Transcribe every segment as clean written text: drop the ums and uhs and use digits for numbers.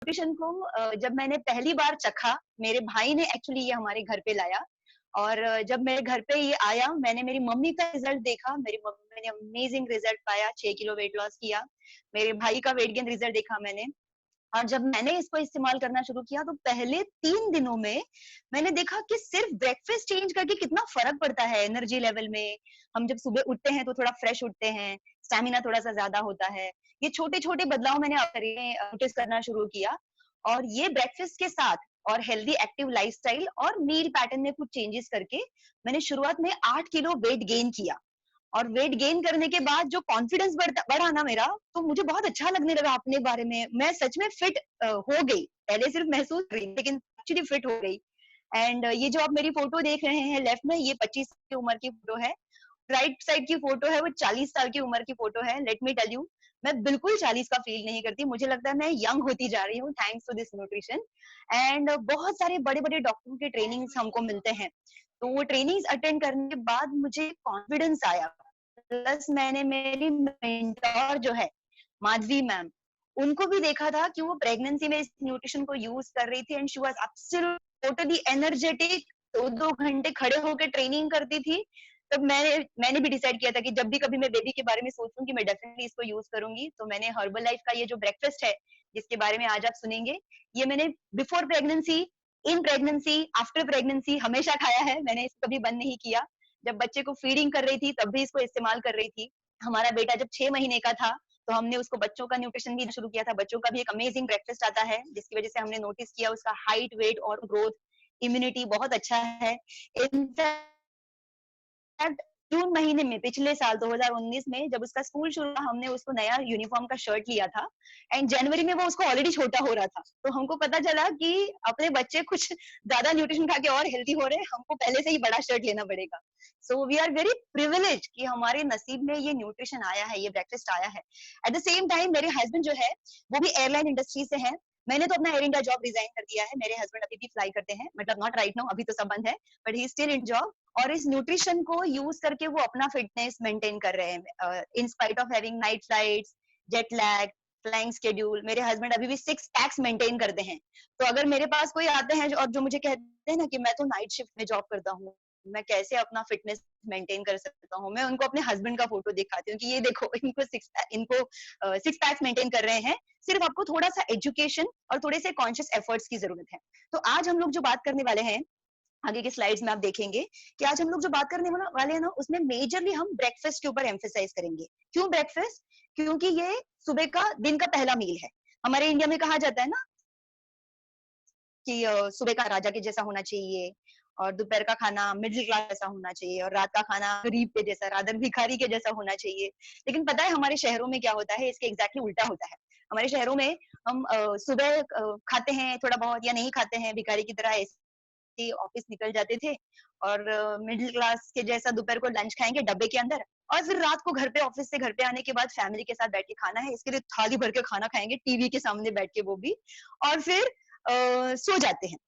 Nutrition को जब मैंने पहली बार चखा, मेरे भाई ने एक्चुअली ये हमारे घर पे लाया और जब मेरे घर पे ये आया, मैंने मेरी मम्मी का रिजल्ट देखा, मेरी मम्मी ने अमेजिंग रिजल्ट पाया, 6 किलो वेट लॉस किया। मेरे भाई का वेट गेन रिजल्ट देखा मैंने और जब मैंने इसको इस्तेमाल करना शुरू किया तो पहले 3 दिनों में मैंने देखा कि सिर्फ ब्रेकफ़ास्ट चेंज करके कितना फ़र्क पड़ता है एनर्जी लेवल में। हम जब सुबह उठते हैं तो थोड़ा फ्रेश उठते हैं, स्टैमिना थोड़ा-सा ज़्यादा होता है। ये छोटे-छोटे बदलाव मैंने नोटिस करना शुरू किया और ये ब्रेकफ़ास्ट के साथ और हेल्दी एक्टिव लाइफ़स्टाइल और मील पैटर्न में कुछ चेंजेस करके मैंने शुरुआत में 8 किलो वेट गेन किया। और वेट गेन करने के बाद जो कॉन्फिडेंस बढ़ा ना मेरा, तो मुझे बहुत अच्छा लगने लगा अपने बारे में। मैं सच में फिट हो गई। पहले सिर्फ महसूस कर रही थी, लेकिन एक्चुअली फिट हो गई। एंड ये जो आप मेरी फ़ोटो देख रहे हैं लेफ्ट में, ये 25 की उम्र की फ़ोटो है। राइट साइड की फ़ोटो है, वो 40 साल की उम्र की फ़ोटो है। लेट मी टेल यू, मैं बिल्कुल 40 का फ़ील नहीं करती। मुझे लगता है मैं यंग होती जा रही हूँ, thanks to this nutrition. And बहुत सारे बड़े-बड़े डॉक्टरों के ट्रेनिंग्स हमको मिलते हैं। तो वो ट्रेनिंग्स अटेंड करने के बाद मुझे कॉन्फिडेंस आया। प्लस मैंने मेरी मेंटर जो है माधवी मैम, उनको भी देखा था कि वो प्रेगनेंसी में इस न्यूट्रिशन को यूज कर रही थी and she was absolutely totally energetic. 2-2 घंटे खड़े होकर ट्रेनिंग करती थी। तब मैंने भी डिसाइड किया था कि जब भी कभी मैं बेबी के बारे में सोचूं कि मैं डेफिनेटली इसको यूज करूंगी। तो मैंने हर्बल लाइफ का ये जो ब्रेकफास्ट है, जिसके बारे में आज आप सुनेंगे, ये मैंने before pregnancy, in pregnancy, after pregnancy हमेशा खाया है। मैंने इसको कभी बंद नहीं किया। जब बच्चे को फीडिंग कर रही थी तब भी इसको इस्तेमाल कर रही थी। हमारा बेटा जब 6 महीने का था तो हमने उसको बच्चों का न्यूट्रिशन भी शुरू किया था। बच्चों का भी एक अमेजिंग ब्रेकफास्ट आता है जिसकी वजह से हमने नोटिस किया उसका हाइट, वेट और ग्रोथ, इम्यूनिटी बहुत अच्छा है। इनफैक्ट जून महीने में पिछले साल 2019 में जब उसका स्कूल शुरू हुआ, हमने उसको नया यूनिफॉर्म का शर्ट लिया था एंड जनवरी में वो उसको ऑलरेडी छोटा हो रहा था। तो हमको पता चला कि अपने बच्चे कुछ ज्यादा न्यूट्रिशन खा के और हेल्दी हो रहे हैं, हमको पहले से ही बड़ा शर्ट लेना पड़ेगा। So we are very privilege कि हमारे नसीब में ये न्यूट्रिशन आया है, ये ब्रेकफास्ट आया है। एट द सेम टाइम मेरे हस्बैंड जो है वो भी एयरलाइन इंडस्ट्री से हैं। मैंने तो अपना एयर इंडिया जॉब रिजाइन कर दिया है। मेरे हस्बैंड अभी भी फ्लाई करते हैं, मतलब नॉट राइट नाउ, अभी तो सब बंद है, but he still in job. और इस न्यूट्रिशन को यूज करके वो अपना फिटनेस मेंटेन कर रहे हैं in spite of having night flights, jet lag, flying schedule. मेरे हस्बैंड अभी भी 6 पैक्स मेंटेन करते हैं। तो अगर मेरे पास कोई आते हैं और जो मुझे कहते हैं ना कि मैं तो नाइट शिफ्ट में जॉब करता हूँ, मैं कैसे अपना फिटनेस मेंटेन कर सकता हूँ, मैं उनको अपने हस्बैंड का फोटो दिखाती हूँ कि ये देखो इनको 6 पैक्स मेंटेन कर रहे हैं। सिर्फ आपको थोड़ा सा एजुकेशन और थोड़े से कॉन्शियस एफर्ट्स की जरूरत है। तो आज हम लोग जो बात करने वाले हैं, आगे के स्लाइड्स में आप देखेंगे कि आज हम लोग जो बात करने वाले हैं ना, उसमें मेजरली हम ब्रेकफास्ट के ऊपर एम्फेसाइज करेंगे। क्यों ब्रेकफास्ट? क्योंकि ये सुबह का दिन का पहला मील है। हमारे इंडिया में कहा जाता है ना कि सुबह का राजा के जैसा होना चाहिए और दोपहर का खाना मिडिल क्लास जैसा होना चाहिए और रात का खाना गरीब के जैसा, रादर भिखारी के जैसा होना चाहिए। लेकिन पता है हमारे शहरों में क्या होता है, इसके एग्जैक्टली उल्टा होता है। हमारे शहरों में हम सुबह खाते हैं थोड़ा बहुत या नहीं खाते हैं, भिखारी की तरह ऑफिस निकल जाते थे और मिडिल क्लास के जैसा दोपहर को लंच खाएंगे डब्बे के अंदर और फिर रात को घर पे, ऑफिस से घर पे आने के बाद फैमिली के साथ बैठ के खाना है, इसके लिए थाली भर के खाना खाएंगे टीवी के सामने बैठ के, वो भी, और फिर सो जाते हैं।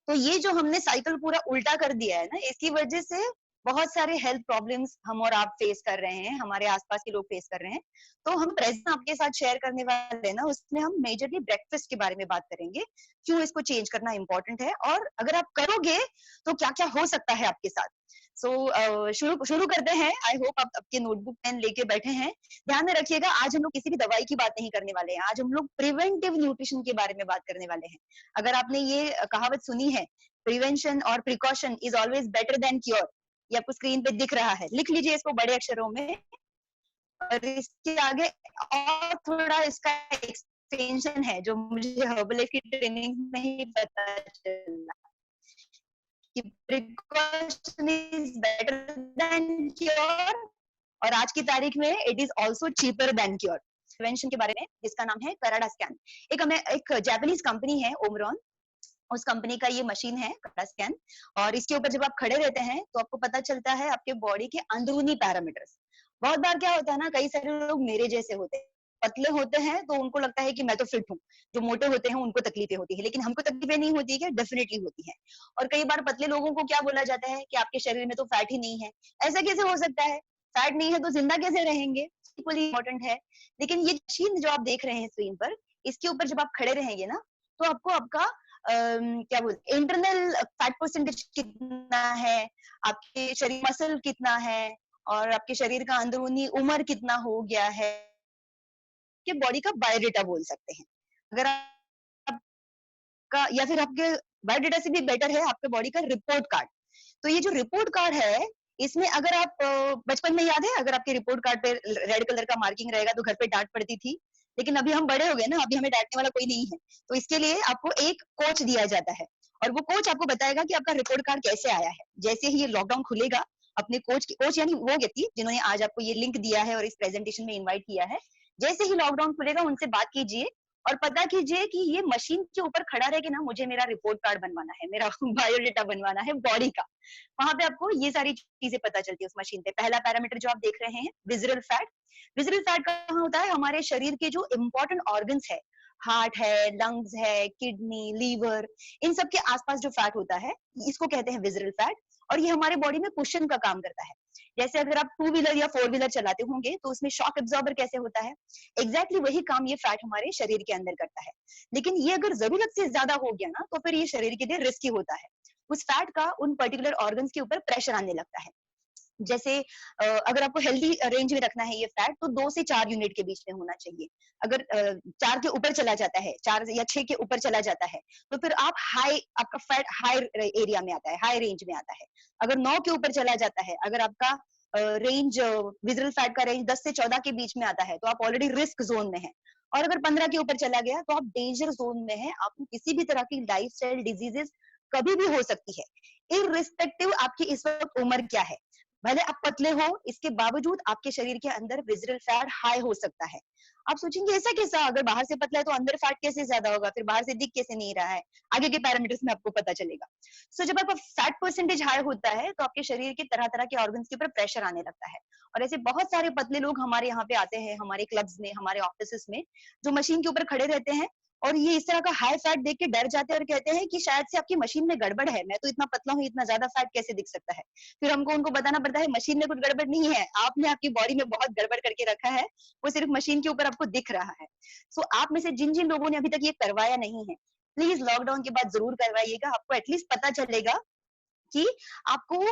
तो ये जो हमने साइकिल पूरा उल्टा कर दिया है ना, इसकी वजह से बहुत सारे हेल्थ प्रॉब्लम्स हम और आप फेस कर रहे हैं, हमारे आसपास के लोग फेस कर रहे हैं। तो हम प्रेजेंट आपके साथ शेयर करने वाले हैं ना, उसमें हम मेजरली ब्रेकफास्ट के बारे में बात करेंगे, क्यों इसको चेंज करना इंपॉर्टेंट है और अगर आप करोगे तो क्या क्या हो सकता है आपके साथ। सो शुरू शुरू करते हैं। आई होप आप आपके नोटबुक पेन लेके बैठे हैं। ध्यान में रखिएगा, आज हम लोग किसी भी दवाई की बात नहीं करने वाले हैं, आज हम लोग प्रिवेंटिव न्यूट्रिशन के बारे में बात करने वाले हैं। अगर आपने ये कहावत सुनी है, प्रिवेंशन और precaution is always better than cure, ये आपको स्क्रीन पे दिख रहा है, लिख लीजिए इसको बड़े अक्षरों में। और इसके आगे और थोड़ा इसका एक्सटेंशन है जो मुझे हर्बल लाइफ की ट्रेनिंग में ही पता चला कि precaution is better than cure और आज की तारीख में it is also cheaper than cure. Prevention के बारे में, जिसका नाम है कराडा स्कैन। एक जापानीज कंपनी है ओमरॉन, उस कंपनी का ये मशीन है कड़ा स्कैन। और इसके ऊपर जब आप खड़े रहते हैं तो आपको पता चलता है आपके बॉडी के अंदरूनी पैरामीटर्स। बहुत बार क्या होता है ना, कई सारे लोग मेरे जैसे होते हैं, पतले होते हैं तो उनको लगता है कि मैं तो फिट हूँ। जो मोटे होते हैं उनको तकलीफें होती है, लेकिन हमको तकलीफें नहीं होती है क्या? डेफिनेटली होती है। और कई बार पतले लोगों को क्या बोला जाता है कि आपके शरीर में तो फैट ही नहीं है। ऐसा कैसे हो सकता है? फैट नहीं है तो जिंदा कैसे रहेंगे? इक्वली इंपॉर्टेंट है। लेकिन ये मशीन जो आप देख रहे हैं स्क्रीन पर, इसके ऊपर जब आप खड़े रहेंगे ना, तो आपको आपका क्या बोलते इंटरनल फैट परसेंटेज कितना है, आपके शरीर मसल कितना है, और आपके शरीर का अंदरूनी उम्र कितना हो गया है, कि बॉडी का बायोडेटा बोल सकते हैं। अगर आपका या फिर आपके बायोडेटा से भी बेटर है आपके बॉडी का रिपोर्ट कार्ड। तो ये जो रिपोर्ट कार्ड है, इसमें अगर आप बचपन में याद है, अगर आपके रिपोर्ट कार्ड पे रेड कलर का मार्किंग रहेगा तो घर पे डांट पड़ती थी। लेकिन अभी हम बड़े हो गए ना, अभी हमें डांटने वाला कोई नहीं है। तो इसके लिए आपको एक कोच दिया जाता है, और वो कोच आपको बताएगा कि आपका रिपोर्ट कार्ड कैसे आया है। जैसे ही ये लॉकडाउन खुलेगा, अपने कोच यानी वो व्यक्ति जिन्होंने आज आपको ये लिंक दिया है और इस प्रेजेंटेशन में इन्वाइट किया है, जैसे ही लॉकडाउन खुलेगा उनसे बात कीजिए और पता कीजिए कि ये मशीन के ऊपर खड़ा रह के ना, मुझे मेरा रिपोर्ट कार्ड बनवाना है, मेरा बायोडेटा बनवाना है बॉडी का। वहां पे आपको ये सारी चीजें पता चलती है उस मशीन पे। पहला पैरामीटर जो आप देख रहे हैं, विजरल फैट। विजरल फैट कहाँ होता है? हमारे शरीर के जो इंपॉर्टेंट ऑर्गन्स है, हार्ट है, लंग्स है, किडनी, लीवर, इन सब के आसपास जो फैट होता है, इसको कहते हैं विजरल फैट। और ये हमारे बॉडी में कुशन का काम करता है। जैसे अगर आप टू व्हीलर या फोर व्हीलर चलाते होंगे तो उसमें शॉक एब्जॉर्बर कैसे होता है, एग्जैक्टली वही काम ये फैट हमारे शरीर के अंदर करता है। लेकिन ये अगर जरूरत से ज्यादा हो गया ना, तो फिर ये शरीर के लिए रिस्की होता है। उस फैट का उन पर्टिकुलर ऑर्गन्स के ऊपर प्रेशर आने लगता है। जैसे अगर आपको हेल्दी रेंज में रखना है ये फैट, तो 2 से 4 यूनिट के बीच में होना चाहिए। अगर 4 के ऊपर चला जाता है, 4 या 6 के ऊपर चला जाता है, तो फिर आपका फैट हाई एरिया में आता है, हाई रेंज में आता है। अगर 9 के ऊपर चला जाता है, अगर आपका रेंज विजरल फैट का रेंज 10 से 14 के बीच में आता है, तो आप ऑलरेडी रिस्क जोन में हैं। और अगर 15 के ऊपर चला गया, तो आप डेंजर जोन में हैं। आपको किसी भी तरह की लाइफस्टाइल डिजीजेस कभी भी हो सकती है, इररिस्पेक्टिव आपकी इस वक्त उम्र क्या है। भले आप पतले हो, इसके बावजूद आपके शरीर के अंदर विजरल फैट हाई हो सकता है। आप सोचेंगे ऐसा कैसा? अगर बाहर से पतला है तो अंदर फैट कैसे ज्यादा होगा, फिर बाहर से दिख कैसे नहीं रहा है? आगे के पैरामीटर्स में आपको पता चलेगा। जब आपका फैट परसेंटेज हाई होता है, तो आपके शरीर के तरह तरह के ऑर्गन्स के ऊपर प्रेशर आने लगता है। और ऐसे बहुत सारे पतले लोग हमारे यहाँ पे आते हैं, हमारे क्लब्स में, हमारे ऑफिस में, जो मशीन के ऊपर खड़े रहते हैं, और ये इस तरह का हाई फैट देख के डर जाते हैं और कहते हैं कि शायद से आपकी मशीन में गड़बड़ है, मैं तो इतना पतला हूँ, इतना ज्यादा फैट कैसे दिख सकता है। फिर हमको उनको बताना पड़ता है मशीन में कुछ गड़बड़ नहीं है, आपने आपकी बॉडी में बहुत गड़बड़ करके रखा है, वो सिर्फ मशीन के ऊपर आपको दिख रहा है। आप में से जिन जिन लोगों ने अभी तक ये करवाया नहीं है, प्लीज लॉकडाउन के बाद जरूर करवाइएगा। आपको एटलीस्ट पता चलेगा कि आपको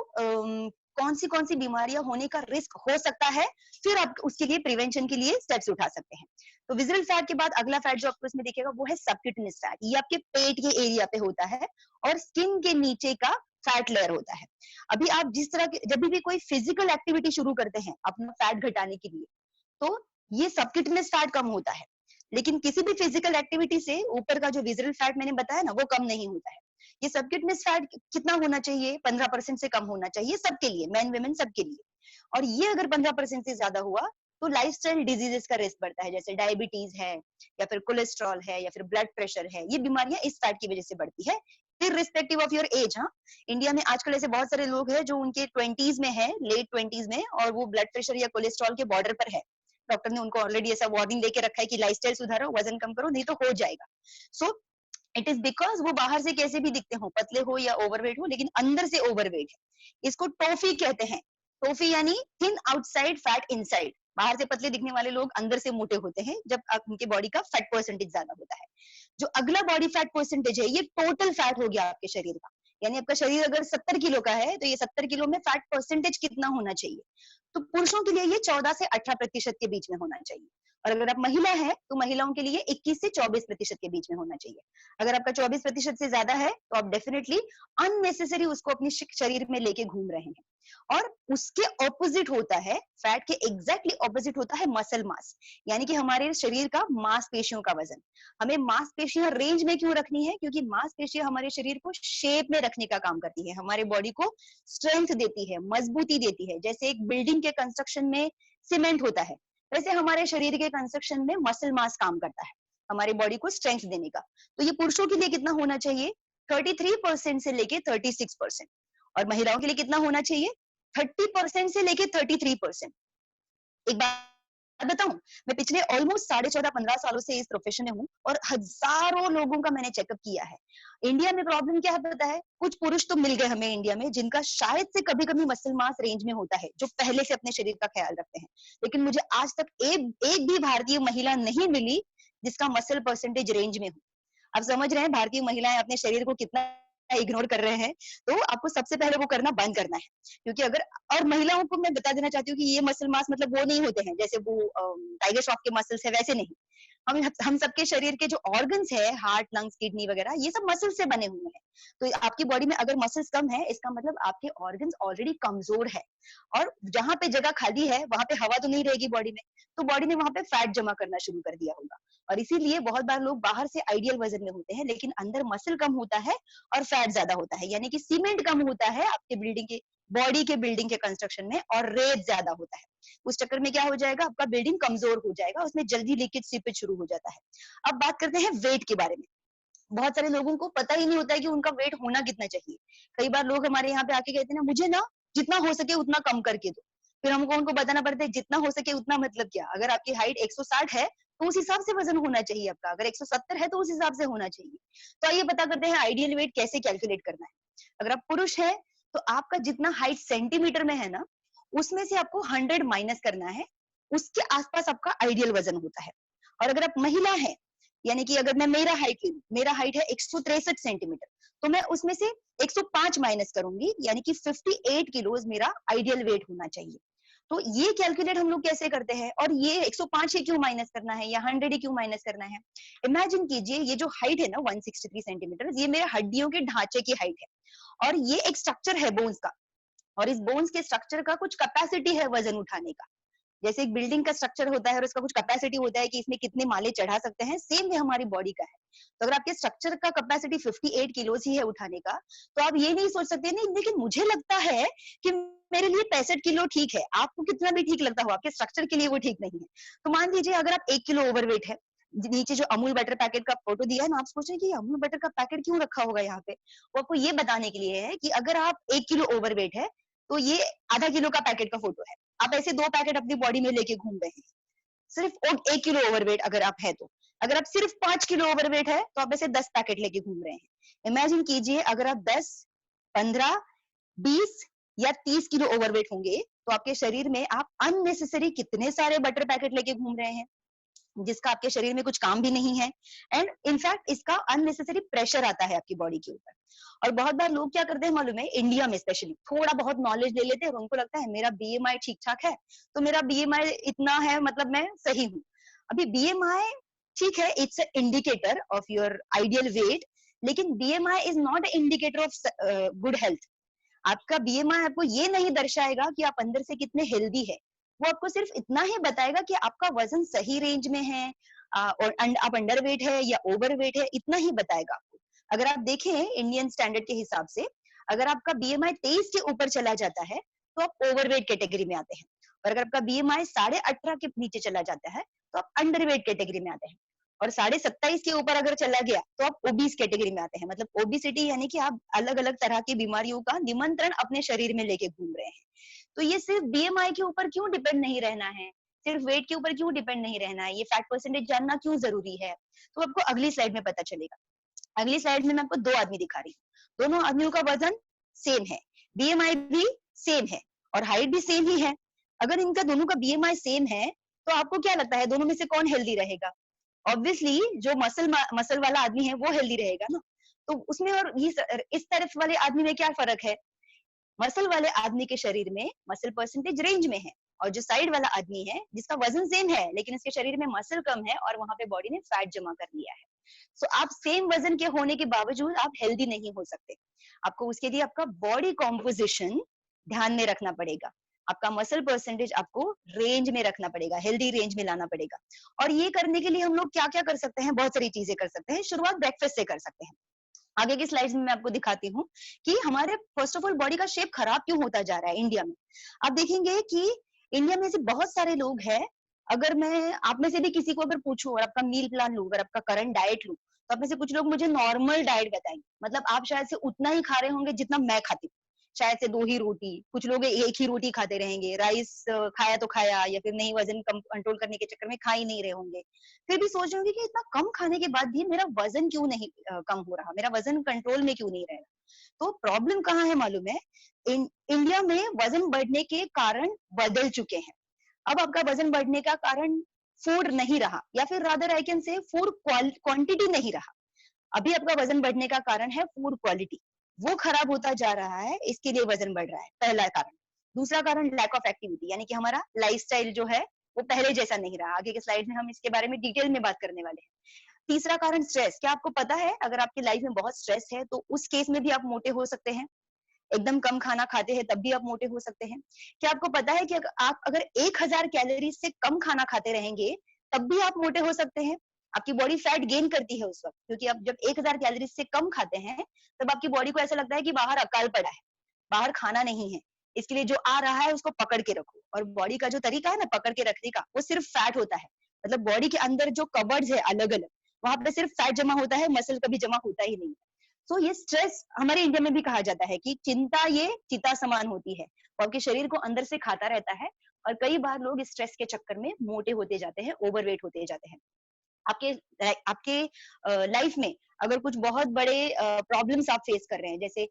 कौन सी बीमारियां होने का रिस्क हो सकता है, फिर आप उसके लिए प्रिवेंशन के लिए स्टेप्स उठा सकते हैं। तो विजरल फैट के बाद अगला फैट जो आपको इसमें दिखेगा वो है सबक्यूटेनियस फैट। ये आपके पेट के एरिया पे होता है और स्किन के नीचे का फैट लेयर होता है। अभी आप जिस तरह के जब भी कोई फिजिकल एक्टिविटी शुरू करते हैं अपना फैट घटाने के लिए, तो ये सबक्यूटेनियस फैट कम होता है। लेकिन किसी भी फिजिकल एक्टिविटी से ऊपर का जो विजरल फैट मैंने बताया ना, वो कम नहीं होता है। ये सबक्यूटेनियस फैट कितना होना चाहिए? 15% से कम होना चाहिए सबके लिए, मेन वुमेन सबके लिए। और ये अगर 15% से ज्यादा हुआ, तो लाइफस्टाइल डिजीजेस का रिस्क बढ़ता है, जैसे डायबिटीज है, या फिर कोलेस्ट्रॉल है, या फिर ब्लड प्रेशर है। ये बीमारियां इस फैट की वजह से बढ़ती है, इररिस्पेक्टिव ऑफ योर एज। हाँ, इंडिया में आजकल ऐसे बहुत सारे लोग हैं जो उनके 20s में है, लेट 20s में, और वो ब्लड प्रेशर या कोलेस्ट्रॉल के बॉर्डर पर है। डॉक्टर ने उनको ऑलरेडी ऐसा वार्निंग देके रखा है कि लाइफस्टाइल सुधारो, वजन कम करो, नहीं तो हो जाएगा। सो इट इज बिकॉज वो बाहर से कैसे भी दिखते हो, पतले हो या ओवरवेट हो, लेकिन अंदर से ओवरवेट है। इसको टोफी कहते हैं। टोफी यानी थिन आउटसाइड फैट इनसाइड। बाहर से पतले दिखने वाले लोग अंदर से मोटे होते हैं जब उनके बॉडी का फैट परसेंटेज ज्यादा होता है। जो अगला बॉडी फैट परसेंटेज है, ये टोटल फैट हो गया आपके शरीर का। यानी आपका शरीर अगर 70 किलो का है, तो ये 70 किलो में फैट परसेंटेज कितना होना चाहिए? तो पुरुषों के लिए ये 14 से 18% के बीच में होना चाहिए। और अगर आप महिला है, तो महिलाओं के लिए 21 से 24% के बीच में होना चाहिए। अगर आपका 24% से ज्यादा है, तो आप डेफिनेटली अननेसेसरी उसको अपने शरीर में लेके घूम रहे हैं। और उसके ऑपोजिट होता है, फैट के एग्जैक्टली ऑपोजिट होता है मसल मास, यानी कि हमारे शरीर का मांसपेशियों का वजन। हमें मांसपेशियां रेंज में क्यों रखनी है? क्योंकि मांसपेशियां हमारे शरीर को शेप में रखने का काम करती है, हमारे बॉडी को स्ट्रेंथ देती है, मजबूती देती है। जैसे एक बिल्डिंग के कंस्ट्रक्शन में सीमेंट होता है, वैसे हमारे शरीर के कंस्ट्रक्शन में मसल मास काम करता है, हमारी बॉडी को स्ट्रेंथ देने का। तो ये पुरुषों के लिए कितना होना चाहिए? 33% से लेके 36%। और महिलाओं के लिए कितना होना चाहिए? 30% से लेके 33%। एक बात बताऊं, मैं पिछले ऑलमोस्ट 14.5-15 सालों से इस प्रोफेशन में हूँ, और हजारों लोगों का मैंने चेकअप किया है। इंडिया में प्रॉब्लम क्या है पता है? कुछ पुरुष तो मिल गए हमें इंडिया में, जिनका शायद से कभी कभी मसल मास रेंज में होता है, जो पहले से अपने शरीर का ख्याल रखते हैं। लेकिन मुझे आज तक एक भी भारतीय महिला नहीं मिली जिसका मसल परसेंटेज रेंज में हो। आप समझ रहे हैं भारतीय महिलाएं अपने शरीर को कितना इग्नोर कर रहे हैं। तो आपको सबसे पहले वो करना बंद करना है, क्योंकि अगर, और महिलाओं को मैं बता देना चाहती हूँ कि ये मसल मास मतलब वो नहीं होते हैं जैसे वो टाइगर श्रॉफ के मसल्स है, वैसे नहीं। हम सबके शरीर के जो ऑर्गन्स है, हार्ट, लंग्स, किडनी वगैरह, ये सब मसल से बने हुए हैं। तो आपकी बॉडी में अगर मसल्स कम है, इसका मतलब आपके ऑर्गन्स ऑलरेडी कमजोर है, और जहां पे जगह खाली है वहां पे हवा तो नहीं रहेगी बॉडी में, तो बॉडी ने वहां पे फैट जमा करना शुरू कर दिया होगा। और इसीलिए बहुत बार लोग बाहर से आइडियल वजन में होते हैं, लेकिन अंदर मसल कम होता है और फैट ज्यादा होता है, यानी कि सीमेंट कम होता है आपके बिल्डिंग के, बॉडी के बिल्डिंग के कंस्ट्रक्शन में, और रेत ज्यादा होता है। उस चक्कर में क्या हो जाएगा, आपका बिल्डिंग कमजोर हो जाएगा, उसमें जल्दी लीकेज सीपेज शुरू हो जाता है। अब बात करते हैं वेट के बारे में। बहुत सारे लोगों को पता ही नहीं होता है कि उनका वेट होना कितना चाहिए। कई बार लोग हमारे यहाँ पे आके कहते हैं ना, मुझे ना जितना हो सके उतना कम करके दो। फिर हमको उनको बताना पड़ता है जितना हो सके उतना मतलब क्या, अगर आपकी हाइट 160 है तो उस हिसाब से वजन होना चाहिए आपका, अगर 170 है तो उस हिसाब से होना चाहिए। तो आइए पता करते हैं आइडियल वेट कैसे कैलकुलेट करना है। अगर आप पुरुष है तो आपका जितना हाइट सेंटीमीटर में है ना, उसमें से आपको 100 माइनस करना है, उसके आसपास आपका आइडियल वजन होता है। और अगर आप महिला है, यानी कि अगर मैं मेरा हाइट ले लूं, मेरा हाइट है 163 सेंटीमीटर, तो मैं उसमें से 105 माइनस करूंगी, यानी कि 58 किलोज मेरा आइडियल वेट होना चाहिए। तो ये कैलकुलेट हम लोग कैसे करते हैं, और ये 105 ही क्यों माइनस करना है या 100 ही क्यों माइनस करना है। इमेजिन कीजिए ये जो हाइट है ना 163 सेंटीमीटर, ये मेरे हड्डियों के ढांचे की हाइट है, और ये एक स्ट्रक्चर है बोन्स का, और इस बोन्स के स्ट्रक्चर का कुछ कैपेसिटी है वजन उठाने का। जैसे एक बिल्डिंग का स्ट्रक्चर होता है और उसका कुछ कैपेसिटी होता है कि इसमें कितने माले चढ़ा सकते हैं, सेम वे हमारी बॉडी का है। तो अगर आपके स्ट्रक्चर का कैपेसिटी 58 किलो ही है उठाने का, तो आप ये नहीं सोच सकते नहीं लेकिन मुझे लगता है कि मेरे लिए 65 किलो ठीक है। आपको कितना भी ठीक लगता हो, आपके स्ट्रक्चर के लिए वो ठीक नहीं है। तो मान लीजिए अगर आप 1 किलो ओवरवेट है, नीचे जो अमूल बटर पैकेट का फोटो दिया है ना, आप सोच रहे हैं कि अमूल बटर का पैकेट क्यों रखा होगा यहाँ पे, वो आपको ये बताने के लिए है कि अगर आप 1 किलो ओवरवेट है तो ये आधा किलो का पैकेट का फोटो है। आप ऐसे 2 पैकेट अपनी बॉडी में लेके घूम रहे हैं, सिर्फ 1 किलो ओवरवेट अगर आप है तो। अगर आप सिर्फ 5 किलो ओवरवेट है तो आप ऐसे 10 पैकेट लेके घूम रहे हैं। इमेजिन कीजिए अगर आप 10, 15, 20 या 30 किलो ओवरवेट होंगे, तो आपके शरीर में आप अननेसेसरी कितने सारे बटर पैकेट लेके घूम रहे हैं, जिसका आपके शरीर में कुछ काम भी नहीं है। एंड इनफैक्ट इसका अननेसेसरी प्रेशर आता है आपकी बॉडी के ऊपर। और बहुत बार लोग क्या करते हैं मालूम है, इंडिया में स्पेशली थोड़ा बहुत नॉलेज ले लेते हैं और उनको लगता है मेरा बीएमआई ठीक ठाक है, तो मेरा बीएमआई इतना है मतलब मैं सही हूँ। अभी बीएमआई ठीक है, it's indicator of your ideal weight, लेकिन BMI is not indicator of good health. आपका बीएमआई आपको ये नहीं दर्शाएगा कि आप अंदर से कितने हेल्दी है, वो आपको सिर्फ इतना ही बताएगा कि आपका वजन सही रेंज में है, और आप अंडरवेट है या ओवरवेट है, इतना ही बताएगा आपको। अगर आप देखें इंडियन स्टैंडर्ड के हिसाब से, अगर आपका बीएमआई 23 के ऊपर चला जाता है तो आप ओवरवेट कैटेगरी में आते हैं, और अगर आपका बीएमआई 18.5 के नीचे चला जाता है तो आप अंडरवेट कैटेगरी में आते हैं, और 27.5 के ऊपर अगर चला गया तो आप ओबीस कैटेगरी में आते हैं। मतलब ओबिसिटी यानी कि आप अलग अलग तरह की बीमारियों का निमंत्रण अपने शरीर में लेके घूम रहे हैं। तो ये सिर्फ बीएमआई के ऊपर क्यों डिपेंड नहीं रहना है, सिर्फ वेट के ऊपर क्यों डिपेंड नहीं रहना है, ये फैट परसेंटेज जानना क्यों जरूरी है, तो आपको अगली स्लाइड में पता चलेगा। अगली स्लाइड में मैं आपको 2 आदमी दिखा रही हूँ, दोनों आदमियों का वजन सेम है, बीएमआई भी सेम है और हाइट भी सेम ही है। अगर इनका दोनों का बीएमआई सेम है तो आपको क्या लगता है दोनों में से कौन हेल्दी रहेगा? ऑब्वियसली जो मसल वाला आदमी है वो हेल्दी रहेगा ना। तो उसमें और इस तरफ वाले आदमी में क्या फर्क है? मसल वाले आदमी के शरीर में मसल परसेंटेज रेंज में है, और जो साइड वाला आदमी है जिसका वजन सेम है लेकिन इसके शरीर में मसल कम है और वहां पे बॉडी ने फैट जमा कर लिया है। सो आप सेम वजन के होने के बावजूद आप हेल्दी नहीं हो सकते। आपको उसके लिए आपका बॉडी कॉम्पोजिशन ध्यान में रखना पड़ेगा, आपका मसल परसेंटेज आपको रेंज में रखना पड़ेगा, हेल्दी रेंज में लाना पड़ेगा। और ये करने के लिए हम लोग क्या क्या कर सकते हैं, बहुत सारी चीजें कर सकते हैं। शुरुआत ब्रेकफास्ट से कर सकते हैं। आगे की स्लाइड्स में मैं आपको दिखाती हूँ कि हमारे फर्स्ट ऑफ ऑल बॉडी का शेप खराब क्यों होता जा रहा है इंडिया में। आप देखेंगे कि इंडिया में से बहुत सारे लोग हैं, अगर मैं आप में से भी किसी को अगर पूछूं और आपका मील प्लान लूं, अगर आपका करंट डाइट लूं, तो आप में से कुछ लोग मुझे नॉर्मल डाइट बताएंगे, मतलब आप शायद से उतना ही खा रहे होंगे जितना मैं खाती हूँ, शायद से 2 ही रोटी, कुछ लोग एक ही रोटी खाते रहेंगे, राइस खाया तो खाया, या फिर नहीं वजन कम कंट्रोल करने के चक्कर में खा ही नहीं रहे होंगे। फिर भी सोच रहे होंगे कि इतना कम खाने के बाद भी मेरा वजन क्यों नहीं कम हो रहा, मेरा वजन कंट्रोल में क्यों नहीं रह रहा। तो प्रॉब्लम कहाँ है मालूम है, इंडिया में वजन बढ़ने के कारण बदल चुके हैं। अब आपका वजन बढ़ने का कारण फूड नहीं रहा, या फिर rather I can say food quantity नहीं रहा। अभी आपका वजन बढ़ने का कारण है फूड क्वालिटी, वो खराब होता जा रहा है, इसके लिए वजन बढ़ रहा है, पहला कारण। दूसरा कारण लैक ऑफ एक्टिविटी, यानी कि हमारा लाइफस्टाइल जो है वो पहले जैसा नहीं रहा। आगे के स्लाइड में हम इसके बारे में डिटेल में बात करने वाले हैं। तीसरा कारण स्ट्रेस। क्या आपको पता है अगर आपकी लाइफ में बहुत स्ट्रेस है तो उस केस में भी आप मोटे हो सकते हैं। एकदम कम खाना खाते हैं तब भी आप मोटे हो सकते हैं। क्या आपको पता है कि आप अगर 1000 कैलोरीज से कम खाना खाते रहेंगे तब भी आप मोटे हो सकते हैं। आपकी बॉडी फैट गेन करती है उस वक्त, क्योंकि आप जब 1000 कैलोरीज से कम खाते हैं तब आपकी बॉडी को ऐसा लगता है कि बाहर अकाल पड़ा है, बाहर खाना नहीं है, इसके लिए जो आ रहा है उसको पकड़ के रखो। और बॉडी का जो तरीका है ना पकड़ के रखने का, वो सिर्फ फैट होता है। मतलब बॉडी के अंदर जो कबर्ड्स है अलग अलग, वहां पे सिर्फ फैट जमा होता है, मसल कभी जमा होता ही नहीं है। तो ये स्ट्रेस हमारे इंडिया में भी कहा जाता है कि चिंता ये चिता समान होती है, वो आपके शरीर को अंदर से खाता रहता है। और कई बार लोग स्ट्रेस के चक्कर में मोटे होते जाते हैं, ओवरवेट होते जाते हैं। आपके आपके लाइफ में अगर कुछ बहुत बड़े प्रॉब्लम्स आप फेस कर रहे हैं, जैसे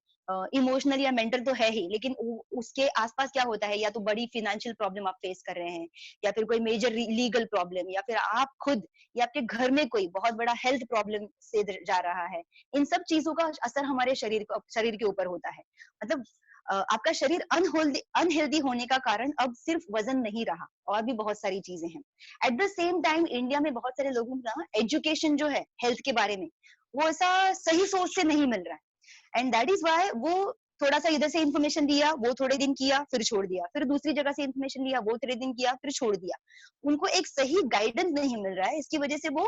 इमोशनल या मेंटल तो है ही, लेकिन उसके आसपास क्या होता है, या तो बड़ी फाइनेंशियल प्रॉब्लम आप फेस कर रहे हैं, या फिर कोई मेजर लीगल प्रॉब्लम, या फिर आप खुद या आपके घर में कोई बहुत बड़ा हेल्थ प्रॉब्लम से जा रहा है। इन सब चीजों का असर हमारे शरीर के ऊपर होता है। मतलब आपका शरीर अनहेल्दी होने का कारण अब सिर्फ वजन नहीं रहा, और भी बहुत सारी चीजें हैं। At the same time India में बहुत सारे लोगों को ना एजुकेशन जो है हेल्थ के बारे में, वो ऐसा सही सोच से नहीं मिल रहा है। एंड दैट इज वाई वो थोड़ा सा इधर से इन्फॉर्मेशन दिया, वो थोड़े दिन किया फिर छोड़ दिया, फिर दूसरी जगह से इन्फॉर्मेशन लिया, वो थोड़े दिन किया फिर छोड़ दिया। उनको एक सही गाइडेंस नहीं मिल रहा है, इसकी वजह से वो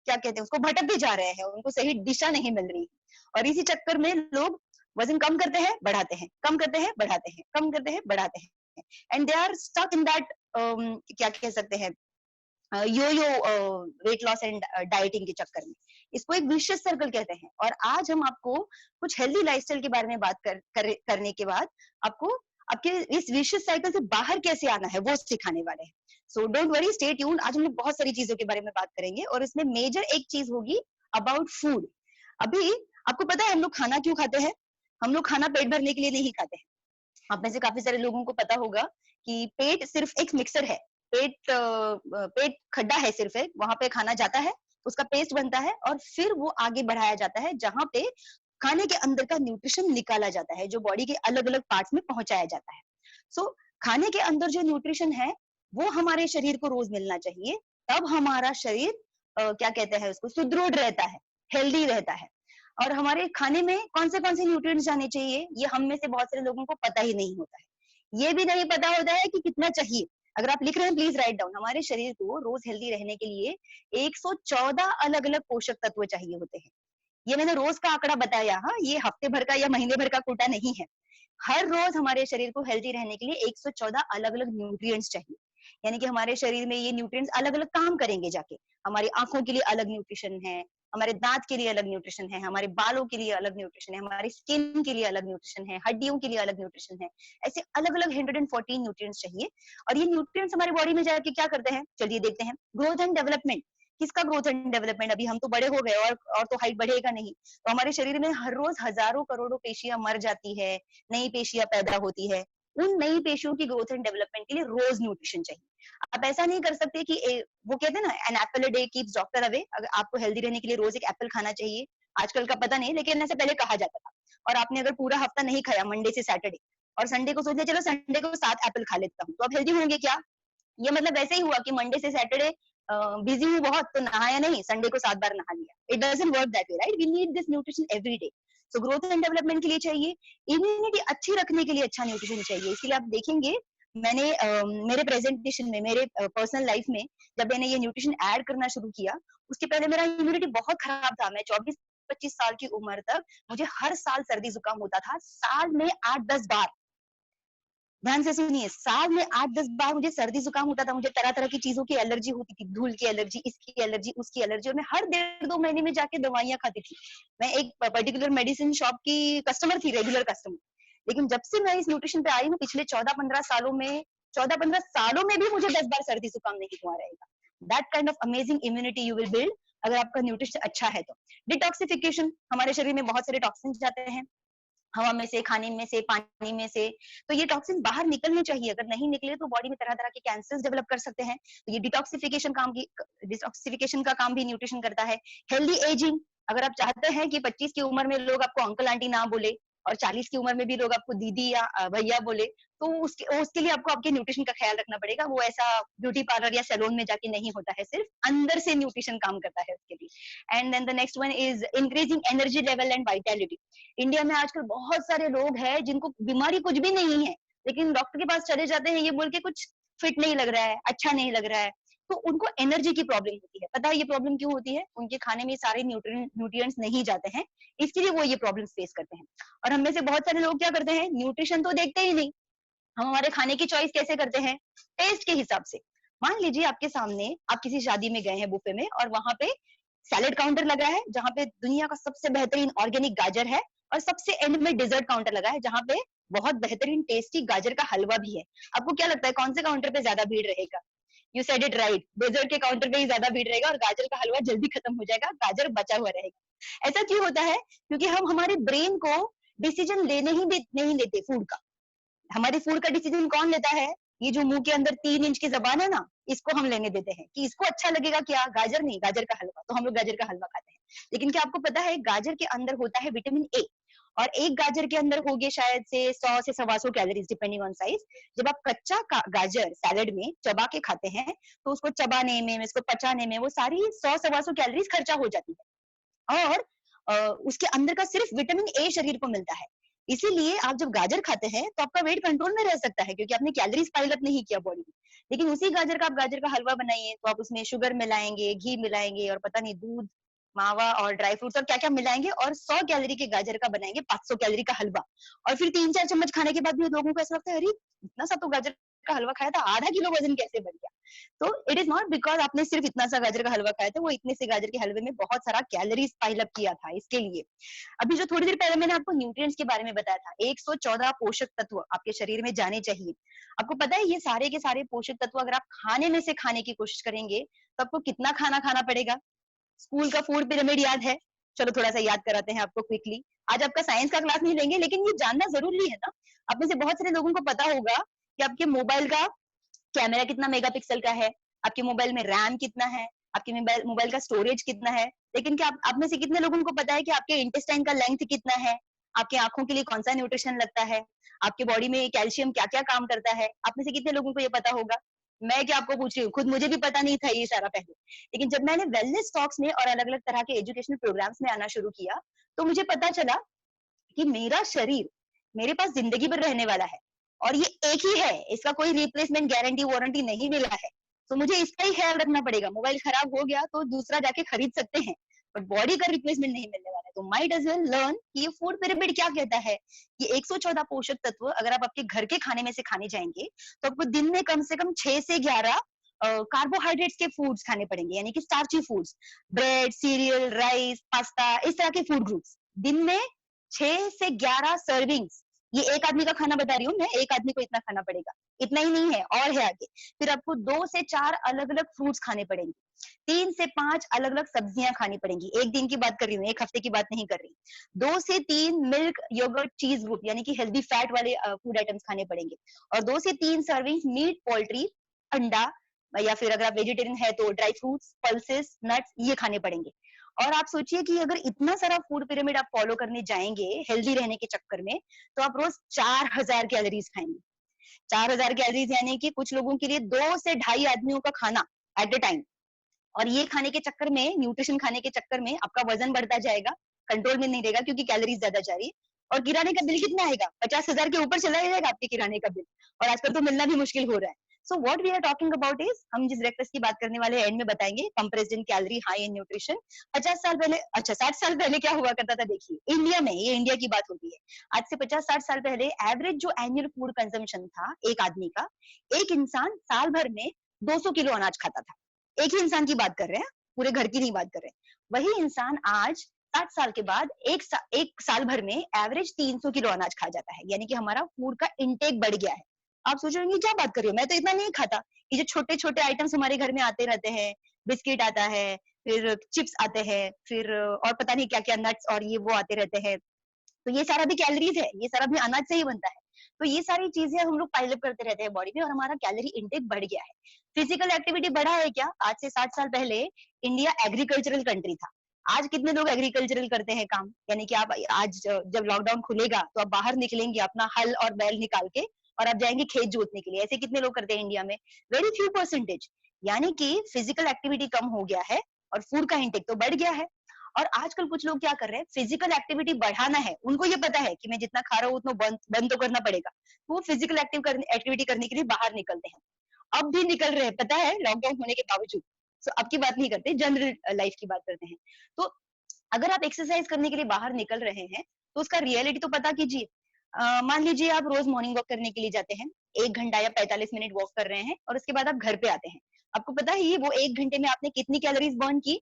क्या कहते हैं उसको भटकते जा रहे हैं, उनको सही दिशा नहीं मिल रही। और इसी चक्कर में लोग वजन कम करते हैं बढ़ाते हैं, कम करते हैं बढ़ाते हैं, कम करते हैं बढ़ाते हैं, and they are stuck in that, क्या कह सकते हैं, yo yo weight loss and dieting के चक्कर में। इसको एक विशियस सर्कल कहते हैं। और आज हम आपको कुछ हेल्दी लाइफस्टाइल के बारे में बात करने के बाद आपको आपके इस विशियस साइकिल से बाहर कैसे आना है वो सिखाने वाले हैं। So don't worry, stay tuned. आज हम लोग बहुत सारी चीजों के बारे में बात करेंगे, और इसमें मेजर एक चीज होगी अबाउट फूड। अभी आपको पता है हम लोग खाना क्यों खाते हैं? हम लोग खाना पेट भरने के लिए नहीं खाते हैं। आप में से काफी सारे लोगों को पता होगा कि पेट सिर्फ एक मिक्सर है। पेट खड्डा है, सिर्फ एक, वहां पे खाना जाता है, उसका पेस्ट बनता है, और फिर वो आगे बढ़ाया जाता है जहां पे खाने के अंदर का न्यूट्रिशन निकाला जाता है, जो बॉडी के अलग अलग पार्ट्स में पहुंचाया जाता है। सो खाने के अंदर जो न्यूट्रिशन है वो हमारे शरीर को रोज मिलना चाहिए, तब हमारा शरीर क्या कहते हैं उसको, सुदृढ़ रहता है, हेल्दी रहता है। और हमारे खाने में कौन से न्यूट्रिएंट्स जाने चाहिए, ये हम में से बहुत सारे लोगों को पता ही नहीं होता है। ये भी नहीं पता होता है कि कितना चाहिए। अगर आप लिख रहे हैं प्लीज राइट डाउन। हमारे शरीर को रोज हेल्दी रहने के लिए 114 अलग अलग पोषक तत्व चाहिए होते हैं। ये मैंने रोज का आंकड़ा बताया, हाँ, ये हफ्ते भर का या महीने भर का कोटा नहीं है। हर रोज हमारे शरीर को हेल्दी रहने के लिए 114 अलग अलग न्यूट्रिएंट्स चाहिए। यानी कि हमारे शरीर में ये न्यूट्रिएंट्स अलग अलग काम करेंगे जाके। हमारी आंखों के लिए अलग न्यूट्रिशन है, हमारे दांत के लिए अलग न्यूट्रिशन है, हमारे बालों के लिए अलग न्यूट्रिशन है, हमारी स्किन के लिए अलग न्यूट्रिशन है, हड्डियों के लिए अलग न्यूट्रिशन है। ऐसे अलग अलग 114 न्यूट्रिएंट्स चाहिए। और ये न्यूट्रिएंट्स हमारी बॉडी में जाके क्या करते हैं, चलिए देखते हैं। Growth and development. किसका ग्रोथ एंड डेवलपमेंट? अभी हम तो बड़े हो गए, और तो हाइट बढ़ेगा नहीं। तो हमारे शरीर में हर रोज हजारों करोड़ों पेशियां मर जाती है, नई पेशियां पैदा होती है। उन नई पेशियों की ग्रोथ एंड डेवलपमेंट के लिए रोज न्यूट्रिशन चाहिए। आप ऐसा नहीं कर सकते कि वो कहते हैं ना, an apple a day keeps doctor away. अगर आपको हेल्दी रहने के लिए रोज एक एप्पल खाना चाहिए। आजकल का पता नहीं, लेकिन ऐसे पहले कहा जाता था। और आपने अगर पूरा हफ्ता नहीं खाया, मंडे से सैटरडे, और संडे को सोच लिया चलो संडे को 7 एप्पल खा लेता हूँ, तो आप हेल्दी होंगे क्या? ये मतलब ऐसे ही हुआ कि मंडे से सैटरडे बिजी हूँ बहुत, तो नहाया नहीं, संडे को 7 बार नहा लिया। It doesn't work that way, right? We need this nutrition every day. So growth and development के लिए चाहिए, इम्यूनिटी अच्छी रखने के लिए अच्छा न्यूट्रिशन चाहिए। इसलिए आप देखेंगे मैंने मेरे प्रेजेंटेशन में, मेरे पर्सनल लाइफ में, जब मैंने ये न्यूट्रिशन ऐड करना शुरू किया, उसके पहले मेरा इम्यूनिटी बहुत खराब था। मैं 24-25 साल की उम्र तक मुझे हर साल सर्दी जुकाम होता था, साल में 8-10 बार। ध्यान से सुनिए, साल में 8-10 बार मुझे सर्दी जुकाम होता था। मुझे तरह तरह की चीजों की एलर्जी होती थी, धूल की एलर्जी, इसकी एलर्जी, उसकी एलर्जी, और मैं हर 1.5-2 महीने में जाके दवाइयां खाती थी। मैं एक पर्टिकुलर मेडिसिन शॉप की कस्टमर थी, रेगुलर कस्टमर। लेकिन जब से मैं इस न्यूट्रिशन पे आई हूँ, पिछले 14-15 सालों में भी मुझे 10 बार सर्दी जुकाम नहीं हुआ रहेगा। That kind of amazing immunity you will build अगर आपका न्यूट्रिशन अच्छा है तो। डिटॉक्सिफिकेशन, हमारे शरीर में बहुत सारे टॉक्सिन जाते हैं, हवा में से, खाने में से, पानी में से। तो ये टॉक्सिन बाहर निकलने चाहिए, अगर नहीं निकले तो बॉडी में तरह-तरह के कैंसर्स डेवलप कर सकते हैं। तो ये डिटॉक्सिफिकेशन का काम भी न्यूट्रिशन करता है। हेल्दी एजिंग, अगर आप चाहते हैं कि 25 की उम्र में लोग आपको अंकल आंटी ना बोले और 40 की उम्र में भी लोग आपको दीदी या भैया बोले, तो उसके लिए आपको आपके न्यूट्रिशन का ख्याल रखना पड़ेगा। वो ऐसा ब्यूटी पार्लर या सैलून में जाके नहीं होता है, सिर्फ अंदर से न्यूट्रिशन काम करता है उसके लिए। And then the next one is increasing energy level and vitality. India में आजकल बहुत सारे लोग हैं जिनको बीमारी कुछ भी नहीं है, लेकिन डॉक्टर के पास चले जाते हैं ये बोल के कुछ फिट नहीं लग रहा है, अच्छा नहीं लग रहा है, तो उनको एनर्जी की प्रॉब्लम होती है। पता है ये प्रॉब्लम क्यों होती है? उनके खाने में सारे न्यूट्रिएंट्स नहीं जाते हैं, इसके लिए वो ये प्रॉब्लम फेस करते हैं। और हम में से बहुत सारे लोग क्या करते हैं, न्यूट्रिशन तो देखते ही नहीं, हम हमारे खाने की चॉइस कैसे करते हैं? टेस्ट के हिसाब से। मान लीजिए आपके सामने आप किसी शादी में गए हैं बुफे में और वहां पे सैलेड काउंटर लगा है जहां पे दुनिया का सबसे बेहतरीन ऑर्गेनिक गाजर है, और सबसे एंड में डेजर्ट काउंटर लगा है जहां पे बहुत बेहतरीन टेस्टी गाजर का हलवा भी है। आपको क्या लगता है कौन से काउंटर पे ज्यादा भीड़ रहेगा? You said it right, dessert के काउंटर पे ही ज्यादा भीड़ रहेगा और गाजर का हलवा जल्दी खत्म हो जाएगा, गाजर बचा हुआ रहेगा। ऐसा क्यों होता है? क्योंकि हम हमारे ब्रेन को डिसीजन लेने ही नहीं देते फूड का। हमारे फूड का डिसीजन कौन लेता है? ये जो मुंह के अंदर 3 इंच की जबान है ना, इसको हम लेने देते हैं कि इसको अच्छा लगेगा क्या, गाजर नहीं, गाजर का हलवा, तो हम लोग गाजर का हलवा खाते हैं। लेकिन क्या आपको पता है गाजर के अंदर होता है विटामिन ए, और एक गाजर के अंदर होंगे शायद से 100 से 125 कैलोरीज डिपेंडिंग ऑन साइज। जब आप कच्चा गाजर सैलेड में चबा के खाते हैं तो उसको चबाने में, इसको पचाने में वो सारी 100 125 कैलोरीज खर्चा हो जाती है, और उसके अंदर का सिर्फ विटामिन ए शरीर को मिलता है। इसीलिए आप जब गाजर खाते हैं तो आपका वेट कंट्रोल में रह सकता है, क्योंकि आपने कैलोरीज पाइल अप नहीं किया बॉडी में। लेकिन उसी गाजर का आप गाजर का हलवा बनाइए तो आप उसमें शुगर मिलाएंगे, घी मिलाएंगे और पता नहीं दूध, मावा और ड्राई फ्रूट्स और क्या क्या मिलाएंगे, और 100 कैलोरी के गाजर का बनाएंगे 500 कैलोरी का हलवा। और फिर 3 4 चम्मच खाने के बाद भी लोगों को ऐसा लगता है अरे इतना सा तो गाजर का हलवा खाया था, आधा किलो वजन कैसे बढ़ गया? तो इट इज नॉट बिकॉज आपने सिर्फ इतना सा गाजर का हलवा खाया था, वो इतने से गाजर के हलवे में बहुत सारा कैलोरीज पाइल अप किया था इसके लिए। अभी जो थोड़ी देर पहले मैंने आपको न्यूट्रिएंट्स के बारे में बताया था, 114 पोषक तत्व आपके शरीर में जाने चाहिए। आपको पता है ये सारे के सारे पोषक तत्व अगर आप खाने में से खाने की कोशिश करेंगे तो आपको कितना खाना खाना पड़ेगा? स्कूल का फूड पिरामिड याद है? चलो थोड़ा सा याद कराते हैं आपको क्विकली। आज आपका साइंस का क्लास नहीं लेंगे, लेकिन ये जानना जरूरी है ना। आप में से बहुत सारे लोगों को पता होगा कि आपके मोबाइल का कैमरा कितना मेगापिक्सल का है, आपके मोबाइल में रैम कितना है, आपके मोबाइल मोबाइल का स्टोरेज कितना है। लेकिन क्या आप में से कितने लोगों को पता है कि आपके इंटेस्टाइन का लेंथ कितना है, आपकी आंखों के लिए कौन सा न्यूट्रिशन लगता है, आपके बॉडी में कैल्शियम क्या क्या काम करता है? आप में से कितने लोगों को ये पता होगा? मैं क्या आपको पूछ रही हूँ, खुद मुझे भी पता नहीं था ये सारा पहले। लेकिन जब मैंने वेलनेस टॉक्स में और अलग अलग तरह के एजुकेशनल प्रोग्राम्स में आना शुरू किया तो मुझे पता चला कि मेरा शरीर मेरे पास जिंदगी भर रहने वाला है, और ये एक ही है, इसका कोई रिप्लेसमेंट गारंटी वारंटी नहीं मिला है। तो मुझे इसका ही ख्याल रखना पड़ेगा। मोबाइल खराब हो गया तो दूसरा जाके खरीद सकते हैं, बट बॉडी का रिप्लेसमेंट नहीं मिलने वाला है। तो माइट एज वेल लर्न कि ये फूड पिरामिड क्या कहता है। ये 114 पोषक तत्व अगर आप आपके घर के खाने में से खाने जाएंगे तो आपको दिन में कम से कम 6 से 11 कार्बोहाइड्रेट्स के फूड्स खाने पड़ेंगे, यानी कि starchy foods, bread, serial, rice, pasta, इस तरह के फूड ग्रुप्स दिन में 6 से 11 सर्विंग्स। ये एक आदमी का खाना बता रही हूँ मैं, एक आदमी को इतना खाना पड़ेगा। इतना ही नहीं है, और है आगे। फिर आपको 2 से 4 अलग-अलग फ्रूट्स खाने पड़ेंगे। 3 से 5 अलग-अलग सब्जियां खानी पड़ेंगी। एक दिन की बात कर रही हूँ, एक हफ्ते की बात नहीं कर रही। 2 से 3 मिल्क, योगर्ट, चीज ग्रुप यानी कि हेल्दी फैट वाले फूड आइटम्स खाने पड़ेंगे। और 2 से 3 सर्विंग्स मीट, पोल्ट्री, अंडा, या फिर अगर आप वेजिटेरियन है तो ड्राई फ्रूट्स, पल्सेस, नट्स ये खाने पड़ेंगे। और आप सोचिए कि अगर इतना सारा फूड पिरामिड आप फॉलो करने जाएंगे हेल्दी रहने के चक्कर में, तो आप रोज 4000 कैलोरीज खाएंगे। 4000 कैलोरीज यानी कि कुछ लोगों के लिए 2 से ढाई आदमियों का खाना एट अ टाइम। और ये खाने के चक्कर में, न्यूट्रिशन खाने के चक्कर में आपका वजन बढ़ता जाएगा, कंट्रोल में नहीं रहेगा क्योंकि कैलोरीज ज्यादा जा रही है। और किराने का बिल कितना आएगा? 50,000 के ऊपर चला जाएगा आपके किराने का बिल, और आजकल तो मिलना भी मुश्किल हो रहा है। So what we are talking about is, हम जिस ब्रेकफास्ट की बात करने वाले एंड में बताएंगे, compressed in calorie, high in nutrition. 50 साल पहले, अच्छा 60 साल पहले क्या हुआ करता था देखिए इंडिया में, ये इंडिया की बात होती है। आज से 50 60 साल पहले एवरेज जो एनुअल फूड कंजम्पशन था एक आदमी का, एक इंसान साल भर में 200 किलो अनाज खाता था। एक ही इंसान की बात कर रहे हैं, पूरे घर की नहीं बात कर रहे हैं। वही इंसान आज 60 साल के बाद एक साल भर में एवरेज 300 किलो अनाज खा जाता है, यानी कि हमारा फूड का इंटेक बढ़ गया है। आप सोच रहे होंगे क्या बात कर रही हो, मैं तो इतना नहीं खाता। ये जो छोटे छोटे आइटम्स हमारे घर में आते रहते हैं, बिस्किट आता है, फिर चिप्स आते हैं, फिर और पता नहीं क्या क्या नट्स और ये वो आते रहते हैं, तो ये सारा भी कैलोरीज है, ये सारा भी अनाज से ही बनता है। तो ये सारी चीजें हम लोग पाइल अप करते रहते हैं बॉडी में और हमारा कैलोरी इंटेक बढ़ गया है। फिजिकल एक्टिविटी बढ़ा है क्या? आज से 60 साल पहले इंडिया एग्रीकल्चरल कंट्री था। आज कितने लोग एग्रीकल्चरल करते हैं काम? यानी कि आप आज जब लॉकडाउन खुलेगा तो आप बाहर निकलेंगे अपना हल और बैल निकाल के और आप जाएंगे खेत जोतने के लिए। ऐसे कितने लोग करते हैं इंडिया में? Very few percentage. यानी कि फिजिकल एक्टिविटी कम हो गया है और फूड का इंटेक तो बढ़ गया है। और आजकल कुछ लोग क्या कर रहे हैं, फिजिकल एक्टिविटी बढ़ाना है, उनको ये पता है कि मैं जितना खा रहा हूँ उतना बंद तो करना पड़ेगा, तो वो फिजिकल एक्टिविटी करने के लिए बाहर निकलते हैं। अब भी निकल रहे हैं, पता है, लॉकडाउन होने के बावजूद। सो अब की बात नहीं करते, जनरल लाइफ की बात करते हैं। तो अगर आप एक्सरसाइज करने के लिए बाहर निकल रहे हैं तो उसका रियलिटी तो पता कीजिए। मान लीजिए आप रोज मॉर्निंग वॉक करने के लिए जाते हैं, 1 घंटा या 45 मिनट वॉक कर रहे हैं और उसके बाद आप घर पे आते हैं। आपको पता है ये वो 1 घंटे में आपने कितनी कैलोरीज बर्न की?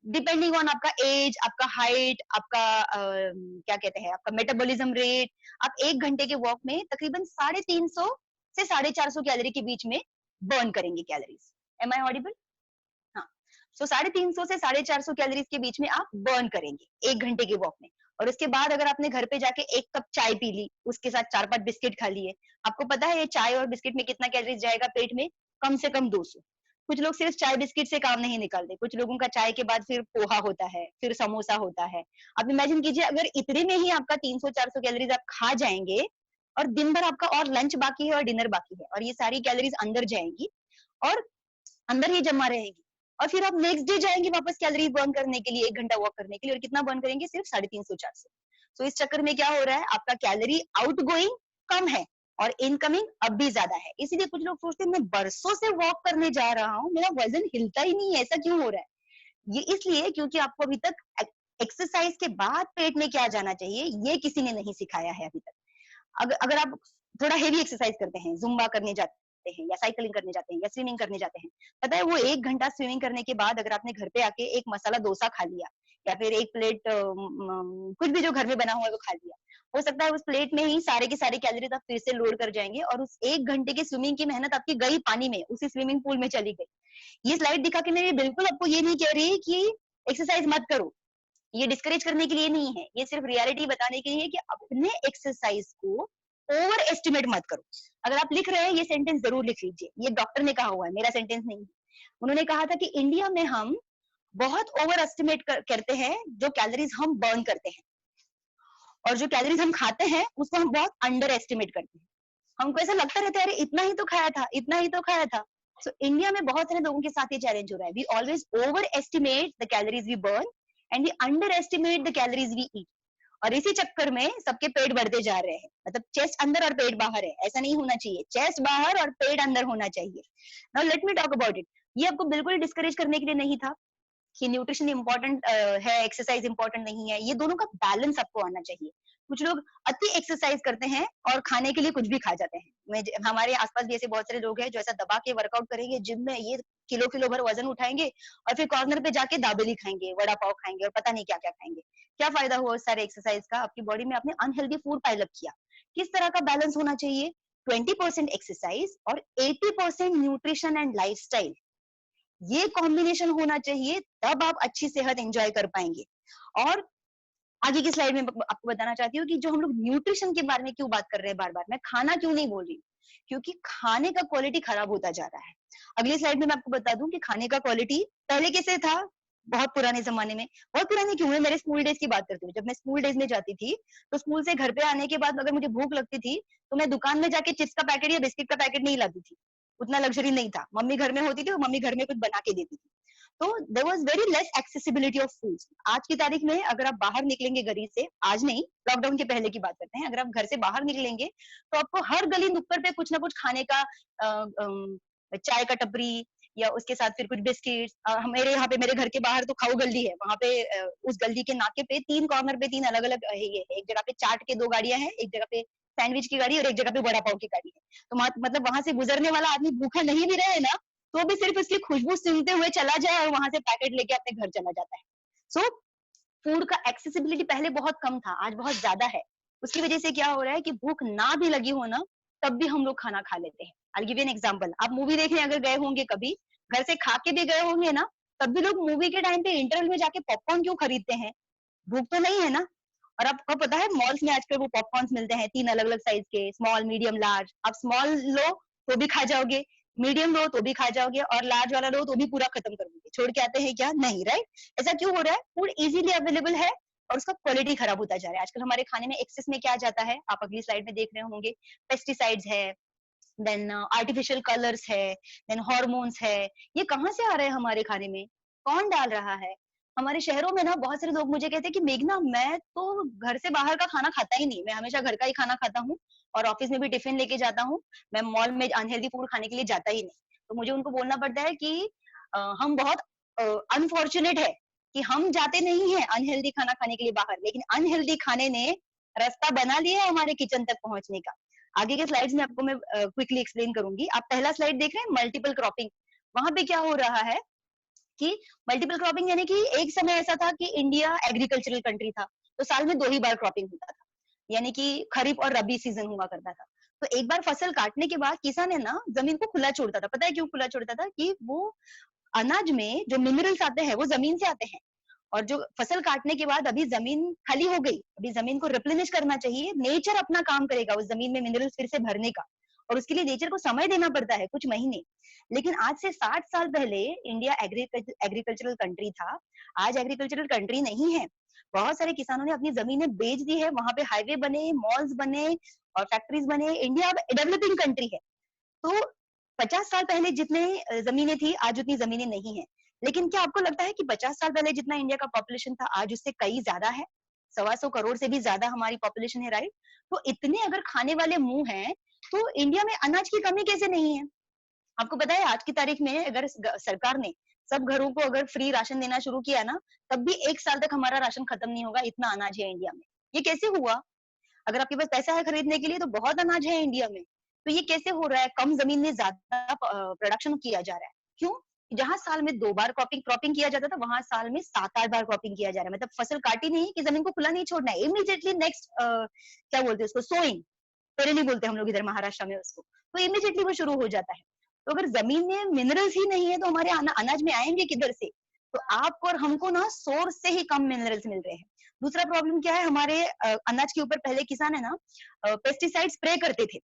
डिपेंडिंग ऑन आपका एज, आपका हाइट, आपका क्या कहते हैं, आपका मेटाबॉलिज्म रेट, आप 1 घंटे के वॉक में तकरीबन 350 से 450 कैलोरी के बीच में बर्न करेंगे कैलोरीज। M I audible? हाँ। सो 350 से 450 कैलोरीज के बीच में आप बर्न करेंगे 1 घंटे के वॉक में। और उसके बाद अगर आपने घर पे जाके 1 कप चाय पी ली, उसके साथ 4-5 बिस्किट खा लिए, आपको पता है ये चाय और बिस्किट में कितना कैलोरीज जाएगा पेट में? कम से कम 200। कुछ लोग सिर्फ चाय बिस्किट से काम नहीं निकालते, कुछ लोगों का चाय के बाद फिर पोहा होता है, फिर समोसा होता है। आप इमेजिन कीजिए अगर इतने में ही आपका 300-400 कैलोरीज आप खा जाएंगे और दिन भर आपका और लंच बाकी है और डिनर बाकी है और ये सारी कैलोरीज अंदर जाएंगी और अंदर ही जमा रहेगी। और फिर आप नेक्स्ट डे जाएंगे वापस कैलोरी बर्न करने के लिए, 1 घंटा वॉक करने के लिए, और कितना बर्न करेंगे? सिर्फ 350-400। तो इस चक्कर में क्या हो रहा है, आपका कैलोरी आउट गोइंग कम है और इनकमिंग अब भी ज्यादा है। इसीलिए कुछ लोग सोचते हैं मैं बरसों से वॉक करने जा रहा हूँ, मेरा वजन हिलता ही नहीं है, ऐसा क्यों हो रहा है? ये इसलिए क्योंकि आपको अभी तक एक्सरसाइज के बाद पेट में क्या जाना चाहिए ये किसी ने नहीं सिखाया है अभी तक। अगर अगर आप थोड़ा हेवी एक्सरसाइज करते हैं, जुम्बा करने जाते हैं या साइकिलिंग करने जाते हैं या स्विमिंग करने जाते हैं, पता है वो 1 घंटा स्विमिंग करने के बाद अगर आपने घर पे आके एक मसाला डोसा खा लिया या फिर एक प्लेट कुछ भी जो घर में बना हुआ है वो खा लिया, हो सकता है उस प्लेट में ही सारे के सारे कैलोरीज आप फिर से लोड कर जाएंगे और उस 1 घंटे की स्विमिंग की मेहनत आपकी गई पानी में, उसी स्विमिंग पूल में चली गई। ये स्लाइड दिखा के मैं बिल्कुल आपको ये नहीं कह रही कि एक्सरसाइज मत करो, ये डिस्करेज करने के लिए नहीं है, ये सिर्फ रियलिटी बताने के लिए है कि अपने एक्सरसाइज को ओवर एस्टिमेट मत करो। अगर आप लिख रहे हैं ये सेंटेंस जरूर लिख लीजिए, ये डॉक्टर ने कहा हुआ है, मेरा सेंटेंस नहीं है। उन्होंने कहा था कि इंडिया में हम बहुत ओवर एस्टिमेट करते हैं जो कैलोरीज हम बर्न करते हैं और जो कैलोरीज हम खाते हैं उसको हम बहुत अंडर एस्टिमेट करते हैं। हमको ऐसा लगता रहता है अरे इतना ही तो खाया था, इतना ही तो खाया था। सो इंडिया में बहुत सारे लोगों के साथ ये चैलेंज हो रहा है, we always overestimate the calories we burn and we underestimate the calories we eat. और इसी चक्कर में सबके पेट बढ़ते जा रहे हैं, मतलब चेस्ट अंदर और पेट बाहर है, ऐसा नहीं होना चाहिए, चेस्ट बाहर और पेट अंदर होना चाहिए। Now let me talk about it. ये आपको बिल्कुल डिस्करेज करने के लिए नहीं था कि न्यूट्रिशन इंपॉर्टेंट है, एक्सरसाइज इंपॉर्टेंट नहीं है, ये दोनों का बैलेंस आपको आना चाहिए। कुछ लोग अति एक्सरसाइज करते हैं और खाने के लिए कुछ भी खा जाते हैं। हमारे आसपास भी ऐसे बहुत सारे लोग हैं जो ऐसा दबा के वर्कआउट करेंगे जिम में, ये किलो किलो भर वजन उठाएंगे और फिर कॉर्नर पे जाके दाबेली खाएंगे, वड़ा पाव खाएंगे और पता नहीं क्या क्या खाएंगे। क्या फायदा हुआ उस सारे एक्सरसाइज का? आपकी बॉडी में आपने अनहेल्दी फूड पाइल अप किया। किस तरह का बैलेंस होना चाहिए? 20% एक्सरसाइज और 80% न्यूट्रिशन एंड लाइफस्टाइल, ये कॉम्बिनेशन होना चाहिए, तब आप अच्छी सेहत एंजॉय कर पाएंगे। और आगे की स्लाइड में आपको बताना चाहती हूँ कि जो हम लोग न्यूट्रिशन के बारे में क्यों बात कर रहे हैं बार बार, मैं खाना क्यों नहीं बोल रही हूँ, क्योंकि खाने का क्वालिटी खराब होता जा रहा है। अगली स्लाइड में मैं आपको बता दूं कि खाने का क्वालिटी पहले कैसे था, बहुत पुराने जमाने में। बहुत पुराने क्यों है, मेरे स्कूल डेज की बात करती हूँ। जब मैं स्कूल डेज में जाती थी तो स्कूल से घर पे आने के बाद अगर मुझे भूख लगती थी तो मैं दुकान में जाके चिप्स का पैकेट या बिस्किट का पैकेट नहीं लाती थी, उतना लग्जरी नहीं था। मम्मी घर में होती थी तो मम्मी घर में कुछ बना के देती थी। तो there was very less accessibility of foods. आज की तारीख में अगर आप बाहर निकलेंगे गली से, आज नहीं, लॉकडाउन के पहले की बात करते हैं, अगर आप घर से बाहर निकलेंगे तो आपको हर गली नुक्कड़ पे कुछ ना कुछ खाने का, चाय का टपरी या उसके साथ फिर कुछ बिस्किट। मेरे यहाँ पे, मेरे घर के बाहर तो खाऊ गली है, वहां पे उस गली के नाके पे 3 कॉर्नर पे 3 अलग अलग ये है। एक जगह पे चाट के 2 गाड़ियां हैं, एक जगह पे सैंडविच की गाड़ी और एक जगह पे वड़ा पाव की गाड़ी है। तो मतलब वहां से गुजरने वाला आदमी भूखा नहीं भी रहे ना तो भी सिर्फ उसकी खुशबू सूंघते हुए चला जाए और वहां से पैकेट लेके अपने घर चला जाता है। सो फूड का एक्सेसिबिलिटी पहले बहुत कम था, आज बहुत ज्यादा है। उसकी वजह से क्या हो रहा है कि भूख ना भी लगी हो ना तब भी हम लोग खाना खा लेते हैं। I give you an example. आप मूवी देखने अगर गए होंगे कभी, घर से खा के भी गए होंगे ना, तब भी लोग मूवी के टाइम पे इंटरवल में जाके पॉपकॉर्न क्यों खरीदते हैं? भूख तो नहीं है ना। और आपको पता है मॉल्स में आजकल वो पॉपकॉर्न्स मिलते हैं 3 अलग-अलग साइज़ के, स्मॉल, मीडियम, लार्ज। आप स्मॉल लो तो भी खा जाओगे, मीडियम लो तो भी खा जाओगे और लार्ज वाला लो तो भी पूरा खत्म कर दोगे। छोड़ के आते हैं क्या? नहीं, राइट? ऐसा क्यों हो रहा है? फूड ईज़िली अवेलेबल है और उसका क्वालिटी खराब होता जा रहा है। आजकल हमारे खाने में एक्सेस में क्या जाता है? आप अगली स्लाइड में देख रहे होंगे, पेस्टिसाइड्स है, देन आर्टिफिशियल कलर्स है, देन हार्मोन्स है। ये कहाँ से आ रहे हैं हमारे खाने में? कौन डाल रहा है? हमारे शहरों में ना बहुत सारे लोग मुझे कहते हैं कि मेघना मैं तो घर से बाहर का खाना खाता ही नहीं, मैं हमेशा घर का ही खाना खाता हूँ और ऑफिस में भी टिफिन लेके जाता हूँ, मैं मॉल में अनहेल्दी फूड खाने के लिए जाता ही नहीं। तो मुझे उनको बोलना पड़ता है कि हम बहुत अनफॉर्चुनेट है कि हम जाते नहीं हैं अनहेल्दी खाना खाने के लिए बाहर, लेकिन अनहेल्दी खाने ने रास्ता बना लिया है हमारे किचन तक पहुंचने का। आगे के स्लाइड्स में आपको मैं क्विकली एक्सप्लेन करूंगी। आप पहला स्लाइड देख रहे हैं, मल्टीपल क्रॉपिंग। वहां पे क्या हो रहा है कि मल्टीपल क्रॉपिंग यानी कि एक समय ऐसा था कि इंडिया एग्रीकल्चरल कंट्री था, तो साल में 2 ही बार क्रॉपिंग होता था, यानी कि खरीफ और रबी सीजन हुआ करता था। तो एक बार फसल काटने के बाद किसान है ना जमीन को खुला छोड़ता था। पता है क्यों खुला छोड़ता था? कि वो अनाज में जो मिनरल्स आते हैं वो जमीन से आते हैं और जो फसल काटने के बाद अभी जमीन खाली हो गई, अभी जमीन को रिप्लेनिश करना चाहिए, नेचर अपना काम करेगा उस जमीन में मिनरल्स फिर से भरने का और उसके लिए नेचर को समय देना पड़ता है कुछ महीने। लेकिन आज से 60 साल पहले इंडिया एग्रीकल्चरल कंट्री था, आज एग्रीकल्चरल कंट्री नहीं है। बहुत सारे किसानों ने अपनी जमीनें बेच दी है, वहां पे हाईवे बने, मॉल्स बने और फैक्ट्रीज बने। इंडिया अब डेवलपिंग कंट्री है। तो 50 साल पहले जितने जमीनें थी, आज उतनी जमीनें नहीं है। लेकिन क्या आपको लगता है कि 50 साल पहले जितना इंडिया का पॉपुलेशन था, आज उससे कई ज़्यादा है? 125 करोड़ से भी ज़्यादा हमारी पॉपुलेशन है, राइट? तो इतने अगर खाने वाले मुँह हैं, तो इंडिया में अनाज की कमी कैसे नहीं है? आपको पता है आज की तारीख में अगर सरकार ने सब घरों को अगर फ्री राशन देना शुरू किया ना, तब भी 1 साल तक हमारा राशन खत्म नहीं होगा, इतना अनाज है इंडिया में। ये कैसे हुआ? अगर आपके पास पैसा है खरीदने के लिए तो बहुत अनाज है इंडिया में। तो ये कैसे हो रहा है? कम ज़मीन में ज़्यादा प्रोडक्शन किया जा रहा है। क्यों? जहाँ साल में 2 बार क्रॉपिंग क्रॉपिंग किया जाता था, वहाँ साल में 7-8 बार क्रॉपिंग किया जा रहा है। मतलब फसल काटी नहीं कि ज़मीन को खुला नहीं छोड़ना है। इमीडिएटली नेक्स्ट क्या बोलते हैं उसको सोइंग, पेरनी बोलते हैं हम लोग इधर महाराष्ट्र में उसको। तो इमीडिएटली वो शुरू हो जाता है। तो अगर ज़मीन में मिनरल्स ही नहीं है तो हमारे अनाज में आएँगे किधर से? तो आपको और हमको ना सोर्स से ही कम मिनरल्स मिल रहे हैं। दूसरा प्रॉब्लम क्या है हमारे अनाज के ऊपर पहले किसान है ना पेस्टिसाइड स्प्रे करते थे।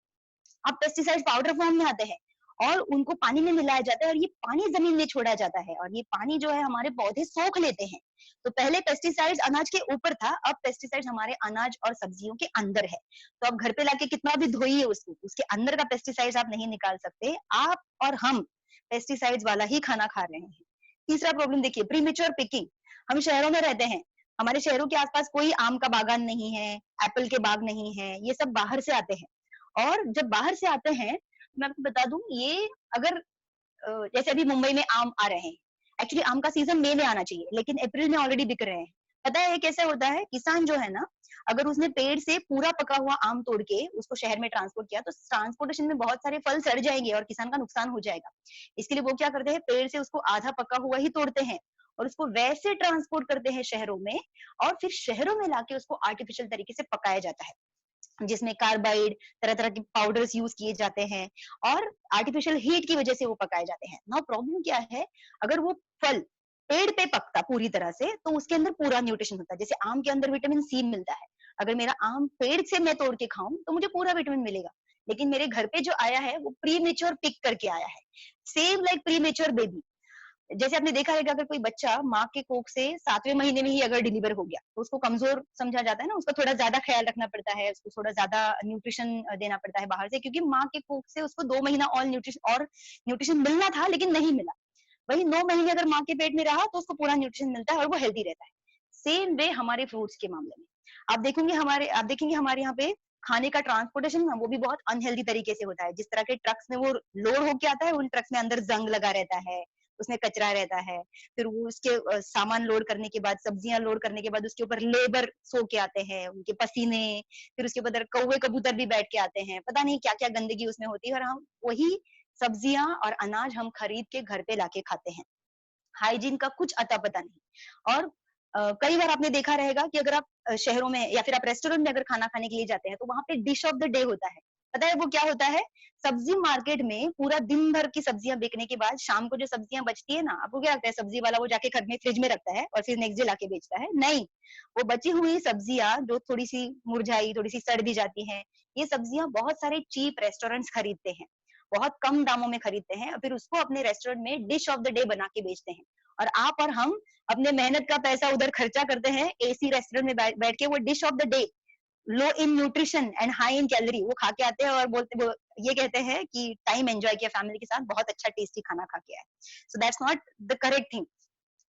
अब पेस्टिसाइड पाउडर फॉर्म में आते हैं और उनको पानी में मिलाया जाता है और ये पानी जमीन में छोड़ा जाता है और ये पानी जो है हमारे पौधे सोख लेते हैं। तो पहले पेस्टिसाइड्स अनाज के ऊपर था, अब पेस्टिसाइड्स हमारे अनाज और सब्जियों के अंदर है। तो आप घर पे लाके कितना भी धोइए उसको, उसके अंदर का पेस्टिसाइड्स आप नहीं निकाल सकते। आप और हम पेस्टिसाइड्स वाला ही खाना खा रहे हैं। तीसरा प्रॉब्लम देखिए प्रीमेच्योर पिकिंग। हम शहरों में रहते हैं, हमारे शहरों के आसपास कोई आम का बागान नहीं है, एप्पल के बाग नहीं है, ये सब बाहर से आते हैं। और जब बाहर से आते हैं, मैं आपको बता दूं ये अगर जैसे अभी मुंबई में आम आ रहे हैं, एक्चुअली आम का सीजन मई में आना चाहिए, लेकिन अप्रैल में ऑलरेडी बिक रहे हैं। पता है ये कैसे होता है? किसान जो है ना, अगर उसने पेड़ से पूरा पका हुआ आम तोड़ के उसको शहर में ट्रांसपोर्ट किया, तो ट्रांसपोर्टेशन में बहुत सारे फल सड़ जाएंगे और किसान का नुकसान हो जाएगा। इसके लिए वो क्या करते हैं, पेड़ से उसको आधा पका हुआ ही तोड़ते हैं और उसको वैसे ट्रांसपोर्ट करते हैं शहरों में और फिर शहरों में लाके उसको आर्टिफिशियल तरीके से पकाया जाता है, जिसमें कार्बाइड, तरह-तरह के पाउडर्स यूज़ किए जाते हैं और आर्टिफिशियल हीट की वजह से वो पकाए जाते हैं। नाउ प्रॉब्लम क्या है, अगर वो फल पेड़ पे पकता पूरी तरह से, तो उसके अंदर पूरा न्यूट्रिशन होता है। जैसे आम के अंदर विटामिन सी मिलता है। अगर मेरा आम पेड़ से मैं तोड़ के खाऊँ, तो मुझे पूरा विटामिन मिलेगा। लेकिन मेरे घर पे जो आया है, वो प्रीमेच्योर पिक करके आया है। Same like premature baby. जैसे आपने देखा है कि अगर कोई बच्चा माँ के कोख से 7वें महीने में ही अगर डिलीवर हो गया, तो उसको कमज़ोर समझा जाता है ना, उसका थोड़ा ज़्यादा ख़्याल रखना पड़ता है, उसको थोड़ा ज़्यादा न्यूट्रिशन देना पड़ता है बाहर से क्योंकि माँ के कोख से उसको 2 महीना न्यूट्रिशन मिलना था लेकिन नहीं मिला। वही 9 महीने अगर माँ के पेट में रहा तो उसको पूरा न्यूट्रिशन मिलता है और वो हेल्दी रहता है। सेम वे हमारे फ्रूट्स के मामले में। आप देखेंगे हमारे यहाँ पे खाने का ट्रांसपोर्टेशन वो भी बहुत अनहेल्दी तरीके से होता है। जिस तरह के ट्रक्स में वो लोड होके आता है, उन ट्रक्स में अंदर जंग लगा रहता है, उसमें कचरा रहता है। फिर वो उसके सामान लोड करने के बाद, सब्जियाँ लोड करने के बाद उसके ऊपर लेबर सो के आते हैं, उनके पसीने, फिर उसके ऊपर कौवे-कबूतर भी बैठ के आते हैं। पता नहीं क्या-क्या गंदगी उसमें होती है और हम वही सब्जियाँ और अनाज हम खरीद के घर पे लाके खाते हैं। हाइजीन का कुछ अता-पता नहीं। और कई बार आपने देखा रहेगा कि अगर आप शहरों में या फिर आप रेस्टोरेंट में अगर खाना खाने के लिए जाते हैं, तो वहाँ पे डिश ऑफ द डे होता है। पता है वो क्या होता है? सब्जी मार्केट में पूरा दिन भर की सब्जियाँ बिकने के बाद शाम को जो सब्जियाँ बचती है ना, आपको क्या लगता है सब्जी वाला वो जाके घर में फ्रिज में रखता है और फिर नेक्स्ट डे लाके बेचता है? नहीं, वो बची हुई सब्जियाँ जो थोड़ी-सी मुरझाई, थोड़ी-सी सड़ भी जाती हैं, ये सब्जियाँ बहुत सारे चीप रेस्टोरेंट्स खरीदते हैं, बहुत कम दामों में खरीदते हैं और फिर उसको अपने रेस्टोरेंट में डिश ऑफ द डे बना के बेचते हैं। और आप और हम अपने मेहनत का पैसा उधर खर्चा करते हैं, एसी रेस्टोरेंट में बैठ के वो dish of the day low in nutrition and high in calorie वो खा के आते हैं और बोलते वो ये कहते हैं कि टाइम एंजॉय किया फैमिली के साथ, बहुत अच्छा टेस्टी खाना खा के आए। So that's not the correct thing.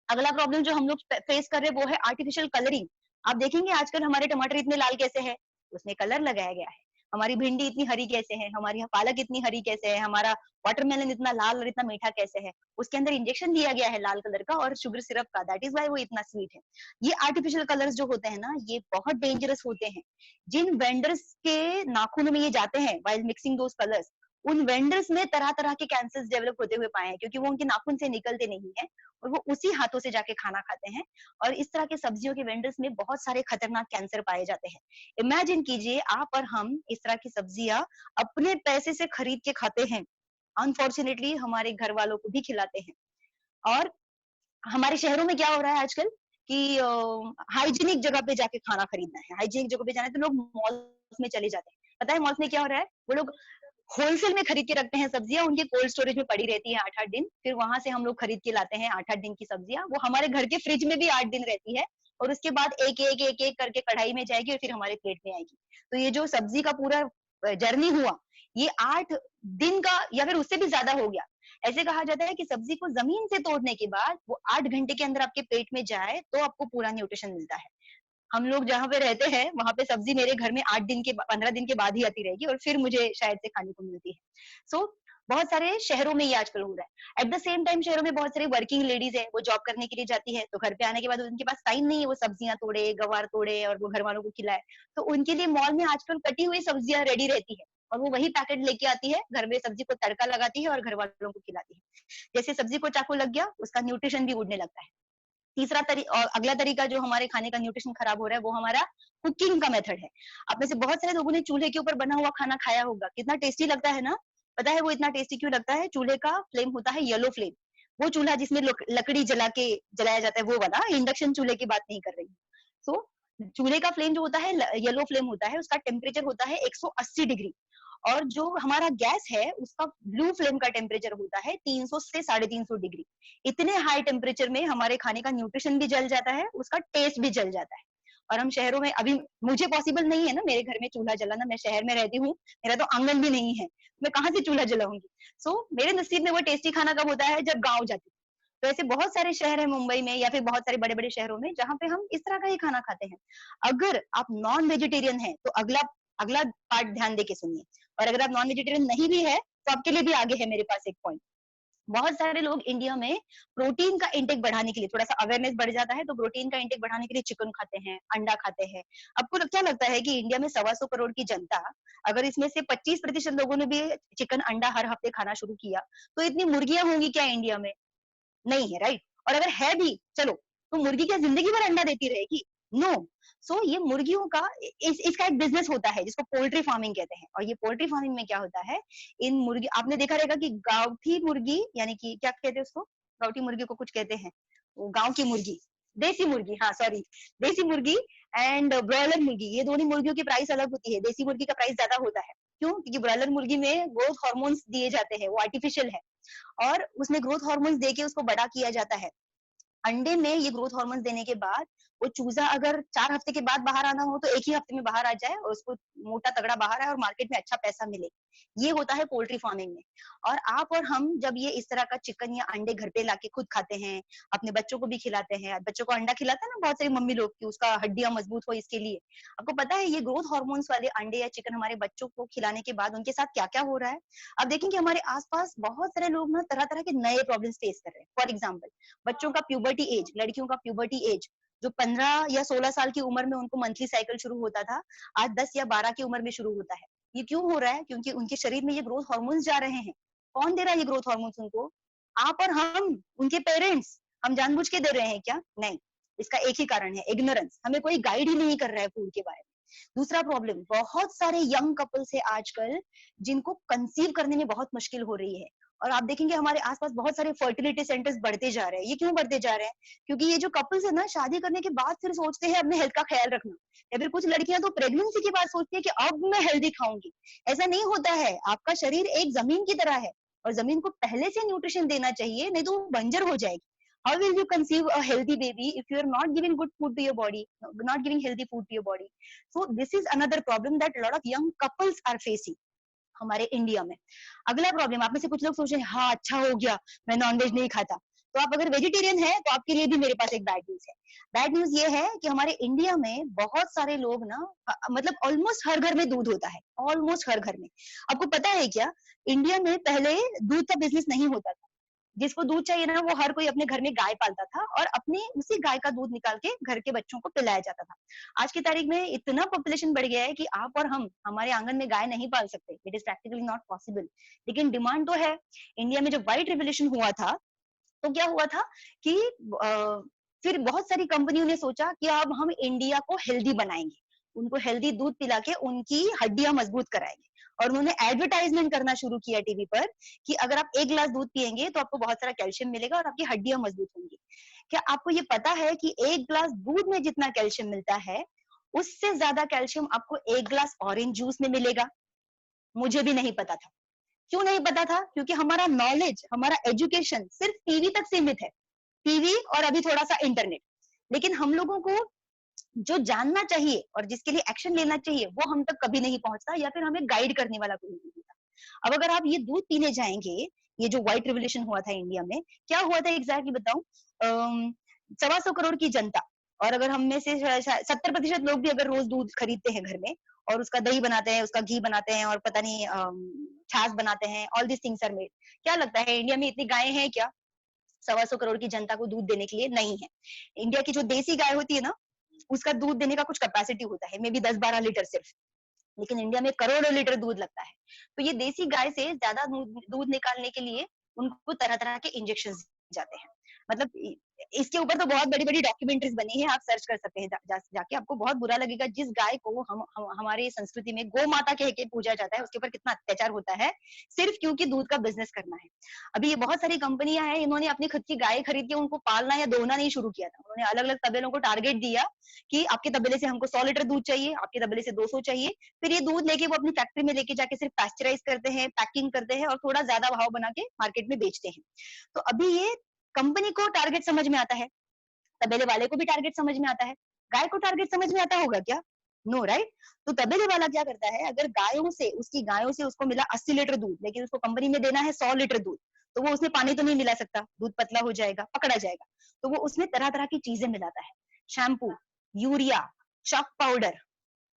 अगला प्रॉब्लम जो हम लोग फेस कर रहे हैं वो है आर्टिफिशियल कलरिंग। आप देखेंगे आजकल हमारे टमाटर इतने लाल कैसे हैं? उसमें कलर लगाया गया है। हमारी भिंडी इतनी हरी कैसे है? हमारी पालक इतनी हरी कैसे है? हमारा वाटरमेलन इतना लाल और इतना मीठा कैसे है? उसके अंदर इंजेक्शन दिया गया है लाल कलर का और शुगर सिरप का, दैट इज व्हाई वो इतना स्वीट है। ये आर्टिफिशियल कलर्स जो होते हैं ना, ये बहुत डेंजरस होते हैं। जिन वेंडर्स के नाखूनों में ये जाते हैं व्हाइल मिक्सिंग दोस कलर्स, उन वेंडर्स में तरह-तरह के कैंसर्स डेवलप होते हुए पाए हैं क्योंकि वो उनके नाखून से निकलते नहीं है और वो उसी हाथों से जाके खाना खाते हैं और इस तरह के सब्जियों के वेंडर्स में बहुत सारे खतरनाक कैंसर पाए जाते हैं। इमेजिन कीजिए आप और हम इस तरह की सब्जियां अपने पैसे से खरीद के खाते हैं, अनफॉर्चुनेटली हमारे घर वालों को भी खिलाते हैं। और हमारे शहरों में क्या हो रहा है आजकल कि हाइजीनिक जगह पे जाके खाना खरीदना है, हाइजीनिक जगह पे जाना है तो लोग मॉल्स में चले जाते हैं। पता है मॉल्स में क्या हो रहा है? वो लोग होलसेल में खरीद के रखते हैं सब्जियाँ, उनके कोल्ड स्टोरेज में पड़ी रहती है 8-8 दिन, फिर वहाँ से हम लोग खरीद के लाते हैं 8-8 दिन की सब्जियाँ, वो हमारे घर के फ्रिज में भी 8 दिन रहती है और उसके बाद एक-एक, एक-एक करके कढ़ाई में जाएगी और फिर हमारे प्लेट में आएगी। तो ये जो सब्जी का पूरा जर्नी हुआ, ये 8 दिन का या फिर उससे भी ज़्यादा हो गया। ऐसे कहा जाता है कि सब्जी को ज़मीन से तोड़ने के बाद वो 8 घंटे के अंदर आपके पेट में जाए, तो आपको पूरा न्यूट्रिशन मिलता है। हम लोग जहाँ पे रहते हैं, वहाँ पे सब्ज़ी मेरे घर में 8 दिन के 15 दिन के बाद ही आती रहेगी और फिर मुझे शायद से खाने को मिलती है। सो बहुत सारे शहरों में ये आजकल हो रहा है। एट द सेम टाइम शहरों में बहुत सारी वर्किंग लेडीज़ है, वो जॉब करने के लिए जाती है, तो घर पे आने के बाद उनके पास टाइम नहीं है, वो सब्जियाँ तोड़े, गवार तोड़े और वो घरवालों को खिलाए। तो उनके लिए मॉल में आजकल कटी हुई सब्जियाँ रेडी रहती है और वो वही पैकेट लेके आती है, घर में सब्जी को तड़का लगाती है और घरवालों को खिलाती है। जैसे सब्जी को चाकू लग गया, उसका न्यूट्रिशन भी उड़ने लगता है। तीसरा और अगला तरीका जो हमारे खाने का न्यूट्रिशन खराब हो रहा है वो हमारा कुकिंग का मेथड है। आप में से बहुत सारे लोगों ने चूल्हे के ऊपर बना हुआ खाना खाया होगा, कितना टेस्टी लगता है ना? पता है वो इतना टेस्टी क्यों लगता है? चूल्हे का फ्लेम होता है येलो फ्लेम, वो चूल्हा जिसमें लकड़ी जलाया जाता है वो वाला, इंडक्शन चूल्हे की बात नहीं कर रही हूँ। सो चूल्हे का फ्लेम जो होता है येलो फ्लेम होता है, उसका टेम्परेचर होता है 180 डिग्री और जो हमारा गैस है उसका ब्लू फ्लेम का टेम्परेचर होता है 300 से 350 डिग्री। इतने हाई टेम्परेचर में हमारे खाने का न्यूट्रिशन भी जल जाता है, उसका टेस्ट भी जल जाता है। और हम शहरों में अभी मुझे पॉसिबल नहीं है ना मेरे घर में चूल्हा जलाना, मैं शहर में रहती हूँ, मेरा तो आंगन भी नहीं है, मैं कहाँ से चूल्हा जलाऊंगी? मेरे नसीब में वो टेस्टी खाना कब होता है जब गाँव जाती हूँ। तो ऐसे बहुत सारे शहर हैं मुंबई में या फिर बहुत सारे बड़े-बड़े शहरों में जहाँ पे हम इस तरह का ही खाना खाते हैं। अगर आप नॉन वेजिटेरियन हैं तो अगला अगला पार्ट ध्यान देके सुनिए और अगर आप नॉन वेजिटेरियन नहीं भी है तो आपके लिए भी आगे है मेरे पास एक पॉइंट। बहुत सारे लोग इंडिया में प्रोटीन का इंटेक बढ़ाने के लिए थोड़ा-सा अवेयरनेस बढ़ जाता है, तो प्रोटीन का इंटेक बढ़ाने के लिए चिकन खाते हैं, अंडा खाते हैं। आपको क्या लगता है कि इंडिया में 125 करोड़ की जनता, अगर इसमें से 25% लोगों ने भी चिकन, अंडा हर हफ्ते खाना शुरू किया, तो इतनी मुर्गियाँ होंगी क्या इंडिया में? नहीं है, राइट? और अगर है भी, चलो, तो मुर्गी क्या ज़िंदगी भर अंडा देती रहेगी? नो। ये मुर्गियों का इसका एक बिज़नेस होता है जिसको पोल्ट्री फार्मिंग कहते हैं और ये पोल्ट्री फार्मिंग में क्या होता है, इन मुर्गी आपने देखा रहेगा कि गाँवठी मुर्गी यानी कि क्या कहते हैं उसको? गाँवठी मुर्गी को कुछ कहते हैं, वो गाँव की मुर्गी, देसी मुर्गी हाँ, सॉरी, देसी मुर्गी एंड ब्रॉयलर मुर्गी, ये दोनों मुर्गियों की प्राइस अलग होती है। देसी मुर्गी का प्राइस ज़्यादा होता है। क्यों? क्योंकि ब्रॉयलर मुर्गी में ग्रोथ हार्मोन्स दिए जाते हैं, वो आर्टिफिशियल है। और उसमें ग्रोथ हार्मोन्स देके उसको बड़ा किया जाता है। अंडे में ये ग्रोथ हार्मोन्स देने के बाद वो चूजा अगर 4 हफ्ते के बाद बाहर आना हो तो 1 ही हफ्ते में बाहर आ जाए और उसको मोटा तगड़ा बाहर आए और मार्केट में अच्छा पैसा मिले। ये होता है पोल्ट्री फार्मिंग में। और आप और हम जब ये इस तरह का चिकन या अंडे घर पे लाके खुद खाते हैं, अपने बच्चों को भी खिलाते हैं, बच्चों को अंडा खिलाते हैं ना बहुत सारी मम्मी लोग की उसका हड्डियाँ मजबूत हो इसके लिए। आपको पता है ये ग्रोथ हार्मोन्स वाले अंडे या चिकन हमारे बच्चों को खिलाने के बाद उनके साथ क्या-क्या हो रहा है? अब देखेंगे हमारे आस-पास बहुत सारे लोग ना तरह-तरह के नए प्रॉब्लम्स फेस कर रहे हैं। फॉर एग्जाम्पल बच्चों का प्यूबर्टी एज, लड़कियों का प्यूबर्टी एज, जो 15 या 16 साल की उम्र में उनको मंथली साइकिल शुरू होता था, आज 10 या 12 की उम्र में शुरू होता है। ये क्यों हो रहा है? क्योंकि उनके शरीर में ये ग्रोथ हार्मोन्स जा रहे हैं। कौन दे रहा है ये ग्रोथ हार्मोन्स उनको? आप और हम, उनके पेरेंट्स। हम जानबूझ के दे रहे हैं क्या? नहीं। इसका एक ही कारण है, इग्नोरेंस। हमें कोई गाइड ही नहीं कर रहा है फूड के बारे में। दूसरा प्रॉब्लम, बहुत सारे यंग कपल्स है आजकल जिनको कंसीव करने में बहुत मुश्किल हो रही है। और आप देखेंगे हमारे आसपास बहुत सारे फर्टिलिटी सेंटर्स बढ़ते जा रहे हैं। ये क्यों बढ़ते जा रहे हैं? क्योंकि ये जो कपल्स है ना, शादी करने के बाद फिर सोचते हैं अपने हेल्थ का ख्याल रखना, या फिर कुछ लड़कियां तो प्रेगनेंसी के बाद सोचती है कि अब मैं हेल्दी खाऊंगी। ऐसा नहीं होता है। आपका शरीर एक जमीन की तरह है, और जमीन को पहले से न्यूट्रिशन देना चाहिए, नहीं तो वो बंजर हो जाएगी। How will you conceive a healthy baby if you are not giving good food to your body, not giving healthy food to your body? So this is another problem that a lot of young couples are facing हमारे India में। अगला problem, आप में से कुछ लोग सोच रहे हैं, हाँ अच्छा हो गया, मैं नॉनवेज नहीं खाता। तो आप अगर वेजिटेरियन है तो आपके लिए भी मेरे पास एक बैड न्यूज है। बैड न्यूज ये है कि हमारे इंडिया में बहुत सारे लोग ना, मतलब ऑलमोस्ट हर घर में दूध होता है, ऑलमोस्ट हर घर में। आपको पता है क्या, इंडिया में पहले दूध का बिजनेस नहीं होता था। जिसको दूध चाहिए ना, वो हर कोई अपने घर में गाय पालता था और अपने उसी गाय का दूध निकाल के घर के बच्चों को पिलाया जाता था। आज की तारीख में इतना पॉपुलेशन बढ़ गया है कि आप और हम हमारे आंगन में गाय नहीं पाल सकते। It is practically not possible. लेकिन डिमांड तो है। इंडिया में जब व्हाइट रिवोल्यूशन हुआ था, तो क्या हुआ था कि फिर बहुत सारी कंपनियों ने सोचा कि अब हम इंडिया को हेल्दी बनाएंगे, उनको हेल्दी दूध पिला के उनकी हड्डियां मजबूत कराएंगे। और उन्होंने एडवर्टाइजमेंट करना शुरू किया टीवी पर कि अगर आप एक गिलास दूध पिएंगे तो आपको बहुत सारा कैल्शियम मिलेगा और आपकी हड्डियां मजबूत होंगी। क्या आपको ये पता है कि एक गिलास दूध में जितना कैल्शियम मिलता है, उससे ज्यादा कैल्शियम आपको एक गिलास ऑरेंज जूस में मिलेगा? मुझे भी नहीं पता था। क्यों नहीं पता था? क्योंकि हमारा नॉलेज, हमारा एजुकेशन सिर्फ टीवी तक सीमित है। टीवी और अभी थोड़ा सा इंटरनेट। लेकिन हम लोगों को जो जानना चाहिए और जिसके लिए एक्शन लेना चाहिए, वो हम तक कभी नहीं पहुंचता, या फिर हमें गाइड करने वाला कोई नहीं होता। अब अगर आप ये दूध पीने जाएंगे, ये जो व्हाइट रिवोल्यूशन हुआ था इंडिया में, क्या हुआ था एग्जैक्टली बताऊं? 125 करोड़ की जनता, और अगर हम में से 70% लोग भी अगर रोज दूध खरीदते हैं घर में, और उसका दही बनाते हैं, उसका घी बनाते हैं, और पता नहीं छाछ बनाते हैं, all this things are made. क्या लगता है इंडिया में इतनी गायें हैं क्या 125 करोड़ की जनता को दूध देने के लिए? नहीं है। इंडिया की जो देसी गाय होती है ना, उसका दूध देने का कुछ कैपेसिटी होता है, मे बी 10-12 लीटर सिर्फ। लेकिन इंडिया में करोड़ों लीटर दूध लगता है। तो ये देसी गाय से ज्यादा दूध निकालने के लिए उनको तरह तरह के इंजेक्शन जाते हैं। मतलब इसके ऊपर तो बहुत बड़ी बड़ी डॉक्यूमेंट्रीज बनी है, आप सर्च कर सकते हैं जाके। आपको बहुत बुरा लगेगा, जिस गाय को हम हमारे संस्कृति में गौ माता कह के पूजा जाता है, उसके ऊपर कितना अत्याचार होता है, सिर्फ क्योंकि दूध का बिजनेस करना है। अभी ये बहुत सारी कंपनियां हैं, इन्होंने अपनी खुद की गाय खरीद के उनको पालना या दोहना नहीं शुरू किया था। उन्होंने अलग अलग तबेलों को टारगेट दिया कि आपके तबेले से हमको 100 लीटर दूध चाहिए, आपके तबेले से 200 चाहिए। फिर ये दूध लेके वो अपनी फैक्ट्री में लेके जाके सिर्फ पैस्चराइज करते हैं, पैकिंग करते हैं, और थोड़ा ज्यादा भाव बना के मार्केट में बेचते हैं। तो अभी ये कंपनी को टारगेट समझ में आता है, तबेले वाले को भी टारगेट समझ में आता है। गाय को टारगेट समझ में आता होगा क्या? No right. तो तबेले वाला क्या करता है, अगर उसकी गायों से उसको मिला 80 लीटर दूध, लेकिन उसको कंपनी में देना है 100 लीटर दूध, तो वो उसमें पानी तो नहीं मिला सकता, दूध पतला हो जाएगा, पकड़ा जाएगा। तो वो उसमें तरह तरह की चीजें मिलाता है, shampoo, urea, chalk powder,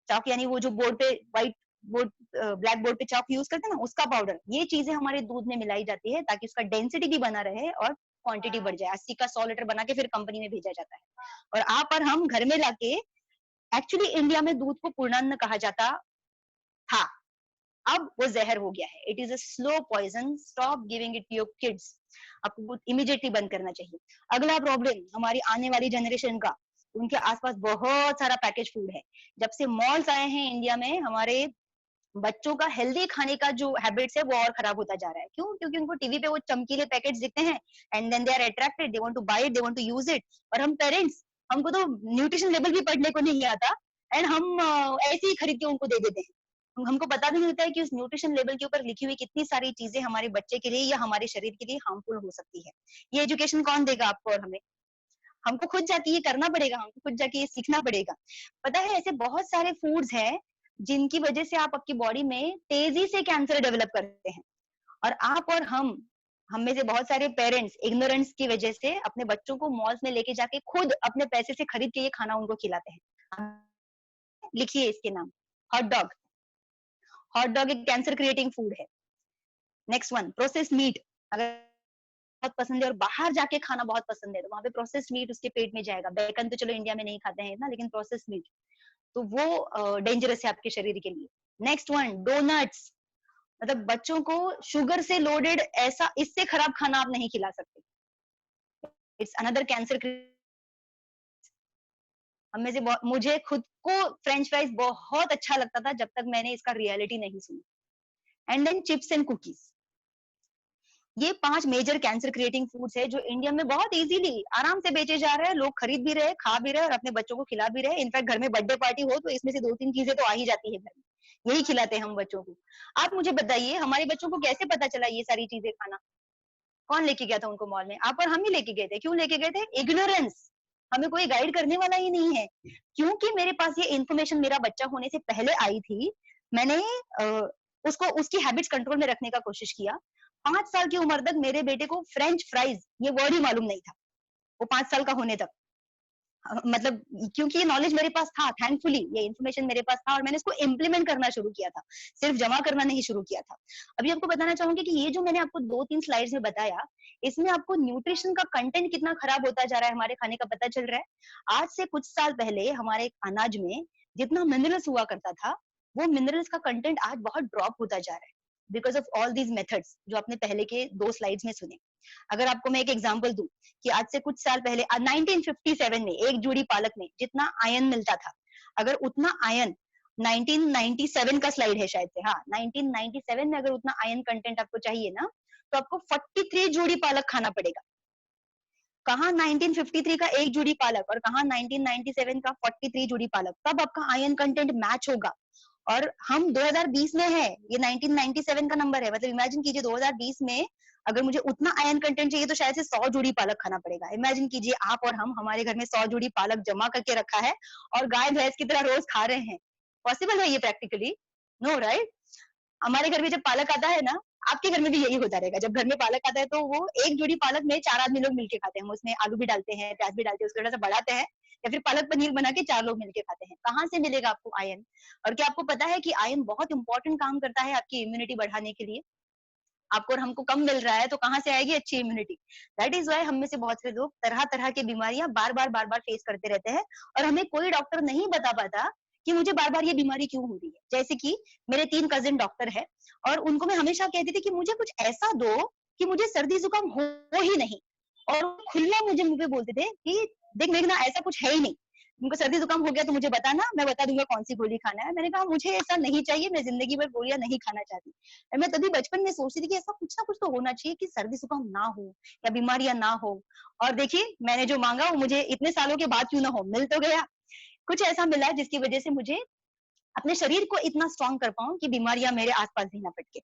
chalk यानी वो जो बोर्ड पे व्हाइट बोर्ड, ब्लैक बोर्ड पे चॉक यूज करते हैं ना, उसका पाउडर। ये चीजें हमारे दूध में मिलाई जाती है ताकि उसका डेंसिटी भी बना रहे और क्वांटिटी बढ़ जाए। 80 का 100 लीटर बना के फिर कंपनी में भेजा जाता है, और आप और हम घर में लाके, एक्चुअली इंडिया में दूध को पूर्णान्न कहा जाता था, अब वो जहर हो गया है। It is a slow poison, stop giving it to your kids. आपको इमीडिएटली बंद करना चाहिए। अगला प्रॉब्लम हमारी आने वाली जनरेशन का, उनके आसपास बहुत सारा पैकेज फूड है। जब से मॉल्स आए हैं इंडिया में, हमारे बच्चों का हेल्दी खाने का जो हैबिट्स है वो और खराब होता जा रहा है। क्यों? क्योंकि उनको टीवी पे वो चमकीले पैकेट्स दिखते हैं, and then they are attracted, they want to buy it, they want to use it. और हम पेरेंट्स, हमको तो न्यूट्रिशन लेवल भी पढ़ने को नहीं आता, एंड हम ऐसे ही खरीद के उनको दे देते हैं। हमको पता भी नहीं होता है कि उस न्यूट्रिशन लेवल के ऊपर लिखी हुई कितनी सारी चीजें हमारे बच्चे के लिए या हमारे शरीर के लिए हार्मफुल हो सकती है। ये एजुकेशन कौन देगा आपको और हमें? हमको खुद जाके ये करना पड़ेगा, हमको खुद जाके ये सीखना पड़ेगा। पता है, ऐसे बहुत सारे फूड्स हैं जिनकी वजह से आप आपकी बॉडी में तेजी से कैंसर डेवलप करते हैं। और आप और हम में से बहुत सारे पेरेंट्स इग्नोरेंस की वजह से अपने बच्चों को मॉल्स में लेके जाके खुद अपने पैसे से खरीद के ये खाना उनको खिलाते हैं। लिखिए इसके नाम, हॉट डॉग। हॉट डॉग एक कैंसर क्रिएटिंग फूड है। Next one, processed meat. अगर बहुत पसंद है और बाहर जाके खाना बहुत पसंद है, तो वहां पे प्रोसेस्ड मीट उसके पेट में जाएगा। बैकन तो चलो इंडिया में नहीं खाते हैं इतना, लेकिन प्रोसेस्ड मीट तो वो डेंजरस है आपके शरीर के लिए। Next one, donuts. मतलब बच्चों को शुगर से लोडेड, ऐसा इससे खराब खाना आप नहीं खिला सकते। It's another cancer. हम में से मुझे खुद सबको फ्रेंच फ्राइज बहुत अच्छा लगता था जब तक मैंने इसका रियलिटी नहीं सुनी। And then chips and cookies, ये 5 मेजर कैंसर क्रिएटिंग फूड्स है जो इंडिया में बहुत इजीली आराम से बेचे जा रहे हैं, लोग खरीद भी रहे हैं, खा भी रहे हैं और अपने बच्चों को खिला भी रहे हैं। इनफैक्ट घर में बर्थडे पार्टी हो तो इसमें से 2-3 चीजें तो आ ही जाती है घर में, यही खिलाते हैं हम बच्चों को। आप मुझे बताइए हमारे बच्चों को कैसे पता चला ये सारी चीजें खाना? कौन लेके गया था उनको मॉल में? आप और हम ही लेके गए थे। क्यों लेके गए थे? इग्नोरेंस। हमें कोई गाइड करने वाला ही नहीं है। क्योंकि मेरे पास ये इन्फॉर्मेशन मेरा बच्चा होने से पहले आई थी, मैंने उसको उसकी हैबिट्स कंट्रोल में रखने का कोशिश किया। 5 साल की उम्र तक मेरे बेटे को फ्रेंच फ्राइज ये वर्ड ही मालूम नहीं था। वो 5 साल का होने तक। मतलब क्योंकि ये नॉलेज मेरे पास था, थैंकफुली ये इन्फॉर्मेशन मेरे पास था और मैंने इसको इम्प्लीमेंट करना शुरू किया था, सिर्फ जमा करना नहीं शुरू किया था। अभी आपको बताना चाहूंगी कि ये जो मैंने आपको 2-3 स्लाइड्स में बताया, इसमें आपको न्यूट्रिशन का कंटेंट कितना खराब होता जा रहा है हमारे खाने का पता चल रहा है। आज से कुछ साल पहले हमारे अनाज में जितना मिनरल्स हुआ करता था, वो मिनरल्स का कंटेंट आज बहुत ड्रॉप होता जा रहा है because of all these methods जो आपने पहले के 2 स्लाइड्स में सुने। अगर आपको मैं एक एग्जांपल दूं कि आज से कुछ साल पहले 1957 में एक जूड़ी पालक में जितना आयन मिलता था, अगर उतना आयन 1997 का स्लाइड है शायद से, हाँ 1997 में अगर उतना आयन कंटेंट आपको चाहिए ना, तो आपको 43 जोड़ी पालक खाना पड़ेगा। कहाँ 1953 का एक जोड़ी पालक और कहाँ 1997 का 43 जोड़ी पालक, तब आपका आयन कंटेंट मैच होगा। और हम 2020 में है, ये 1997 का नंबर है, मतलब इमेजिन कीजिए 2020 में अगर मुझे उतना आयन कंटेंट चाहिए तो शायद से 100 जोड़ी पालक खाना पड़ेगा। इमेजिन कीजिए आप और हम, हमारे घर में 100 जोड़ी पालक जमा करके रखा है और गाय भैंस की तरह रोज खा रहे हैं। पॉसिबल है ये प्रैक्टिकली? No right. हमारे घर में जब पालक आता है ना, आपके घर में भी यही होता रहेगा। जब घर में पालक आता है तो वो एक जोड़ी पालक में 4 आदमी लोग मिलके खाते हैं। हम उसमें आलू भी डालते हैं, प्याज भी डालते हैं, उसको थोड़ा सा बढ़ाते हैं या फिर पालक पनीर बना के 4 लोग मिलके खाते हैं। कहाँ से मिलेगा आपको आयन? और क्या आपको पता है कि आयन बहुत इंपॉर्टेंट काम करता है आपकी इम्यूनिटी बढ़ाने के लिए? आपको और हमको कम मिल रहा है तो कहाँ से आएगी अच्छी इम्यूनिटी? दैट इज व्हाई हम में से बहुत से लोग तरह-तरह की बीमारियां बार-बार फेस करते रहते हैं और हमें कोई डॉक्टर नहीं बता पाता कि मुझे बार-बार ये बीमारी क्यों हो रही है। जैसे कि मेरे 3 कजिन डॉक्टर हैं और उनको मैं हमेशा कहती थी कि मुझे कुछ ऐसा दो कि मुझे सर्दी जुकाम हो ही नहीं। और खुला मुझे मुंह पे बोलते थे कि देख मेघना ऐसा कुछ है ही नहीं। तुमको सर्दी जुकाम हो गया तो मुझे बताना, मैं बता दूंगा कौन सी गोली खाना है। मैंने कहा मुझे ऐसा नहीं चाहिए, मैं जिंदगी भर गोलियां नहीं खाना चाहती। और मैं तभी बचपन में सोचती थी कि ऐसा कुछ ना कुछ तो होना चाहिए कि सर्दी जुकाम ना हो या बीमारियां ना हो। और देखिए मैंने जो मांगा वो मुझे इतने सालों के बाद क्यों ना हो, मिल तो गया। कुछ ऐसा मिला जिसकी वजह से मुझे अपने शरीर को इतना स्ट्रांग कर पाऊं कि बीमारियां मेरे आसपास भी ना पटके।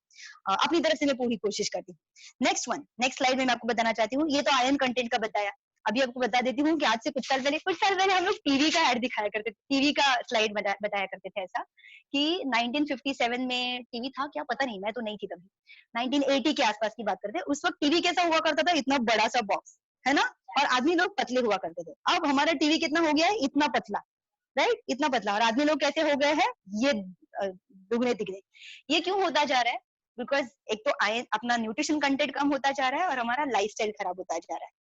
अपनी तरफ से मैं पूरी कोशिश करती हूँ। नेक्स्ट स्लाइड में मैं आपको बताना चाहती हूँ, ये तो आयरन कंटेंट का बताया। अभी आपको बता देती हूँ कि आज से कुछ साल पहले हम लोग टीवी का ऐड दिखाया करते थे, टीवी का स्लाइड बताया करते थे ऐसा कि 1957 में टीवी था क्या पता नहीं, मैं तो नहीं थी तभी। 1980 के आसपास की बात करते हैं। उस वक्त टीवी कैसा हुआ करता था, इतना बड़ा सा बॉक्स है ना, और आदमी लोग पतले हुआ करते थे। अब हमारा टीवी कितना हो गया है, इतना पतला, राइट, इतना पतला, और आदमी लोग कैसे हो गए हैं, ये दुगने तिगने। ये क्यों होता जा रहा है? बिकॉज एक तो आयन अपना न्यूट्रिशन कंटेंट कम होता जा रहा है और हमारा लाइफस्टाइल खराब होता जा रहा है।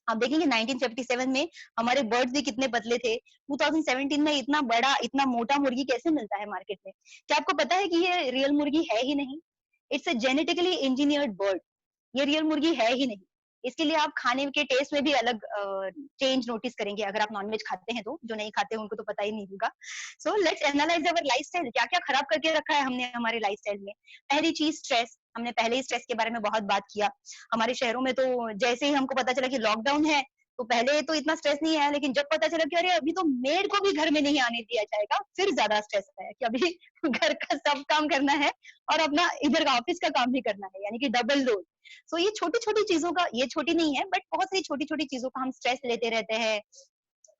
आप देखेंगे 1957 में हमारे बर्ड्स भी कितने पतले थे, 2017 में इतना बड़ा इतना मोटा मुर्गी कैसे मिलता है मार्केट में? क्या आपको पता है कि ये रियल मुर्गी है ही नहीं? It's a genetically engineered bird. ये रियल मुर्गी है ही नहीं। इसके लिए आप खाने के टेस्ट में भी अलग चेंज नोटिस करेंगे अगर आप नॉनवेज खाते हैं तो, जो नहीं खाते हैं उनको तो पता ही नहीं होगा। So let's analyse our lifestyle, क्या-क्या खराब करके रखा है हमने हमारे लाइफस्टाइल में। पहली चीज स्ट्रेस, हमने पहले ही स्ट्रेस के बारे में बहुत बात किया। हमारे शहरों में तो जैसे ही हमको पता चला कि लॉकडाउन है, तो पहले तो इतना स्ट्रेस नहीं आया, लेकिन जब पता चला कि अरे अभी तो मेड को भी घर में नहीं आने दिया जाएगा, फिर ज्यादा स्ट्रेस आया कि अभी घर का सब काम करना है और अपना इधर का ऑफिस का काम भी करना है, यानी कि डबल लोड। सो ये छोटी-छोटी चीज़ों का, ये छोटी नहीं है बट बहुत सारी छोटी-छोटी चीज़ों का हम स्ट्रेस लेते रहते हैं।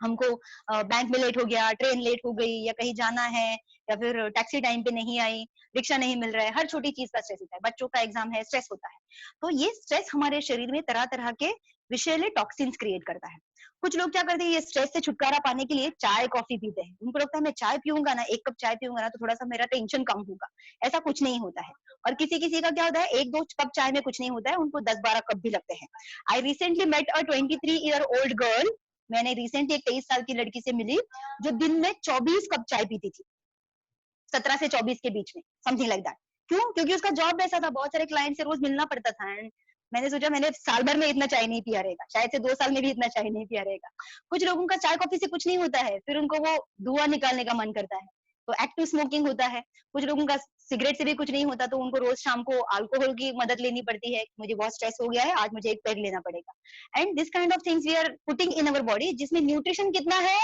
हमको बैंक में लेट हो गया, ट्रेन लेट हो गई या कहीं जाना है या फिर टैक्सी टाइम पे नहीं आई, रिक्शा नहीं मिल रहा है, हर छोटी चीज़ का स्ट्रेस होता है। बच्चों का एग्ज़ाम है, स्ट्रेस होता है। तो ये स्ट्रेस हमारे शरीर में तरह-तरह के विषैले टॉक्सिन्स क्रिएट करता है। कुछ लोग क्या करते हैं, ये स्ट्रेस से छुटकारा पाने के लिए चाय, कॉफी पीते हैं। उनको लगता है मैं चाय पीऊँगा ना, 1 कप चाय पीऊँगा ना तो थोड़ा-सा मेरा टेंशन कम होगा। ऐसा कुछ नहीं होता है। और किसी-किसी का क्या होता है, 1-2 कप चाय में कुछ नहीं होता है, उनको 10-12 कप भी लगते हैं। I recently met a 23 year old girl. मैंने रिसेंटली एक 23 साल की लड़की से मिली, जो दिन में 24 कप चाय पीती थी। 17 से 24 के बीच में, समथिंग लाइक दैट। क्यों? क्योंकि उसका जॉब ऐसा था, बहुत सारे क्लाइंट से रोज मिलना पड़ता था एंड मैंने सोचा मैंने साल भर में इतना चाय नहीं पिया रहेगा, शायद से 2 साल में भी इतना चाय नहीं पिया रहेगा। कुछ लोगों का चाय कॉफी से कुछ नहीं होता है, फिर उनको वो धुआँ निकालने का मन करता है, तो एक्टिव स्मोकिंग होता है। कुछ लोगों का सिगरेट से भी कुछ नहीं होता, तो उनको रोज शाम को अल्कोहल की मदद लेनी पड़ती है, मुझे बहुत स्ट्रेस हो गया है, आज मुझे एक पेग लेना पड़ेगा। And this kind of things we are putting in our body, जिसमें न्यूट्रिशन कितना है,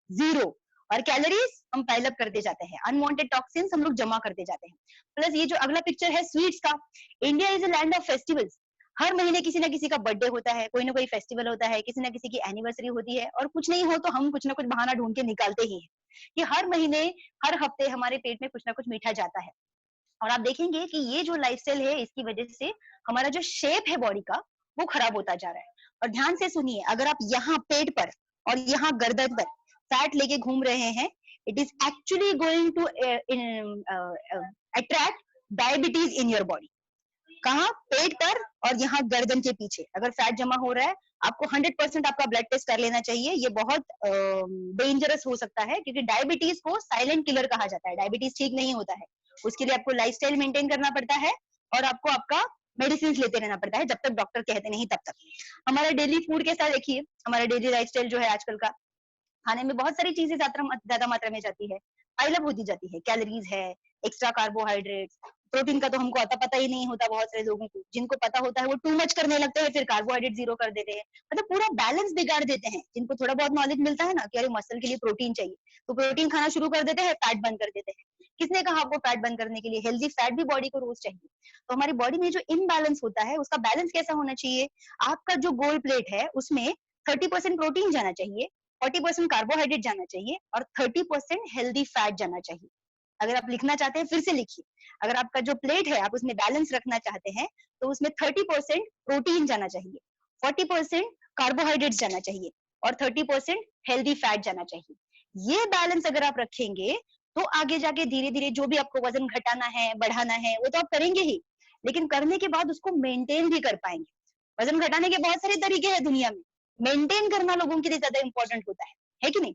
जीरो, और कैलोरीज हम पाइल अप करते जाते हैं, अनवांटेड टॉक्सिन्स हम लोग जमा करते जाते हैं। प्लस ये जो अगला पिक्चर है स्वीट्स का, India is a land of festivals. हर महीने किसी ना किसी का बर्थडे होता है, कोई ना कोई फेस्टिवल होता है, किसी ना किसी की एनिवर्सरी होती है, और कुछ नहीं हो तो हम कुछ ना कुछ बहाना ढूंढ के निकालते ही हैं कि हर महीने, हर हफ्ते हमारे पेट में कुछ ना कुछ मीठा जाता है। और आप देखेंगे कि ये जो लाइफस्टाइल है, इसकी वजह से हमारा जो शेप है बॉडी का, वो खराब होता जा रहा है। और ध्यान से सुनिए, अगर आप यहाँ पेट पर और यहाँ गर्दन पर फैट लेके घूम रहे हैं, it is actually going to attract diabetes in your body. कहाँ, पेट पर और यहाँ गर्दन के पीछे अगर फैट जमा हो रहा है, आपको 100% आपका ब्लड टेस्ट कर लेना चाहिए। ये बहुत डेंजरस हो सकता है, क्योंकि डायबिटीज को साइलेंट किलर कहा जाता है। डायबिटीज ठीक नहीं होता है, उसके लिए आपको लाइफस्टाइल मेंटेन करना पड़ता है, और आपको आपका मेडिसिन लेते रहना पड़ता है, जब तक डॉक्टर कहते नहीं तब तक। हमारा डेली फूड के साथ देखिए, हमारा डेली लाइफस्टाइल जो है आजकल का, खाने में बहुत सारी चीजें ज्यादा मात्रा में जाती है, पाइलअप होती जाती है, कैलोरीज है, एक्स्ट्रा कार्बोहाइड्रेट्स, प्रोटीन का तो हमको आता पता ही नहीं होता। बहुत सारे लोगों को, जिनको पता होता है वो टू मच करने लगते हैं, फिर कार्बोहाइड्रेट जीरो कर देते हैं, मतलब पूरा बैलेंस बिगाड़ देते हैं। जिनको थोड़ा बहुत नॉलेज मिलता है ना कि अरे मसल के लिए प्रोटीन चाहिए, तो प्रोटीन खाना शुरू कर देते हैं, फैट बंद कर देते हैं। किसने कहा आपको फैट बंद करने के लिए? हेल्दी फैट भी बॉडी को रोज चाहिए। तो हमारी बॉडी में जो इनबैलेंस होता है, उसका बैलेंस कैसा होना चाहिए? आपका जो गोल प्लेट है उसमें 30% प्रोटीन जाना चाहिए, 40% कार्बोहाइड्रेट जाना चाहिए, और 30% हेल्दी फैट जाना चाहिए। अगर आप लिखना चाहते हैं फिर से लिखिए, अगर आपका जो प्लेट है आप उसमें बैलेंस रखना चाहते हैं, तो उसमें 30% प्रोटीन जाना चाहिए, 40% कार्बोहाइड्रेट जाना चाहिए, और 30% हेल्दी फैट जाना चाहिए। ये बैलेंस अगर आप रखेंगे, तो आगे जाके धीरे धीरे जो भी आपको वजन घटाना है, बढ़ाना है, वो तो आप करेंगे ही, लेकिन करने के बाद उसको मेंटेन भी कर पाएंगे। वजन घटाने के बहुत सारे तरीके हैं दुनिया में, मेंटेन करना लोगों के लिए ज्यादा इंपॉर्टेंट होता है कि नहीं?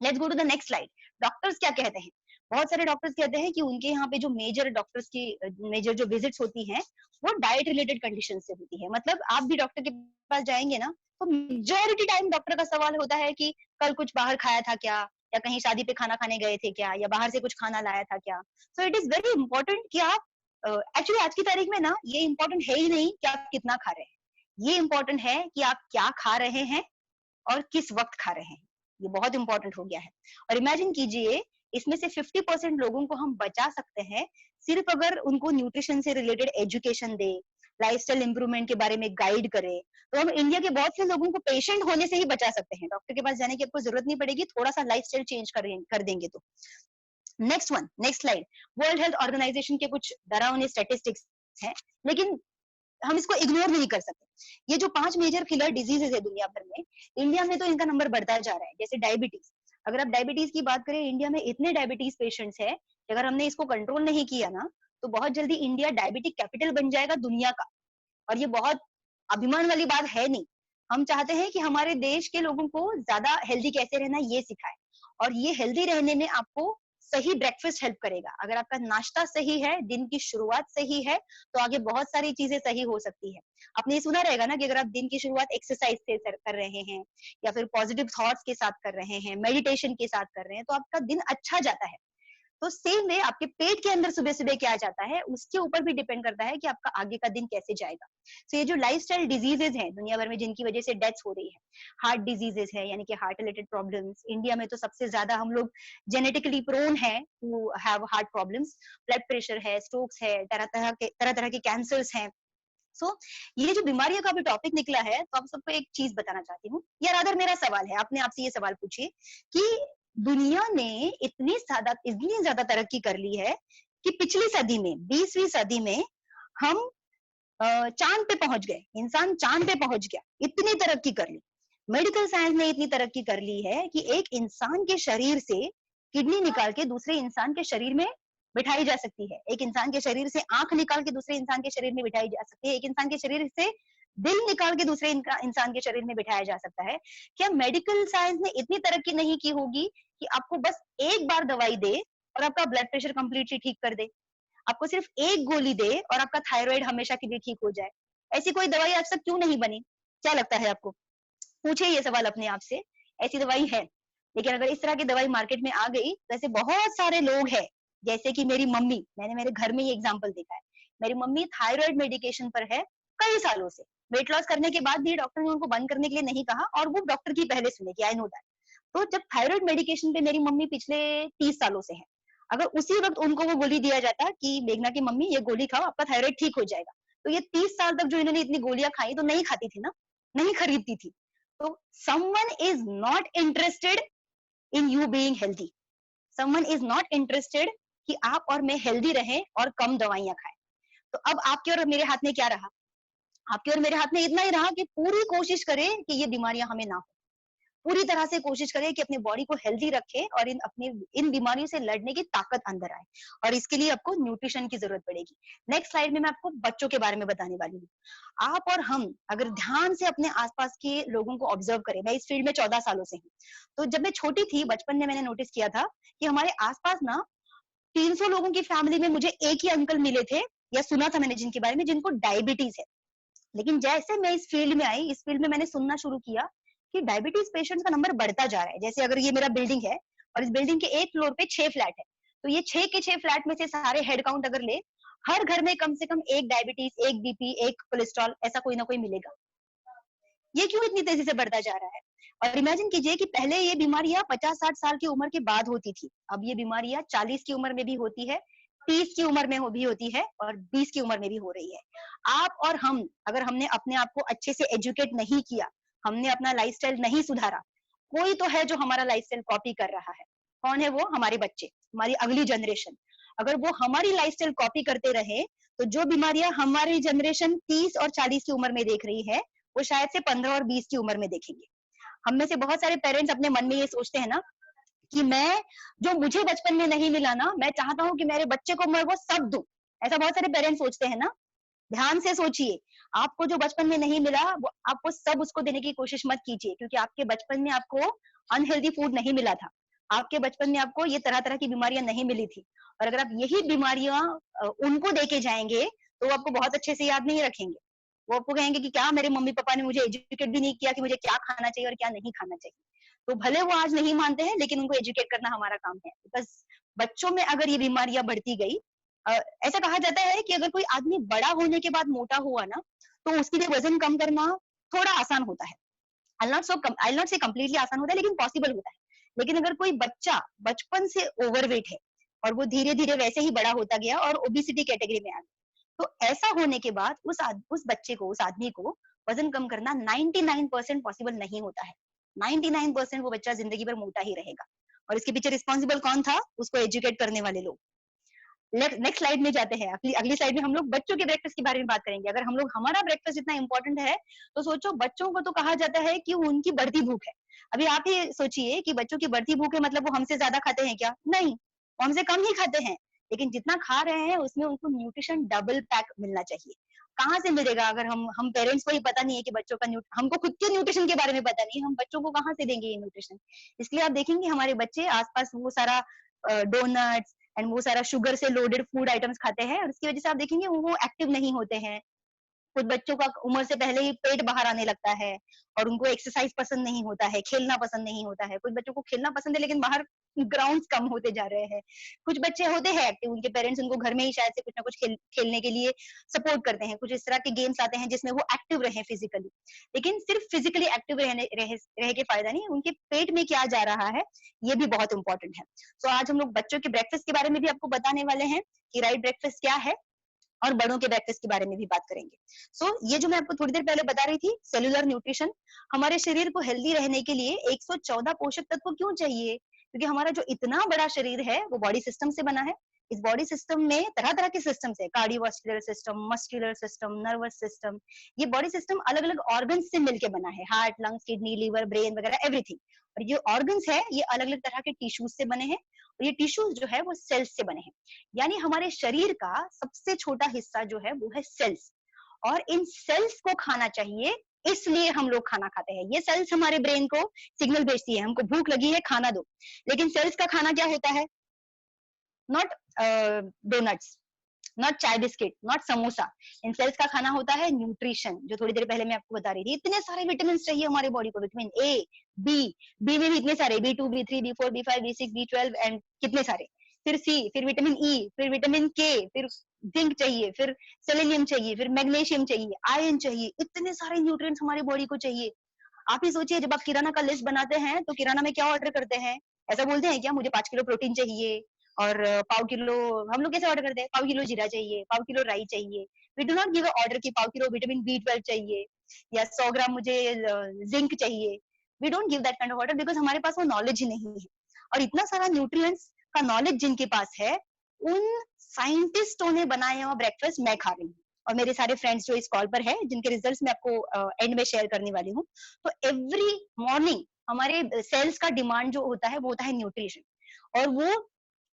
Let's go to the next slide. Doctors क्या कहते हैं? बहुत सारे डॉक्टर्स कहते हैं कि उनके यहाँ पे जो मेजर डॉक्टर्स की मेजर जो विजिट्स होती हैं, वो डाइट रिलेटेड कंडीशन से होती है। मतलब आप भी डॉक्टर के पास जाएंगे ना, तो मेजोरिटी टाइम डॉक्टर का सवाल होता है कि कल कुछ बाहर खाया था क्या, या कहीं शादी पे खाना खाने गए थे क्या, या बाहर से कुछ खाना लाया था क्या। So it is very important कि आप, एक्चुअली आज की तारीख में ना ये इंपॉर्टेंट है ही नहीं कि आप कितना खा रहे हैं, ये इंपॉर्टेंट है कि आप क्या खा रहे हैं और किस वक्त खा रहे हैं। ये बहुत इंपॉर्टेंट हो गया है। और इमेजिन कीजिए, इसमें से 50% लोगों को हम बचा सकते हैं, सिर्फ अगर उनको न्यूट्रिशन से रिलेटेड एजुकेशन दे, लाइफस्टाइल इंप्रूवमेंट के बारे में गाइड करे, तो हम इंडिया के बहुत से लोगों को पेशेंट होने से ही बचा सकते हैं। डॉक्टर के पास जाने की आपको जरूरत नहीं पड़ेगी, थोड़ा सा लाइफस्टाइल चेंज कर देंगे तो। Next slide. World Health Organization के कुछ डरावने स्टेटिस्टिक्स हैं, लेकिन हम इसको इग्नोर नहीं कर सकते। ये जो 5 मेजर किलर डिजीजेस है दुनिया भर में, इंडिया में तो इनका नंबर बढ़ता जा रहा है। जैसे डायबिटीज, अगर आप डायबिटीज की बात करें, इंडिया में इतने डायबिटीज पेशेंट्स है कि अगर हमने इसको कंट्रोल नहीं किया ना, तो बहुत जल्दी इंडिया डायबिटिक कैपिटल बन जाएगा दुनिया का। और ये बहुत अभिमान वाली बात है नहीं। हम चाहते हैं कि हमारे देश के लोगों को ज्यादा हेल्दी कैसे रहना ये सिखाए, और ये हेल्दी रहने में आपको सही ब्रेकफास्ट हेल्प करेगा। अगर आपका नाश्ता सही है, दिन की शुरुआत सही है, तो आगे बहुत सारी चीजें सही हो सकती है। आपने ये सुना रहेगा ना कि अगर आप दिन की शुरुआत एक्सरसाइज से कर रहे हैं, या फिर पॉजिटिव थॉट्स के साथ कर रहे हैं, मेडिटेशन के साथ कर रहे हैं, तो आपका दिन अच्छा जाता है। तो सेम वे आपके पेट के अंदर सुबह सुबह क्या जाता है, उसके ऊपर भी डिपेंड करता है कि आपका आगे का दिन कैसे जाएगा। तो ये जो लाइफस्टाइल डिजीजेज हैं दुनिया भर में, जिनकी वजह से डेथ्स हो रही है, हार्ट डिजीजेज है, यानी कि हार्ट रिलेटेड प्रॉब्लम्स, इंडिया में तो सबसे ज्यादा हम लोग जेनेटिकली प्रोन है to have heart problems, blood pressure है, स्ट्रोक्स है, तरह तरह के कैंसर्स हैं। सो ये जो बीमारियों का भी टॉपिक निकला है, तो आप सबको एक चीज बताना चाहती हूँ, या रादर मेरा सवाल है, आपने आपसे ये सवाल पूछिए कि दुनिया ने इतनी ज्यादा तरक्की कर ली है कि पिछली सदी में, 20वीं सदी में, हम चांद पे पहुंच गए, इंसान चांद पे पहुंच गया, इतनी तरक्की कर ली। मेडिकल साइंस ने इतनी तरक्की कर ली है कि एक इंसान के शरीर से किडनी निकाल के दूसरे इंसान के शरीर में बिठाई जा सकती है, एक इंसान के शरीर से आंख निकाल के दूसरे इंसान के शरीर में बिठाई जा सकती है, एक इंसान के शरीर से दिल निकाल के दूसरे इंसान के शरीर में बिठाया जा सकता है। क्या मेडिकल साइंस ने इतनी तरक्की नहीं की होगी कि आपको बस एक बार दवाई दे और आपका ब्लड प्रेशर कंप्लीटली ठीक कर दे, आपको सिर्फ एक गोली दे और आपका थायराइड हमेशा के लिए ठीक हो जाए? ऐसी कोई दवाई आज तक क्यों नहीं बनी? क्या लगता है आपको? पूछिए ये सवाल अपने आप से। ऐसी दवाई है, लेकिन अगर इस तरह की दवाई मार्केट में आ गई, तो ऐसे बहुत सारे लोग हैं, जैसे कि मेरी मम्मी, मैंने मेरे घर में ये एग्जांपल देखा है। मेरी मम्मी थायराइड मेडिकेशन पर है कई सालों से। वेट लॉस करने के बाद भी डॉक्टर ने उनको बंद करने के लिए नहीं कहा, और वो डॉक्टर की पहले सुनेगी, आई नो दैट। तो जब थायराइड मेडिकेशन पे मेरी मम्मी पिछले 30 सालों से है, अगर उसी वक्त उनको वो गोली दिया जाता कि मेघना की मम्मी ये गोली खाओ, आपका थायराइड ठीक हो जाएगा, तो ये 30 साल तक जो इन्होंने इतनी गोलियां खाई तो नहीं खाती थी ना, नहीं खरीदती थी। तो someone is not interested in you being healthy, someone is not interested कि आप और मैं हेल्दी रहें और कम दवाइयां खाएं। तो अब आपके और मेरे हाथ में क्या रहा? आपके और मेरे हाथ में इतना ही रहा कि पूरी कोशिश करें कि ये बीमारियां हमें ना हो, पूरी तरह से कोशिश करें कि अपने बॉडी को हेल्दी रखें और इन बीमारियों से लड़ने की ताकत अंदर आए, और इसके लिए आपको न्यूट्रिशन की जरूरत पड़ेगी। नेक्स्ट स्लाइड में मैं आपको बच्चों के बारे में बताने वाली हूँ। आप और हम अगर ध्यान से अपने आसपास के लोगों को ऑब्जर्व करें, मैं इस फील्ड में 14 सालों से हूँ, तो जब मैं छोटी थी, बचपन में मैंने नोटिस किया था कि हमारे आसपास ना 300 लोगों की फैमिली में मुझे एक ही अंकल मिले थे, या सुना था मैंने जिनके बारे में, जिनको डायबिटीज है। लेकिन जैसे मैं इस फील्ड में आई, इस फील्ड में मैंने सुनना शुरू किया कि डायबिटीज पेशेंट्स का नंबर बढ़ता जा रहा है। जैसे अगर ये मेरा बिल्डिंग है और इस बिल्डिंग के एक फ्लोर पे 6 फ्लैट है, तो ये 6 के 6 फ्लैट में से सारे हेड काउंट अगर ले, हर घर में कम से कम एक डायबिटीज, एक बीपी, एक कोलेस्ट्रॉल, ऐसा कोई ना कोई मिलेगा। ये क्यों इतनी तेजी से बढ़ता जा रहा है? और इमेजिन कीजिए कि पहले ये बीमारियां 50-60 साल की उम्र के बाद होती थी, अब ये बीमारियां 40 की उम्र में भी होती है, 30 की उम्र में भी होती है, और 20 की उम्र में भी हो रही है। आप और हम, अगर हमने अपने आप को अच्छे से एजुकेट नहीं किया, हमने अपना लाइफस्टाइल नहीं सुधारा, कोई तो है जो हमारा लाइफस्टाइल कॉपी कर रहा है। कौन है वो? हमारे बच्चे, हमारी अगली जनरेशन। अगर वो हमारी लाइफस्टाइल कॉपी करते रहे, तो जो बीमारियां हमारी जनरेशन 30 और 40 की उम्र में देख रही है, वो शायद से 15 और 20 की उम्र में देखेंगे। हम में से बहुत सारे पेरेंट्स अपने मन में ये सोचते हैं ना कि मैं, जो मुझे बचपन में नहीं मिला ना, मैं चाहता हूँ कि मेरे बच्चे को मैं वो सब दूं। ऐसा बहुत सारे पेरेंट्स सोचते हैं ना। ध्यान से सोचिए, आपको जो बचपन में नहीं मिला, वो आपको सब उसको देने की कोशिश मत कीजिए, क्योंकि आपके बचपन में आपको अनहेल्दी फूड नहीं मिला था। आपके बचपन में आपको ये तरह तरह की बीमारियां नहीं मिली थी, और अगर आप यही बीमारियां उनको देके जाएंगे, तो वो आपको बहुत अच्छे से याद नहीं रखेंगे। वो आपको कहेंगे कि क्या मेरे मम्मी पापा ने मुझे एजुकेट भी नहीं किया कि मुझे क्या खाना चाहिए और क्या नहीं खाना चाहिए। तो भले वो आज नहीं मानते हैं, लेकिन उनको एजुकेट करना हमारा काम है। बिकॉज बच्चों में अगर ये बीमारियां बढ़ती गई, ऐसा कहा जाता है कि अगर कोई आदमी बड़ा होने के बाद मोटा हुआ ना, तो उसके लिए वजन कम करना थोड़ा आसान होता है। आई नॉट से कंप्लीटली आसान होता है, लेकिन पॉसिबल होता है। लेकिन अगर कोई बच्चा बचपन से ओवरवेट है, और वो धीरे धीरे वैसे ही बड़ा होता गया और ओबिसिटी कैटेगरी में आ गया, तो ऐसा होने के बाद उस बच्चे को, उस आदमी को वजन कम करना 99% पॉसिबल नहीं होता है। 99% वो बच्चा जिंदगी भर मोटा ही रहेगा। और इसके पीछे रिस्पॉन्सिबल कौन था? उसको एजुकेट करने वाले लोग। नेक्स्ट स्लाइड में जाते हैं। अगली स्लाइड में हम लोग बच्चों के ब्रेकफास्ट के बारे में बात करेंगे। अगर हम लोग, हमारा ब्रेकफास्ट इतना इंपॉर्टेंट है, तो सोचो बच्चों को तो कहा जाता है कि उनकी बढ़ती भूख है। अभी आप ही सोचिए कि बच्चों की बढ़ती भूख है, मतलब वो हमसे ज्यादा खाते हैं क्या? नहीं, वो हमसे कम ही खाते हैं। लेकिन जितना खा रहे हैं उसमें उनको न्यूट्रिशन डबल पैक मिलना चाहिए। कहाँ से मिलेगा? अगर हम पेरेंट्स को ही पता नहीं है कि बच्चों का हमको खुद के न्यूट्रिशन के बारे में पता नहीं है, हम बच्चों को कहाँ से देंगे ये न्यूट्रिशन? इसलिए आप देखेंगे हमारे बच्चे आसपास वो सारा डोनट्स एंड वो सारा शुगर से लोडेड फूड आइटम्स खाते हैं, और उसकी वजह से आप देखेंगे वो एक्टिव नहीं होते हैं। कुछ बच्चों का उम्र से पहले ही पेट बाहर आने लगता है, और उनको एक्सरसाइज पसंद नहीं होता है, खेलना पसंद नहीं होता है। कुछ बच्चों को खेलना पसंद है, लेकिन बाहर ग्राउंड्स कम होते जा रहे हैं। कुछ बच्चे होते हैं एक्टिव, उनके पेरेंट्स उनको घर में ही शायद से कुछ ना कुछ खेलने के लिए सपोर्ट करते हैं। कुछ इस तरह के गेम्स आते हैं जिसमें वो एक्टिव रहे फिजिकली। लेकिन सिर्फ फिजिकली एक्टिव रह के फायदा नहीं, उनके पेट में क्या जा रहा है, ये भी बहुत इंपॉर्टेंट है। तो आज हम लोग बच्चों के ब्रेकफास्ट के बारे में भी आपको बताने वाले हैं कि राइट ब्रेकफास्ट क्या है, और बड़ों के ब्रेकफास्ट के बारे में भी बात करेंगे। ये जो मैं आपको थोड़ी देर पहले बता रही थी, सेलुलर न्यूट्रिशन, हमारे शरीर को हेल्दी रहने के लिए 114 पोषक तत्व क्यों चाहिए? क्योंकि हमारा जो इतना बड़ा शरीर है वो बॉडी सिस्टम से बना है। इस बॉडी सिस्टम में तरह तरह के सिस्टम्स है, cardiovascular system, muscular system, nervous system. ये बॉडी सिस्टम अलग अलग ऑर्गन से मिलकर बना है, heart, lungs, kidney, liver, brain वगैरह एवरीथिंग। और ये ऑर्गन्स है, ये अलग अलग तरह के टिश्यूज से बने हैं, और ये टिश्यूज जो है वो सेल्स से बने हैं। यानी हमारे शरीर का सबसे छोटा हिस्सा जो है वो है सेल्स, और इन सेल्स को खाना चाहिए, इसलिए हम लोग खाना खाते हैं। ये सेल्स हमारे ब्रेन को सिग्नल भेजती है, हमको भूख लगी है, खाना दो। लेकिन सेल्स का खाना क्या होता है? Not donuts, not chai biscuit, not samosa. इन सेल्स का खाना होता है न्यूट्रिशन, जो थोड़ी देर पहले मैं आपको बता रही थी। इतने सारे विटामिन चाहिए हमारे बॉडी को, विटामिन ए, बी, बी में भी इतने सारे, B2, B3, B4, B5, B6, B12 and कितने सारे। फिर सी, फिर विटामिन ई, फिर विटामिन के, फिर जिंक चाहिए, फिर सेलेनियम चाहिए, फिर मैग्नीशियम चाहिए, आयरन चाहिए, इतने सारे न्यूट्रिएंट्स हमारी बॉडी को चाहिए। आप ही सोचिए, जब आप किराना का लिस्ट बनाते हैं तो किराना में क्या ऑर्डर करते हैं? ऐसा बोलते हैं क्या, मुझे 5 किलो प्रोटीन चाहिए और पाव किलो, हम लोग कैसे ऑर्डर करते हैं, पाव किलो जीरा चाहिए, पाव किलो राई चाहिए। We do not give a order की पाव किलो विटामिन B12 चाहिए या 100 ग्राम मुझे जिंक चाहिए। We don't give that kind of order, because हमारे पास वो नॉलेज ही नहीं है। और इतना सारा न्यूट्रिएंट्स का नॉलेज जिनके पास है, उन साइंटिस्टों ने बनाया हुआ ब्रेकफास्ट मैं खा रही हूँ। और मेरे सारे फ्रेंड्स जो इस कॉल पर है, जिनके रिजल्ट्स मैं आपको एंड में शेयर करने वाली हूँ। तो एवरी मॉर्निंग हमारे सेल्स का डिमांड जो होता है वो होता है न्यूट्रिशन। और वो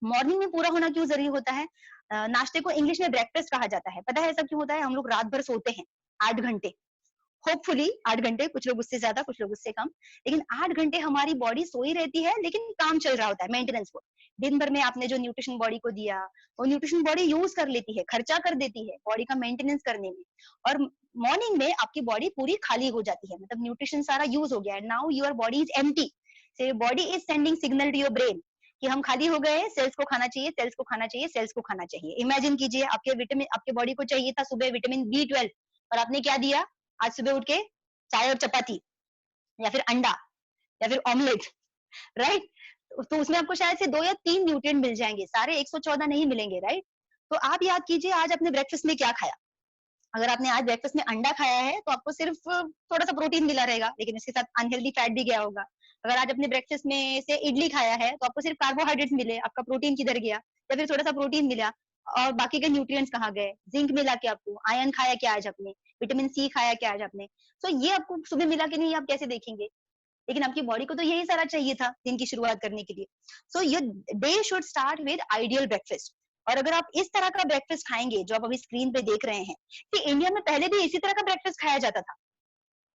मॉर्निंग में पूरा होना क्यों जरूरी होता है? नाश्ते को इंग्लिश में ब्रेकफास्ट कहा जाता है। पता है ऐसा क्यों होता है? हम लोग रात भर सोते हैं 8 घंटे, होपफुली 8 घंटे, कुछ लोग उससे ज्यादा, कुछ लोग उससे कम, लेकिन 8 घंटे हमारी बॉडी सोई रहती है, लेकिन काम चल रहा होता है, मेंटेनेंस वर्क। दिन भर में आपने जो न्यूट्रिशन बॉडी को दिया, वो न्यूट्रिशन बॉडी यूज कर लेती है, खर्चा कर देती है बॉडी का मेंटेनेंस करने में। और मॉर्निंग में आपकी बॉडी पूरी खाली हो जाती है, मतलब न्यूट्रिशन सारा यूज हो गया है, now your body is empty. से body is sending signal to your brain कि हम खाली हो गए हैं, सेल्स को खाना चाहिए, सेल्स को खाना चाहिए, सेल्स को खाना चाहिए। इमेजिन कीजिए, आपके विटामिन, आपके बॉडी को चाहिए था सुबह विटामिन B12, और आपने क्या दिया? आज सुबह उठ के चाय और चपाती, या फिर अंडा, या फिर ऑमलेट, राइट? तो उसमें आपको शायद से 2 या 3 न्यूट्रिएंट मिल जाएंगे, सारे 114 नहीं मिलेंगे, राइट? तो आप याद कीजिए, आज आपने ब्रेकफास्ट में क्या खाया? अगर आपने आज ब्रेकफास्ट में अंडा खाया है तो आपको सिर्फ थोड़ा सा प्रोटीन मिला रहेगा, लेकिन इसके साथ अनहेल्दी फैट भी गया होगा। अगर आज अपने ब्रेकफास्ट में से इडली खाया है तो आपको सिर्फ कार्बोहाइड्रेट्स मिले, आपका प्रोटीन किधर गया? या फिर थोड़ा सा प्रोटीन मिला और बाकी के न्यूट्रिएंट्स कहाँ गए? जिंक मिला क्या आपको? आयरन खाया क्या आज आपने? विटामिन सी खाया क्या आज आपने? तो ये आपको सुबह मिला कि नहीं, आप कैसे देखेंगे? लेकिन आपकी बॉडी को तो यही सारा चाहिए था दिन की शुरुआत करने के लिए। So your day should start with ideal breakfast. और अगर आप इस तरह का ब्रेकफास्ट खाएंगे जो आप अभी स्क्रीन पे देख रहे हैं, कि इंडिया में पहले भी इसी तरह का ब्रेकफास्ट खाया जाता था।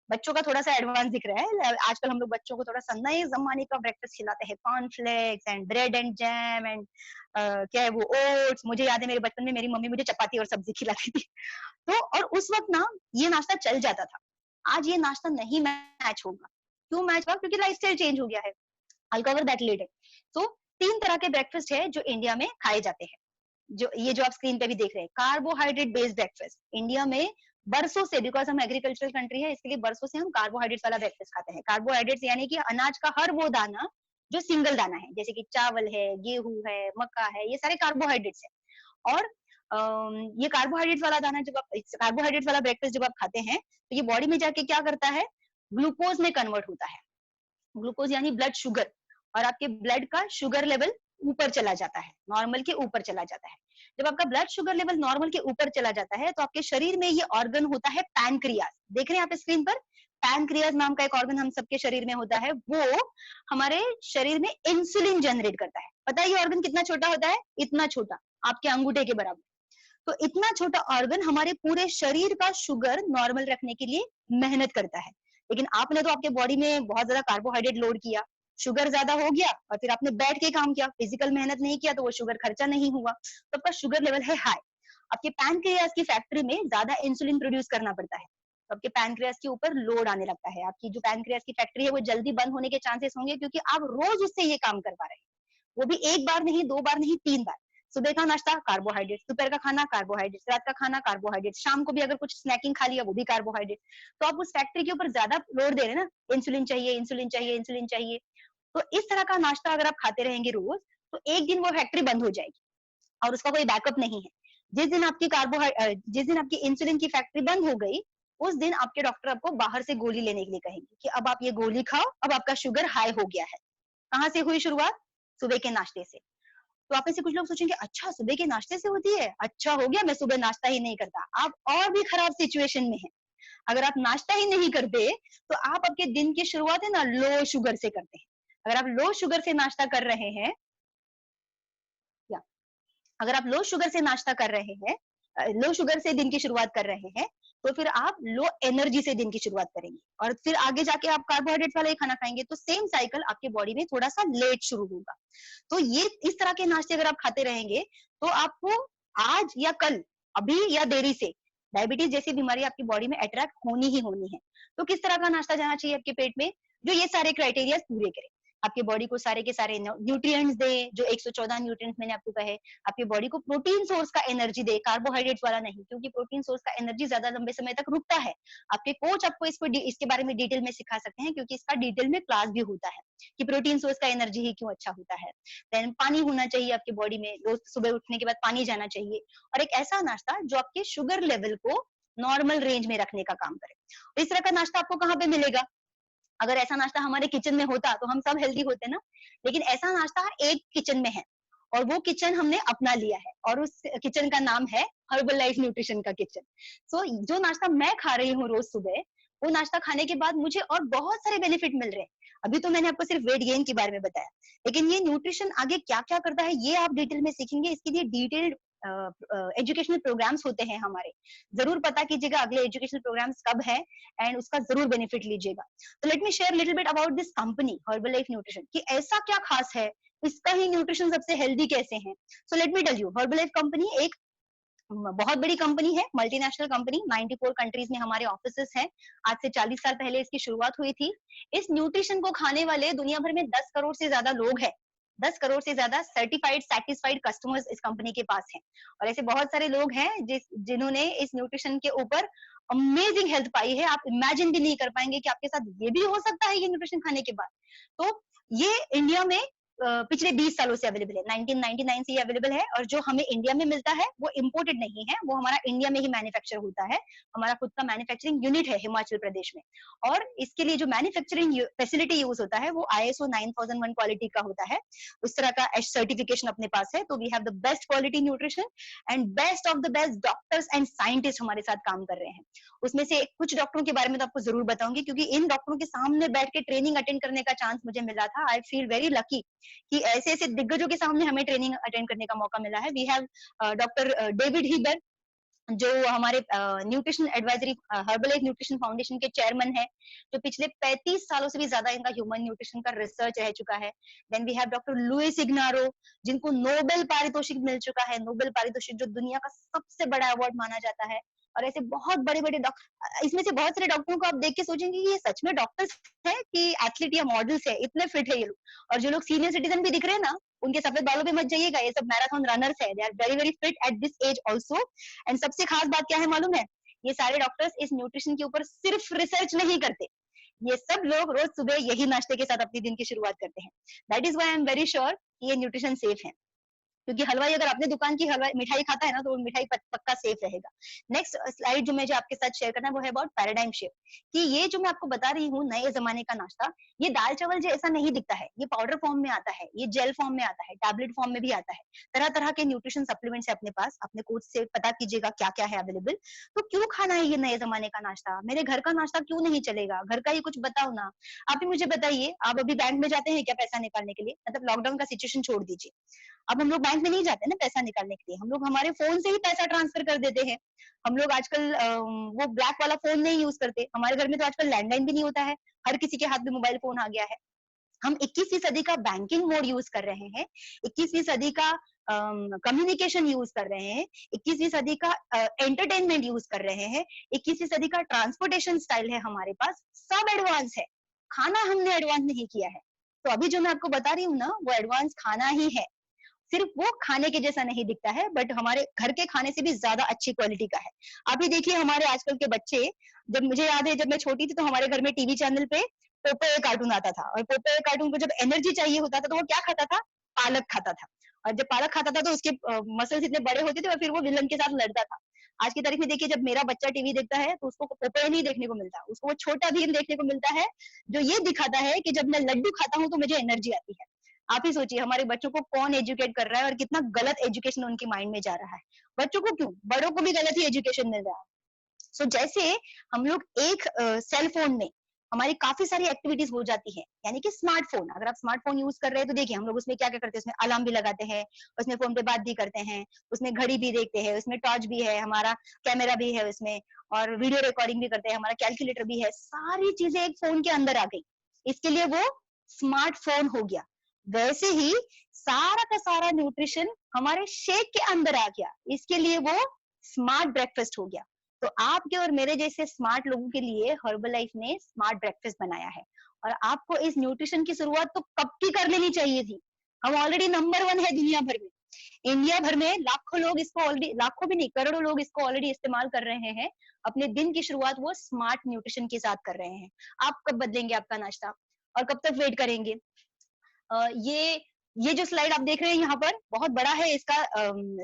बच्चों का थोड़ा सा एडवांस दिख रहा है, आजकल हम लोग बच्चों को थोड़ा सा नए जमाने का ब्रेकफास्ट खिलाते हैं, cornflakes and bread and jam and क्या है वो, ओट्स। मुझे याद है मेरे बचपन में मेरी मम्मी मुझे चपाती और सब्जी खिलाती थी। तो और उस वक्त ना ये नाश्ता चल जाता था। आज ये नाश्ता नहीं मैच होगा। क्यों मैच होगा? क्योंकि लाइफस्टाइल चेंज हो गया है। I cover that letter. तो 3 तरह के ब्रेकफास्ट है जो इंडिया में खाए जाते हैं, जो ये जो आप स्क्रीन पे भी देख रहे हैं, कार्बोहाइड्रेट बेस्ड ब्रेकफास्ट। इंडिया में बरसों से, बिकॉज हम एग्रीकल्चरल कंट्री है, इसके लिए बरसों से हम कार्बोहाइड्रेट वाला ब्रेकफास्ट खाते हैं। कार्बोहाइड्रेट्स यानी कि अनाज का हर वो दाना जो सिंगल दाना है, जैसे कि चावल है, गेहूं है, मक्का है, ये सारे कार्बोहाइड्रेट्स है। और ये कार्बोहाइड्रेट वाला दाना जब आप, कार्बोहाइड्रेट वाला ब्रेकफास्ट जब आप खाते हैं तो ये बॉडी में जाके क्या करता है? ग्लूकोज में कन्वर्ट होता है। ग्लूकोज यानी ब्लड शुगर, और आपके ब्लड का शुगर लेवल ऊपर चला जाता है, नॉर्मल के ऊपर चला जाता है। जब आपका ब्लड शुगर लेवल नॉर्मल के ऊपर चला जाता है तो आपके शरीर में ये ऑर्गन होता है पैनक्रियाज। देख रहे हैं आप स्क्रीन पर? पैनक्रियाज नाम का एक ऑर्गन हम सबके शरीर में होता है, वो हमारे शरीर में इंसुलिन जनरेट करता है। पता है ये ऑर्गन कितना छोटा होता है? इतना छोटा, आपके अंगूठे के बराबर। तो इतना छोटा ऑर्गन हमारे पूरे शरीर का शुगर नॉर्मल रखने के लिए मेहनत करता है। लेकिन आपने तो आपके बॉडी में बहुत ज्यादा कार्बोहाइड्रेट लोड किया, शुगर ज्यादा हो गया, और फिर आपने बैठ के काम किया, फिजिकल मेहनत नहीं किया, तो वो शुगर खर्चा नहीं हुआ, तो आपका शुगर लेवल है हाई। आपके पैनक्रियाज की फैक्ट्री में ज्यादा इंसुलिन प्रोड्यूस करना पड़ता है, तो आपके पैनक्रियाज के ऊपर लोड आने लगता है। आपकी जो पैनक्रियाज की फैक्ट्री है वो जल्दी बंद होने के चांसेस होंगे, क्योंकि आप रोज उससे ये काम करवा रहे हैं, वो भी एक बार नहीं, 2 बार नहीं, 3 बार। सुबह का नाश्ता कार्बोहाइड्रेट, दोपहर का खाना कार्बोहाइड्रेट, रात का खाना कार्बोहाइड्रेट, शाम को भी अगर कुछ स्नैकिंग खा लिया वो भी कार्बोहाइड्रेट। तो आप उस फैक्ट्री के ऊपर ज्यादा लोड दे रहे हैं ना, इंसुलिन चाहिए, इंसुलिन चाहिए, इंसुलिन चाहिए। तो इस तरह का नाश्ता अगर आप खाते रहेंगे रोज, तो एक दिन वो फैक्ट्री बंद हो जाएगी और उसका कोई बैकअप नहीं है। जिस दिन आपकी इंसुलिन की फैक्ट्री बंद हो गई, उस दिन आपके डॉक्टर आपको बाहर से गोली लेने के लिए कहेंगे कि अब आप ये गोली खाओ, अब आपका शुगर हाई हो गया है। कहाँ से हुई शुरुआत? सुबह के नाश्ते से। तो आप में से कुछ लोग सोचेंगे, अच्छा सुबह के नाश्ते से होती है, अच्छा हो गया मैं सुबह नाश्ता ही नहीं करता। आप और भी खराब सिचुएशन में हैं। अगर आप नाश्ता ही नहीं करते तो आप आपके दिन की शुरुआत है ना लो शुगर से करते हैं। अगर आप लो शुगर से नाश्ता कर रहे हैं, या अगर आप लो शुगर से नाश्ता कर रहे हैं, लो शुगर से दिन की शुरुआत कर रहे हैं, तो फिर आप लो एनर्जी से दिन की शुरुआत करेंगे, और फिर आगे जाके आप कार्बोहाइड्रेट वाला ही खाना खाएंगे, तो सेम साइकिल आपके बॉडी में थोड़ा सा लेट शुरू होगा। तो ये इस तरह के नाश्ते अगर आप खाते रहेंगे तो आपको आज या कल, अभी या देरी से डायबिटीज जैसी बीमारी आपकी बॉडी में अट्रैक्ट होनी ही होनी है। तो किस तरह का नाश्ता जाना चाहिए आपके पेट में, जो ये सारे क्राइटेरिया पूरे करे, आपके बॉडी को सारे के सारे न्यूट्रिएंट्स दे, जो 114 न्यूट्रिएंट्स मैंने आपको कहे, आपके बॉडी को प्रोटीन सोर्स का एनर्जी दे, कार्बोहाइड्रेट वाला नहीं, क्योंकि प्रोटीन सोर्स का एनर्जी ज्यादा लंबे समय तक रुकता है। आपके कोच आपको इसके बारे में डिटेल में सिखा सकते हैं, क्योंकि इसका डिटेल में क्लास भी होता है कि प्रोटीन सोर्स का एनर्जी ही क्यों अच्छा होता है। देन पानी होना चाहिए आपके बॉडी में, रोज सुबह उठने के बाद पानी जाना चाहिए, और एक ऐसा नाश्ता जो आपके शुगर लेवल को नॉर्मल रेंज में रखने का काम करे। इस तरह का नाश्ता आपको कहाँ पे मिलेगा? अगर ऐसा नाश्ता हमारे किचन में होता तो हम सब हेल्दी होते ना, लेकिन ऐसा नाश्ता एक किचन में है, और वो किचन हमने अपना लिया है, और उस किचन का नाम है हर्बल लाइफ न्यूट्रिशन का किचन। सो जो नाश्ता मैं खा रही हूँ रोज सुबह, वो नाश्ता खाने के बाद मुझे और बहुत सारे बेनिफिट मिल रहे हैं। अभी तो मैंने आपको सिर्फ वेट गेन के बारे में बताया, लेकिन ये न्यूट्रिशन आगे क्या क्या करता है ये आप डिटेल में सीखेंगे। इसके लिए डिटेल्ड एजुकेशनल प्रोग्राम्स होते हैं हमारे, जरूर पता कीजिएगा अगले एजुकेशनल प्रोग्राम्स कब है, एंड उसका जरूर बेनिफिट लीजिएगा। तो let me share little bit about this company herbal life nutrition, कि ऐसा क्या खास है, इसका ही न्यूट्रिशन सबसे हेल्दी कैसे है। So let me tell you, Herbalife company एक बहुत बड़ी कंपनी है, मल्टीनेशनल कंपनी, 94 कंट्रीज में हमारे ऑफिसेस हैं। आज से 40 साल पहले इसकी शुरुआत हुई थी। इस न्यूट्रिशन को खाने वाले दुनिया भर में 10 करोड़ से ज्यादा लोग हैं। 10 करोड़ से ज्यादा सर्टिफाइड सैटिस्फाइड कस्टमर्स इस कंपनी के पास हैं, और ऐसे बहुत सारे लोग हैं जिन्होंने इस न्यूट्रिशन के ऊपर अमेजिंग हेल्थ पाई है। आप इमेजिन भी नहीं कर पाएंगे कि आपके साथ ये भी हो सकता है, ये न्यूट्रिशन खाने के बाद। तो ये इंडिया में पिछले 20 सालों से अवेलेबल है, 1999 से ये अवेलेबल है, और जो हमें इंडिया में मिलता है वो इम्पोर्टेड नहीं है, वो हमारा इंडिया में ही मैन्युफैक्चर होता है। हमारा खुद का मैन्युफैक्चरिंग यूनिट है हिमाचल प्रदेश में, और इसके लिए जो मैन्युफैक्चरिंग फैसिलिटी यूज होता है वो ISO 9001 क्वालिटी का होता है। उस तरह का सर्टिफिकेशन अपने पास है। तो we have the best quality nutrition, and best of the best doctors and scientist हमारे साथ काम कर रहे हैं। उसमें से कुछ डॉक्टरों के बारे में तो आपको जरूर बताऊंगी, क्योंकि इन डॉक्टरों के सामने बैठ के ट्रेनिंग अटेंड करने का चांस मुझे मिला था। आई फील वेरी लकी कि ऐसे ऐसे दिग्गजों के सामने हमें ट्रेनिंग अटेंड करने का मौका मिला है। वी हैव डॉक्टर डेविड हीबर, जो हमारे nutrition advisory herbal life nutrition foundation के चेयरमैन है, जो पिछले 35 सालों से भी ज्यादा इनका ह्यूमन न्यूट्रिशन का रिसर्च रह चुका है। Then we have doctor Louis Ignarro, जिनको नोबेल पारितोषिक मिल चुका है, नोबेल पारितोषिक जो दुनिया का सबसे बड़ा अवार्ड माना जाता है। और ऐसे बहुत बड़े बड़े डॉक्टर, इसमें से बहुत सारे डॉक्टरों को आप देख के सोचेंगे कि ये सच में डॉक्टर्स है कि एथलीट या मॉडल्स है, इतने फिट है ये लोग। और जो लोग सीनियर सिटीजन भी दिख रहे हैं ना, उनके सफेद बालों पे मत जाइएगा, ये सब मैराथन रनर्स है, they are very very fit at this age also. एंड सबसे खास बात क्या है मालूम है, ये सारे डॉक्टर्स इस न्यूट्रिशन के ऊपर सिर्फ रिसर्च नहीं करते, ये सब लोग रोज सुबह यही नाश्ते के साथ अपने दिन की शुरुआत करते हैं। That is why I am very sure ये न्यूट्रिशन सेफ है, क्योंकि हलवाई अगर अपने दुकान की हलवाई मिठाई खाता है ना, तो वो मिठाई पक्का सेफ रहेगा। नेक्स्ट स्लाइड जो मुझे आपके साथ शेयर करना है वो है अबाउट पैराडाइम शिफ्ट, कि ये जो मैं आपको बता रही हूँ नए जमाने का नाश्ता, ये दाल चावल जैसा नहीं दिखता है, ये पाउडर फॉर्म में आता है, ये जेल फॉर्म में आता है, टैबलेट फॉर्म में भी आता है। तरह तरह के न्यूट्रिशन सप्लीमेंट्स है अपने पास, अपने कोच से पता कीजिएगा क्या क्या है अवेलेबल। तो क्यों खाना है ये नए जमाने का नाश्ता, मेरे घर का नाश्ता क्यों नहीं चलेगा, घर का ही कुछ बताओ ना। आप ही मुझे बताइए, आप अभी बैंक में जाते हैं क्या पैसा निकालने के लिए? मतलब लॉकडाउन का सिचुएशन छोड़ दीजिए, अब हम लोग बैंक में नहीं जाते ना पैसा निकालने के लिए, हम लोग हमारे फोन से ही पैसा ट्रांसफर कर देते हैं। हम लोग आजकल वो ब्लैक वाला फोन नहीं यूज करते, हमारे घर में तो आजकल लैंडलाइन भी नहीं होता है, हर किसी के हाथ में मोबाइल फोन आ गया है। हम 21वीं सदी का बैंकिंग मोड यूज कर रहे हैं, 21वीं सदी का कम्युनिकेशन यूज कर रहे हैं, 21वीं सदी का एंटरटेनमेंट यूज कर रहे हैं, 21वीं सदी का ट्रांसपोर्टेशन स्टाइल है हमारे पास, सब एडवांस है। खाना हमने एडवांस नहीं किया है। तो अभी जो मैं आपको बता रही हूँ ना, वो एडवांस खाना ही है, सिर्फ वो खाने के जैसा नहीं दिखता है, बट हमारे घर के खाने से भी ज्यादा अच्छी क्वालिटी का है। आप ही देखिए हमारे आजकल के बच्चे, जब मुझे याद है जब मैं छोटी थी तो हमारे घर में टीवी चैनल पे पोपे कार्टून आता था, और पोपे कार्टून को जब एनर्जी चाहिए होता था तो वो क्या खाता था, पालक खाता था। और जब पालक खाता था तो उसके मसल्स इतने बड़े होते थे और फिर वो विलन के साथ लड़ता था। आज की तारीख में देखिए, जब मेरा बच्चा टीवी देखता है तो उसको पोपे नहीं देखने को मिलता, उसको वो छोटा भीम देखने को मिलता है, जो ये दिखाता है कि जब मैं लड्डू खाता हूँ तो मुझे एनर्जी आती है। आप ही सोचिए हमारे बच्चों को कौन एजुकेट कर रहा है, और कितना गलत एजुकेशन उनके माइंड में जा रहा है। बच्चों को क्यों, बड़ों को भी गलत ही एजुकेशन मिल रहा है। सो जैसे हम लोग एक सेल फोन में हमारी काफी सारी एक्टिविटीज हो जाती है, यानी कि स्मार्टफोन, अगर आप स्मार्टफोन यूज कर रहे हैं तो देखिए हम लोग उसमें क्या क्या करते हैं, उसमें अलार्म भी लगाते हैं, उसमें फोन पे बात भी करते हैं, उसमें घड़ी भी देखते हैं, उसमें टॉर्च भी है, हमारा कैमरा भी है उसमें, और वीडियो रिकॉर्डिंग भी करते हैं, हमारा कैलकुलेटर भी है, सारी चीजें एक फोन के अंदर आ गई। इसके लिए वो स्मार्टफोन हो गया। वैसे ही सारा का सारा न्यूट्रिशन हमारे शेक के अंदर आ गया। इसके लिए वो स्मार्ट ब्रेकफास्ट हो गया। तो आपके और मेरे जैसे स्मार्ट लोगों के लिए हर्बलाइफ ने स्मार्ट ब्रेकफास्ट बनाया है। और आपको इस न्यूट्रिशन की शुरुआत तो कब की कर लेनी चाहिए थी। हम ऑलरेडी नंबर 1 है दुनिया भर में। इंडिया भर में लाखों लोग इसको ऑलरेडी, लाखों भी नहीं करोड़ों लोग इसको ऑलरेडी इस्तेमाल कर रहे हैं। अपने दिन की शुरुआत वो स्मार्ट न्यूट्रिशन के साथ कर रहे हैं। आप कब बदलेंगे आपका नाश्ता और कब तक वेट करेंगे? ये जो स्लाइड आप देख रहे हैं यहाँ पर बहुत बड़ा है, इसका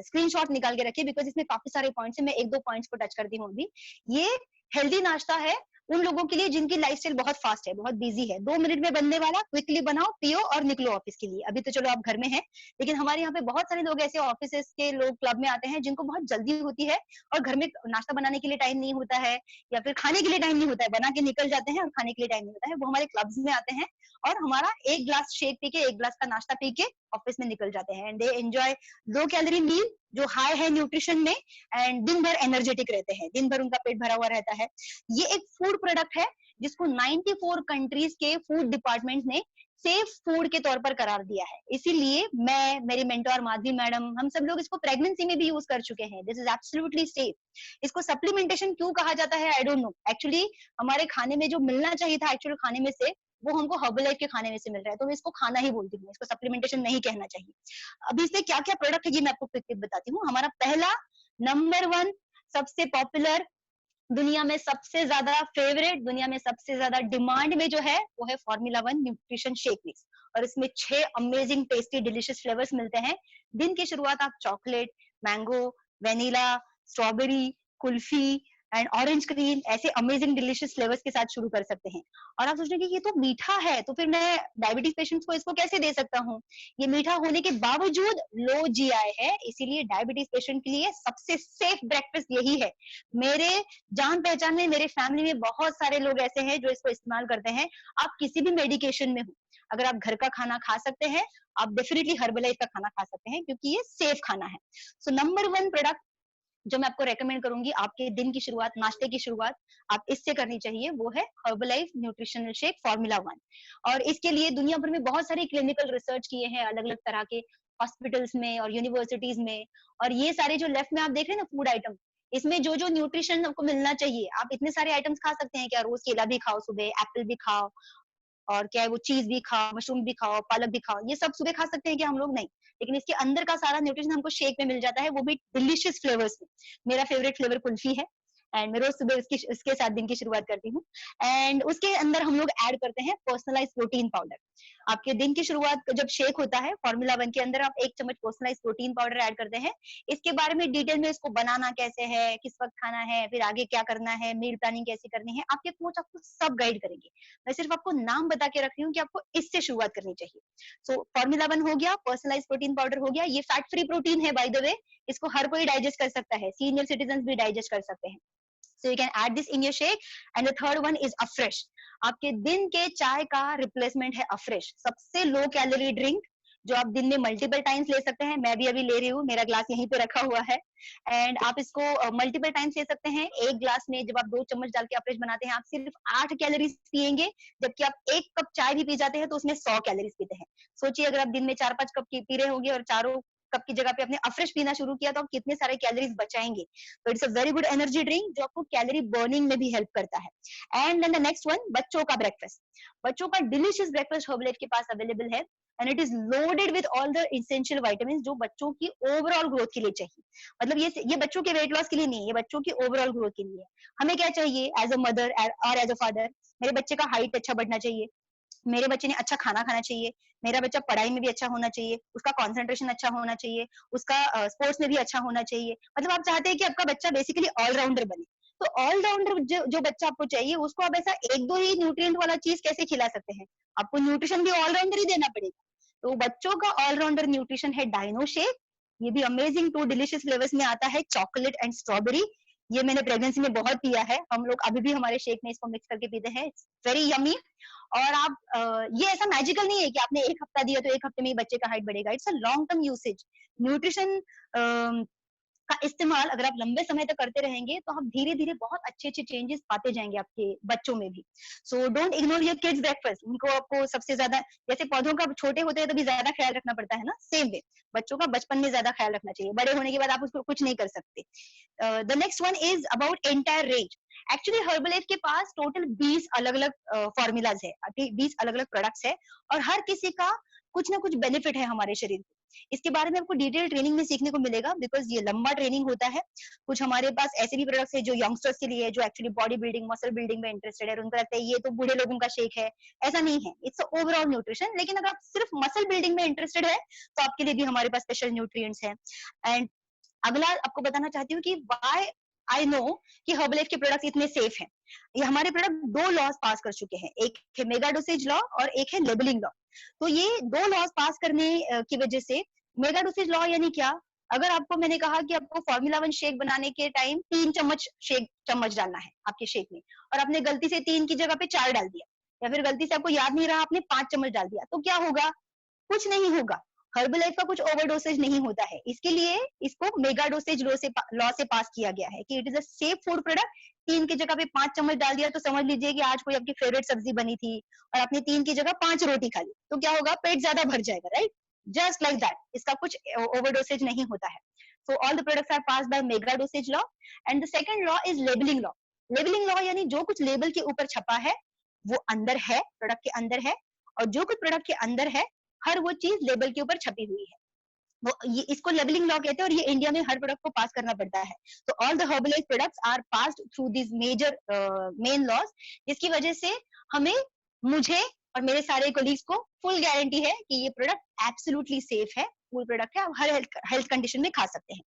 स्क्रीनशॉट निकाल के रखिए बिकॉज इसमें काफी सारे पॉइंट्स हैं। मैं एक दो पॉइंट्स को टच करती हूँ अभी। ये हेल्दी नाश्ता है उन लोगों के लिए जिनकी लाइफस्टाइल बहुत फास्ट है, बहुत बिजी है। 2 मिनट में बनने वाला, क्विकली बनाओ, पियो और निकलो ऑफिस के लिए। अभी तो चलो आप घर में हैं, लेकिन हमारे यहाँ पे बहुत सारे लोग ऐसे ऑफिस के लोग क्लब में आते हैं जिनको बहुत जल्दी होती है और घर में नाश्ता बनाने के लिए टाइम नहीं होता है या फिर खाने के लिए टाइम नहीं होता है, बना के निकल जाते हैं और खाने के लिए टाइम नहीं होता है। वो हमारे क्लब्स में आते हैं और हमारा एक ग्लास शेक पी के, एक ग्लास का नाश्ता पी के ऑफिस में निकल जाते हैं। And they enjoy low calorie meal जो हाई है न्यूट्रिशन में, एंड दिन भर एनर्जेटिक रहते हैं, दिन भर उनका पेट भरा हुआ रहता है। ये एक फूड प्रोडक्ट है जिसको 94 कंट्रीज के फूड डिपार्टमेंट ने सेफ फूड के तौर पर करार दिया है। इसीलिए मैं, मेरी मेंटोर माधवी मैडम, हम सब लोग इसको प्रेगनेंसी में भी यूज कर चुके हैं। This is absolutely safe. इसको सप्लीमेंटेशन क्यों कहा जाता है आई डोंट नो। एक्चुअली हमारे खाने में जो मिलना चाहिए था एक्चुअल खाने में से, वो हमको हर्बलाइफ के खाने में से मिल रहा है, तो मैं इसको खाना ही बोलती हूँ, इसको सप्लीमेंटेशन नहीं कहना चाहिए। अभी इसमें क्या क्या प्रोडक्ट है ये मैं आपको क्विक बताती हूँ। हमारा पहला नंबर 1 सबसे पॉपुलर, दुनिया में सबसे ज्यादा फेवरेट, दुनिया में सबसे ज्यादा डिमांड में जो है वो है फॉर्मूला 1 न्यूट्रिशन शेक मिक्स। और इसमें 6 अमेजिंग टेस्टी डिलीशियस फ्लेवर्स मिलते हैं। दिन की शुरुआत आप chocolate, mango, vanilla, strawberry, kulfi and orange cream ऐसे अमेजिंग डिलीशियस फ्लेवर्स के साथ शुरू कर सकते हैं। और आप सोच रहे हैं कि ये तो मीठा है, तो फिर मैं डायबिटीज पेशेंट्स को इसको कैसे दे सकता हूँ? ये मीठा होने के बावजूद लो जीआई है, इसीलिए डायबिटीज पेशेंट के लिए सबसे सेफ ब्रेकफास्ट यही है। मेरे जान पहचान में, मेरे फैमिली में बहुत सारे लोग ऐसे हैं जो इसको इस्तेमाल करते हैं। आप किसी भी मेडिकेशन में हो, अगर आप घर का खाना खा सकते हैं, आप डेफिनेटली हर्बलाइफ का खाना खा सकते हैं क्योंकि ये सेफ खाना है। सो नंबर 1 प्रोडक्ट जो मैं आपको रेकमेंड करूंगी आपके दिन की शुरुआत, नाश्ते की शुरुआत आप इससे करनी चाहिए, वो है हर्बलाइफ न्यूट्रिशनल शेक फॉर्मूला 1। और इसके लिए दुनिया भर में बहुत सारे क्लिनिकल रिसर्च किए हैं अलग अलग तरह के हॉस्पिटल्स में और यूनिवर्सिटीज में। और ये सारे जो लेफ्ट में आप देख रहे हैं ना फूड आइटम, इसमें जो जो न्यूट्रिशन आपको मिलना चाहिए, आप इतने सारे आइटम्स खा सकते हैं क्या? रोज केला भी खाओ, सुबह एप्पल भी खाओ, और क्या है वो चीज भी खाओ, मशरूम भी खाओ, पालक भी खाओ, ये सब सुबह खा सकते हैं क्या हम लोग? नहीं। लेकिन इसके अंदर का सारा न्यूट्रिशन हमको शेक में मिल जाता है, वो भी डिलीशियस फ्लेवर्स में। मेरा फेवरेट फ्लेवर कुल्फी है एंड मैं रोज सुबह इसके साथ दिन की शुरुआत करती हूँ। एंड उसके अंदर हम लोग ऐड करते हैं पर्सनलाइज प्रोटीन पाउडर। आपके दिन की शुरुआत जब शेक होता है फॉर्मूला 1 के अंदर, आप 1 चम्मच पर्सनलाइज प्रोटीन पाउडर ऐड करते हैं। इसके बारे में डिटेल में इसको बनाना कैसे है, किस वक्त खाना है, फिर आगे क्या करना है, मील प्लानिंग कैसे करनी है, आपके कोच आपको सब गाइड करेंगे। मैं सिर्फ आपको नाम बता के रख रही हूँ कि आपको इससे शुरुआत करनी चाहिए। सो फॉर्मूला 1 हो गया, पर्सनलाइज प्रोटीन पाउडर हो गया। ये फैट फ्री प्रोटीन है बाय द वे, इसको हर कोई डाइजेस्ट कर सकता है, सीनियर सिटीजन भी डाइजेस्ट कर सकते हैं। So you can add this in your shake. And the third one is Afresh. आपके दिन के चाय का रिप्लेसमेंट है Afresh, सबसे लो कैलोरी ड्रिंक जो आप दिन में मल्टीपल टाइम्स ले सकते हैं। मैं भी अभी ले रही हूँ, मेरा ग्लास यहीं पे रखा हुआ है। एंड आप इसको मल्टीपल टाइम्स ले सकते हैं। एक ग्लास में जब आप 2 चम्मच डाल के अफ्रेश बनाते हैं, आप सिर्फ 8 कैलोरीज पियेंगे, जबकि आप 1 कप चाय भी पी जाते हैं तो उसमें 100 कैलोरीज पीते हैं। सोचिए अगर आप दिन में 4-5 कप पी रहे होंगे और चारों कप की जगह पे आपने अफ्रेश पीना शुरू किया तो आप कितने सारे कैलोरीज बचाएंगे। तो it's a very good energy drink जो आपको कैलोरी बर्निंग में भी हेल्प करता है। And then the next one, बच्चों का ब्रेकफास्ट। बच्चों का डिलीशियस ब्रेकफास्ट हर्बलाइफ के पास अवेलेबल है and it is loaded with all the essential vitamin जो बच्चों की ओवरऑल ग्रोथ के लिए चाहिए। मतलब ये बच्चों के वेट लॉस के लिए नहीं, ये बच्चों की ओवरऑल ग्रोथ के लिए है। हमें क्या चाहिए एज अ मदर और एज अ फादर? मेरे बच्चे का हाइट अच्छा बढ़ना चाहिए, मेरे बच्चे ने अच्छा खाना खाना चाहिए, मेरा बच्चा पढ़ाई में भी अच्छा होना चाहिए, उसका कंसंट्रेशन अच्छा होना चाहिए, उसका स्पोर्ट्स में भी अच्छा होना चाहिए। मतलब आप चाहते हैं कि आपका बच्चा बेसिकली ऑलराउंडर बने। तो ऑलराउंडर जो बच्चा आपको चाहिए उसको आप ऐसा एक दो ही न्यूट्रिएंट वाला चीज कैसे खिला सकते हैं? आपको न्यूट्रिशन भी ऑलराउंडर ही देना पड़ेगा। तो बच्चों का ऑलराउंडर न्यूट्रिशन है डायनो शेक। ये भी अमेजिंग 2 डिलीशियस फ्लेवर्स में आता है, चॉकलेट एंड स्ट्रॉबेरी। ये मैंने प्रेगनेंसी में बहुत पिया है, हम लोग अभी भी हमारे शेक में इसको मिक्स करके पीते हैं। It's very yummy. और आप ये ऐसा मैजिकल नहीं है कि आपने 1 हफ्ता दिया तो 1 हफ्ते में ही बच्चे का हाइट बढ़ेगा। It's a long term usage. Nutrition का इस्तेमाल अगर आप लंबे समय तक करते रहेंगे तो आप धीरे-धीरे बहुत अच्छे-अच्छे चेंजेस पाते जाएँगे आपके बच्चों में भी। So don't ignore your kids breakfast. उनको आपको सबसे ज़्यादा, जैसे पौधों का छोटे होते हैं तभी ज़्यादा ख्याल रखना पड़ता है ना, सेम वे बच्चों का बचपन में ज़्यादा ख्याल रखना चाहिए। बड़े होने के बाद आप उसको कुछ नहीं कर सकते। The next one is about entire range. Actually Herbalife के पास टोटल 20 अलग-अलग फ़ॉर्मूलाज़ है, 20 अलग-अलग प्रोडक्ट्स है और हर किसी का कुछ ना कुछ बेनिफिट है हमारे शरीर को। इसके बारे में आपको डिटेल ट्रेनिंग में सीखने को मिलेगा बिकॉज़ ये लंबा ट्रेनिंग होता है। कुछ हमारे पास ऐसे भी प्रोडक्ट्स हैं जो यंगस्टर्स के लिए है, जो actually body building, muscle building में इंटरेस्टेड है और उनको लगता है ये तो बूढ़े लोगों का शेक है। ऐसा नहीं है, इट्स अ ओवरऑल न्यूट्रिशन। लेकिन अगर आप सिर्फ मसल बिल्डिंग में इंटरेस्टेड है, तो आपके लिए भी हमारे पास स्पेशल न्यूट्रिएंट्स हैं। एंड अगला आपको बताना चाहती हूँ कि व्हाई आई नो कि हर्बलाइफ के प्रोडक्ट्स इतने सेफ हैं। ये हमारे प्रोडक्ट 2 लॉज पास कर चुके हैं। एक है मेगा डोसेज लॉ और एक है लेबलिंग लॉ। तो ये 2 लॉज पास करने की वजह से मेगा डोसेज लॉ यानी क्या? अगर आपको मैंने कहा कि आपको फार्मूला 1 शेक बनाने के टाइम 3 चम्मच शेक चम्मच डालना है आपके शेक में और आपने गलती से 3 की जगह पे 4 डाल दिया या फिर गलती से आपको याद नहीं रहा आपने 5 चम्मच डाल दिया, तो क्या होगा? कुछ नहीं होगा। हर्बलाइफ का कुछ ओवरडोसेज नहीं होता है। इसके लिए इसको मेगा डोसेज लॉ से पास किया गया है कि it is a safe food product. 3 की जगह पे 5 चम्मच डाल दिया तो समझ लीजिए कि आज कोई आपकी फेवरेट सब्जी बनी थी और आपने 3 की जगह 5 रोटी खा ली। तो क्या होगा? पेट ज़्यादा भर जाएगा, राइट? Just like that. इसका कुछ ओवरडोसेज नहीं होता है। So all the products are passed by mega dosage law and the second law is labeling law. Labeling law यानी जो कुछ लेबल के ऊपर छपा है वो अंदर है, प्रोडक्ट के अंदर है और जो कुछ प्रोडक्ट के अंदर है हर वो चीज लेबल के ऊपर छपी हुई है। वो ये इसको लेबलिंग लॉ कहते हैं और ये इंडिया में हर प्रोडक्ट को पास करना पड़ता है। तो all the Herbalife products are passed through this major main laws, जिसकी वजह से हमें, मुझे और मेरे सारे कोलीग्स को फुल गारंटी है कि ये प्रोडक्ट एब्सोल्युटली सेफ है, फुल प्रोडक्ट है, आप हर हेल्थ कंडीशन में खा सकते हैं।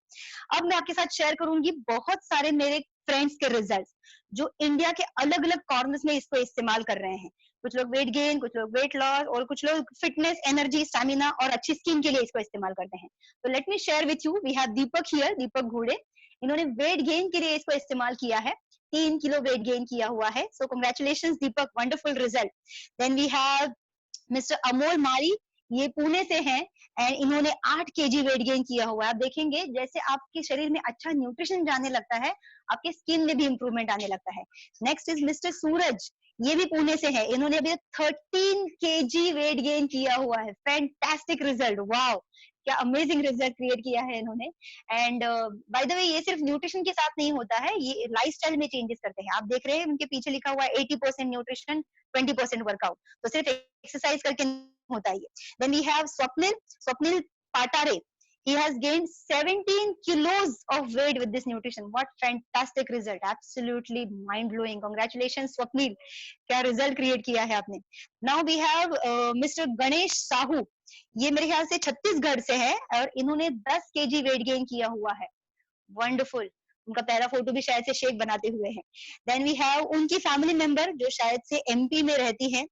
अब मैं आपके साथ शेयर करूंगी बहुत सारे मेरे फ्रेंड्स के रिजल्ट्स जो इंडिया के अलग अलग कॉर्नर्स में इसको इस्तेमाल कर रहे हैं। कुछ लोग वेट गेन, कुछ लोग वेट लॉस और कुछ लोग फिटनेस, एनर्जी, स्टैमिना और अच्छी स्किन के लिए इसको इस्तेमाल करते हैं। तो let me share with you, we have Deepak here, Deepak Ghode. इन्होंने वेट गेन के लिए इसको इस्तेमाल किया है। 3 किलो वेट गेन किया हुआ है। So congratulations Deepak, wonderful result. Then we have mister Amol Mari, ये पुणे से हैं एंड इन्होंने 8 केजी वेट गेन किया हुआ है। आप देखेंगे जैसे आपके शरीर में अच्छा न्यूट्रिशन जाने लगता है, आपके स्किन में भी इंप्रूवमेंट आने लगता है। नेक्स्ट इज मिस्टर सूरज, ये भी पुणे से है, इन्होंने अभी 13 केजी वेट गेन किया हुआ है। फैंटास्टिक रिजल्ट, वाओ, क्या अमेजिंग रिजल्ट क्रिएट किया है इन्होंने। एंड बाय द वे ये सिर्फ न्यूट्रिशन के साथ नहीं होता है, ये लाइफस्टाइल में चेंजेस करते हैं। आप देख रहे हैं उनके पीछे लिखा हुआ है 80% न्यूट्रिशन, 20% वर्कआउट। तो सिर्फ एक्सरसाइज करके होता है ये। Then we have Swapnil Patare. He has gained 17 kilos of weight with this nutrition. What fantastic result! Absolutely mind blowing. Congratulations, Swapnil. क्या result create किया है आपने? Now we have Mr. Ganesh Sahu. ये मेरे ख्याल से छत्तीसगढ़ से है और इन्होंने 10 केजी वेट गेन किया हुआ है। वंडरफुल। उनका पहला फोटो भी शायद से शेक बनाते हुए है। देन वी हैव उनकी फैमिली मेंबर जो शायद से एमपी में रहती हैं,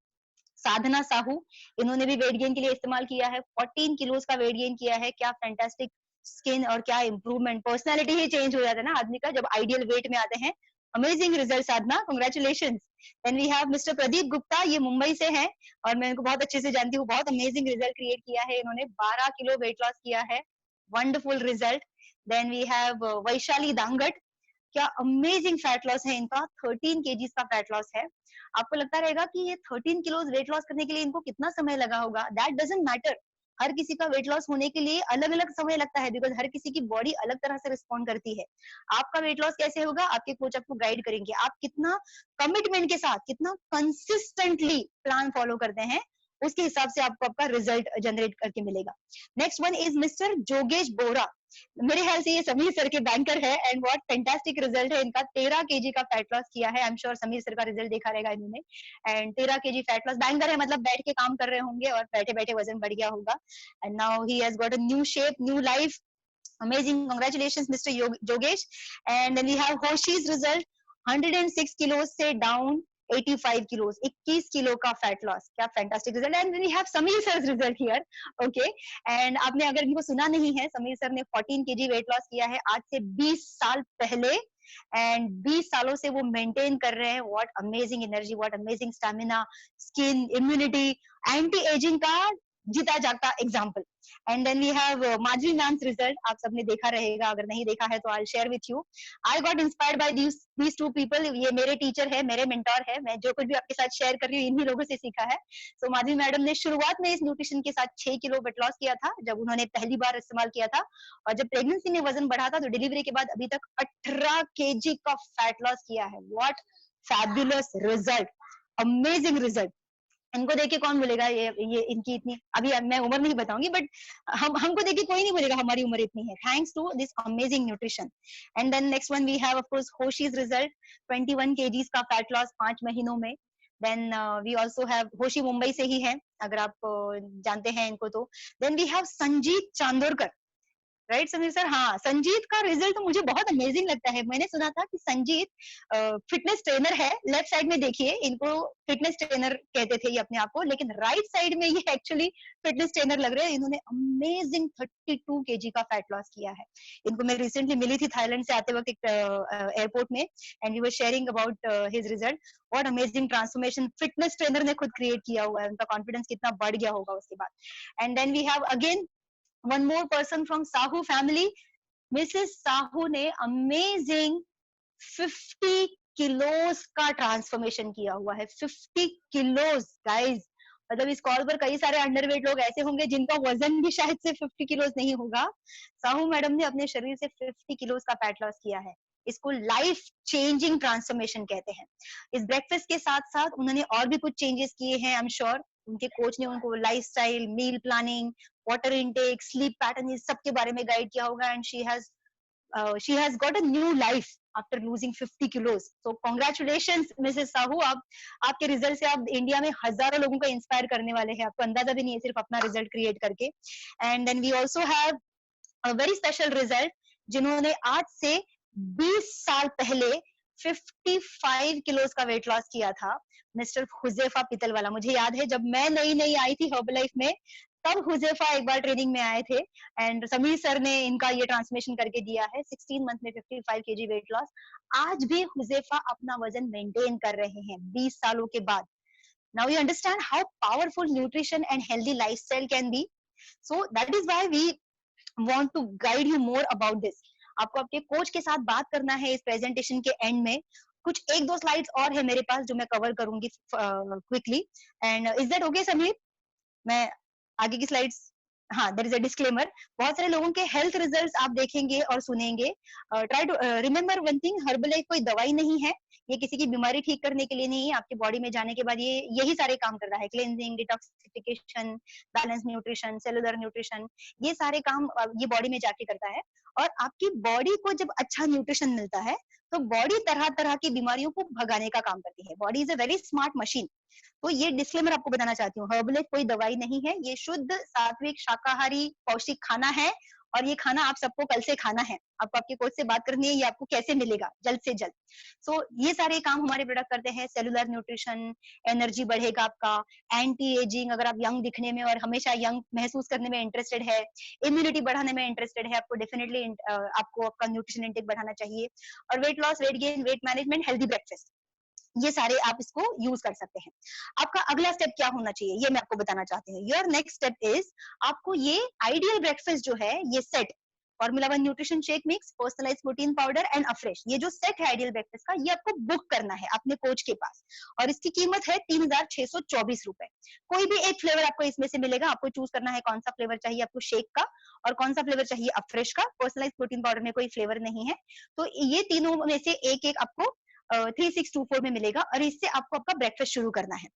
साधना साहू, इन्होंने भी वेट गेन के लिए इस्तेमाल किया है। 14 किलोज का वेट गेन किया है। क्या फैंटास्टिक स्किन और क्या इंप्रूवमेंट, पर्सनालिटी ही चेंज हो जाता है ना आदमी का जब आइडियल वेट में आते हैं। Amazing result Sadhana, congratulations. Then we have mister Pradeep Gupta, ये मुंबई से हैं और मैं इनको बहुत अच्छे से जानती हूँ। बहुत अमेजिंग रिजल्ट क्रिएट किया है इन्होंने, 12 किलो वेट लॉस किया है। Wonderful result. Then we have Vaishali Dangat, क्या अमेजिंग फैट लॉस है इनका, 13 केजीज का फैट लॉस है। आपको लगता रहेगा कि ये 13 किलोज वेट लॉस करने के लिए इनको कितना समय लगा होगा, दैट डजंट मैटर। हर किसी का वेट लॉस होने के लिए अलग अलग समय लगता है बिकॉज हर किसी की बॉडी अलग तरह से रिस्पॉन्ड करती है। आपका वेट लॉस कैसे होगा, आपके कोच आपको गाइड करेंगे। आप कितना कमिटमेंट के साथ, कितना कंसिस्टेंटली प्लान फॉलो करते हैं, उसके हिसाब से आपको आपका रिजल्ट जनरेट करके मिलेगा। नेक्स्ट वन इज मिस्टर जोगेश बोरा, मेरे ख्याल से ये समीर सर के बैंकर है एंड व्हाट फैंटास्टिक रिजल्ट है इनका। 13 केजी का फैट लॉस किया है। आई एम श्योर समीर सर का रिजल्ट देखा रहेगा इन्होंने। And 13 KG fat loss, banker है मतलब बैठ के काम कर रहे होंगे और बैठे बैठे वजन बढ़ गया होगा। And now he has got a new shape, new life. Amazing, congratulations Mr. Yogesh. And then we have Hoshi's result, 106 kilos से down 85 kilos, 21 किलो का फैट लॉस। क्या fantastic result. And we have Sameer sir result here, okay. And आपने अगर इनको सुना नहीं है, Sameer sir ने 14 केजी वेट लॉस किया है आज से 20 साल पहले एंड 20 सालों से वो मेंटेन कर रहे हैं। What amazing energy, what amazing stamina, skin, immunity, anti ageing का जीता जागता example. And then we have Madhuri ma'am's result, आप सबने देखा रहेगा, अगर नहीं देखा है तो I share with you. I got inspired by these two people, ये मेरे टीचर है, मेरे मेंटोर है, मैं जो कुछ भी आपके साथ शेयर कर रही हूँ इन्हीं लोगों से सीखा है। सो माधुरी मैडम ने शुरुआत में इस न्यूट्रिशन के साथ 6 किलो वेट लॉस किया था जब उन्होंने पहली बार इस्तेमाल किया था, और जब प्रेगनेंसी में वजन बढ़ा था तो डिलीवरी के बाद अभी तक 18 केजी का फैट लॉस किया है। What fabulous result, amazing result. इनको देख के कौन बोलेगा ये इनकी इतनी, अभी मैं उम्र नहीं बताऊंगी, बट हमको देख के कोई नहीं बोलेगा हमारी उम्र इतनी है, thanks to this amazing nutrition. And then next one we have of course Hoshi's result, 21 KGs का फैट लॉस 5 महीनों में। Then we also have Hoshi, Mumbai से ही है अगर आप जानते हैं इनको तो। Then we have Sanjeet Chandorkar, right Sameer sir, हाँ संजीत का रिजल्ट तो मुझे बहुत अमेजिंग लगता है। मैंने सुना था कि संजीत फिटनेस ट्रेनर है, लेफ्ट साइड में देखिए इनको फिटनेस ट्रेनर कहते थे ये अपने आप को, लेकिन राइट साइड में ये एक्चुअली फिटनेस ट्रेनर लग रहे हैं। इन्होंने अमेजिंग 32 केजी का फैट लॉस किया है। इनको मैं रिसेंटली मिली थी थाईलैंड से आते वक्त एक एयरपोर्ट में, and we were sharing about his result. What amazing transformation fitness trainer ने खुद क्रिएट किया हुआ है, उनका कॉन्फिडेंस कितना बढ़ गया होगा उसके बाद। And then we have again one more person from Sahu family, Mrs. Sahu ने अमेजिंग 50 किलोज का ट्रांसफॉर्मेशन किया हुआ है। 50 किलोज गाइज, मतलब इस कॉल पर कई सारे अंडरवेट लोग ऐसे होंगे जिनका वजन भी शायद से 50 किलोज नहीं होगा। साहू मैडम ने अपने शरीर से 50 किलोज का फैट लॉस किया है। इसको लाइफ चेंजिंग ट्रांसफॉर्मेशन कहते हैं। इस ब्रेकफास्ट के साथ साथ उन्होंने और भी कुछ चेंजेस किए हैं, आई एम श्योर उनके कोच ने उनको lifestyle, meal planning, water intake, sleep pattern, इस सब के बारे में गाइड किया होगा। And she has got a new life after losing 50 kilos. So congratulations Mrs. Sahu, आपके रिजल्ट से आप इंडिया में हजारों लोगों को इंस्पायर करने वाले हैं, आपको अंदाजा भी नहीं है सिर्फ अपना रिजल्ट क्रिएट करके। And then we also have a very special result, जिन्होंने आज से 20 साल पहले 55 किलोज का वेट लॉस किया था, मिस्टर हुजैफा पितलवाला। मुझे याद है जब मैं नई नई आई थी हर्बलाइफ में, तब हुजैफा एक बार ट्रेनिंग में आए थे, एंड समीर सर ने इनका ये ट्रांसफॉर्मेशन करके दिया है। 16 मंथ में 55 केजी वेट लॉस। आज भी हुजैफा अपना वजन मेंटेन कर रहे हैं 20 सालों के बाद। Now you understand how powerful nutrition and healthy lifestyle can be. So that is why we want to guide you more about this. आपको आपके कोच के साथ बात करना है इस प्रेजेंटेशन के एंड में। कुछ एक दो स्लाइड्स और है मेरे पास जो मैं कवर करूंगी quickly. And is that okay Sameer? मैं आगे की स्लाइड्स, हाँ देयर इज अ डिस्क्लेमर। बहुत सारे लोगों के हेल्थ रिजल्ट्स आप देखेंगे और सुनेंगे। Try to remember one thing, Herbalife कोई दवाई नहीं है, ये किसी की बीमारी ठीक करने के लिए नहीं है। आपके बॉडी में जाने के बाद ये यही सारे काम कर रहा है, cleansing, detoxification, balance nutrition, cellular nutrition, ये सारे काम ये बॉडी में जाके करता है। और आपकी बॉडी को जब अच्छा न्यूट्रिशन मिलता है तो बॉडी तरह तरह की बीमारियों को भगाने का काम करती है। Body is a very smart machine. तो ये डिस्क्लेमर आपको बताना चाहती हूँ, हर्बलाइफ कोई दवाई नहीं है, ये शुद्ध सात्विक शाकाहारी पौष्टिक खाना है, और ये खाना आप सबको कल से खाना है। आपको आपके कोच से बात करनी है ये आपको कैसे मिलेगा जल्द से जल्द। सो ये सारे काम हमारे प्रोडक्ट करते हैं। सेलुलर न्यूट्रिशन, एनर्जी बढ़ेगा आपका, एंटी एजिंग, अगर आप यंग दिखने में और हमेशा यंग महसूस करने में इंटरेस्टेड है, इम्यूनिटी बढ़ाने में इंटरेस्टेड है, आपको डेफिनेटली आपको आपका न्यूट्रिशन इंटेक बढ़ाना चाहिए। और weight loss, weight gain, weight management, healthy breakfast, ये सारे आप इसको यूज कर सकते हैं। आपका अगला स्टेप क्या होना चाहिए ये मैं आपको बताना चाहती हूँ। योर नेक्स्ट स्टेप इज, आपको ये आइडियल ब्रेकफास्ट जो है, ये set formula 1 nutrition shake mix, personalised protein powder and afresh, ये जो सेट है आइडियल ब्रेकफास्ट का, ये आपको बुक करना है अपने कोच के पास, और इसकी कीमत है 3624 रुपए। कोई भी एक फ्लेवर आपको इसमें से मिलेगा, आपको चूज करना है कौन सा फ्लेवर चाहिए आपको शेक का, और कौन सा फ्लेवर चाहिए अफ्रेश का। पर्सनलाइज्ड प्रोटीन पाउडर में कोई फ्लेवर नहीं है, तो ये तीनों में से एक एक आपको 3624 में मिलेगा, और इससे आपको आपका ब्रेकफास्ट शुरू करना है।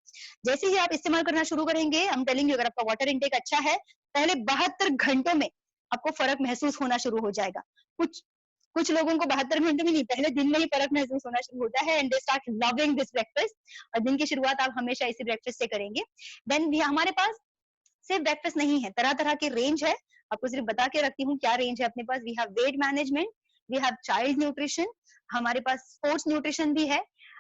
जैसे ही आप इस्तेमाल करना शुरू करेंगे, हम टेलिंग यू, अगर आपका वाटर इनटेक अच्छा है, पहले 72 घंटों में आपको फर्क महसूस होना शुरू हो जाएगा। कुछ कुछ लोगों को 72 घंटे में नहीं, पहले दिन में ही फर्क महसूस होना शुरू होता है, and they start loving this breakfast. और दिन की शुरुआत आप हमेशा इसी ब्रेकफास्ट से करेंगे। देन भी हमारे पास सिर्फ ब्रेकफास्ट नहीं है, तरह तरह की रेंज है। आपको सिर्फ बता के रखती हूँ क्या रेंज है अपने पास। We have weight management, we have child nutrition, हमारे पास स्पोर्ट्स न्यूट्रिशन भी है,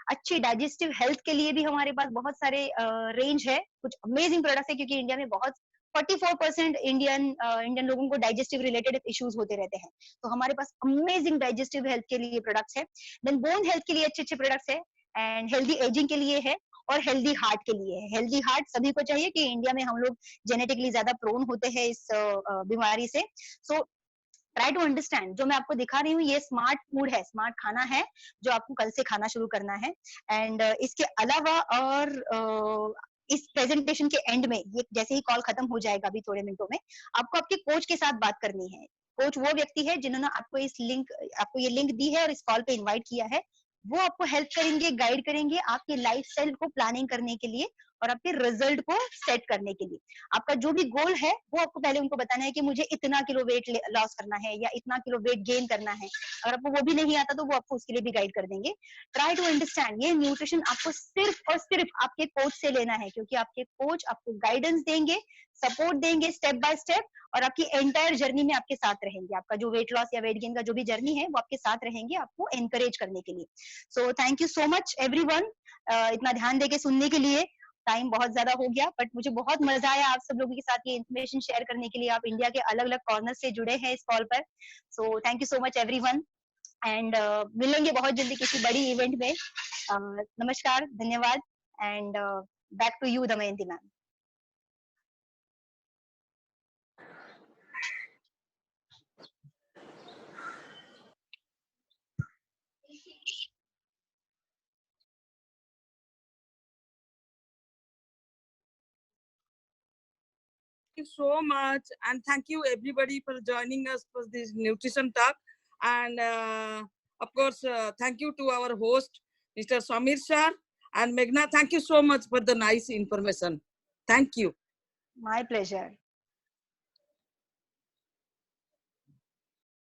अच्छी डाइजेस्टिव हेल्थ के लिए भी हमारे पास बहुत सारे रेंज है। कुछ अमेजिंग प्रोडक्ट्स है, क्योंकि इंडिया में बहुत 44% इंडियन लोगों को डाइजेस्टिव रिलेटेड इश्यूज होते रहते हैं, तो हमारे पास अमेजिंग डाइजेस्टिव हेल्थ के लिए प्रोडक्ट्स है। देन बोन हेल्थ के लिए अच्छे अच्छे प्रोडक्ट्स है, एंड हेल्दी एजिंग के लिए है, और हेल्दी हार्ट के लिए है। हेल्दी हार्ट सभी को चाहिए कि इंडिया में हम लोग जेनेटिकली ज्यादा प्रोन होते हैं इस बीमारी से। सो ट्राई टू अंडरस्टैंड, जो मैं आपको दिखा रही हूँ ये स्मार्ट फूड है, स्मार्ट खाना है जो आपको कल से खाना शुरू करना है। एंड इसके अलावा और इस प्रेजेंटेशन के एंड में, ये जैसे ही कॉल खत्म हो जाएगा अभी थोड़े मिनटों में, आपको आपके कोच के साथ बात करनी है। कोच वो व्यक्ति है जिन्होंने आपको ये लिंक दी है और इस कॉल पे इनवाइट किया है। वो आपको हेल्प करेंगे, गाइड करेंगे आपके लाइफस्टाइल को प्लानिंग करने के लिए और आपके रिजल्ट को सेट करने के लिए। आपका जो भी गोल है वो आपको पहले उनको बताना है कि मुझे इतना किलो वेट लॉस करना है या इतना किलो वेट गेन करना है। अगर आपको वो भी नहीं आता तो वो आपको उसके लिए भी गाइड कर देंगे। ट्राई टू अंडरस्टैंड, ये न्यूट्रिशन आपको सिर्फ और सिर्फ आपके कोच से लेना है, क्योंकि आपके कोच आपको गाइडेंस देंगे, सपोर्ट देंगे स्टेप बाय स्टेप, और आपकी एंटायर जर्नी में आपके साथ रहेंगे। आपका जो वेट लॉस या वेट गेन का जो भी जर्नी है वो आपके साथ रहेंगे आपको एनकरेज करने के लिए। सो thank you so much everyone, इतना ध्यान देके सुनने के लिए। टाइम बहुत ज्यादा हो गया, बट मुझे बहुत मजा आया आप सब लोगों के साथ ये इन्फॉर्मेशन शेयर करने के लिए। आप इंडिया के अलग अलग कॉर्नर से जुड़े हैं इस कॉल पर। So thank you so much everyone, and मिलेंगे बहुत जल्दी किसी बड़ी इवेंट में। नमस्कार, धन्यवाद, and back to you Damayanti ma'am. Thank you so much, and thank you everybody for joining us for this nutrition talk. And of course, thank you to our host, Mr. Samir Shah, and Meghna. Thank you so much for the nice information. Thank you. My pleasure.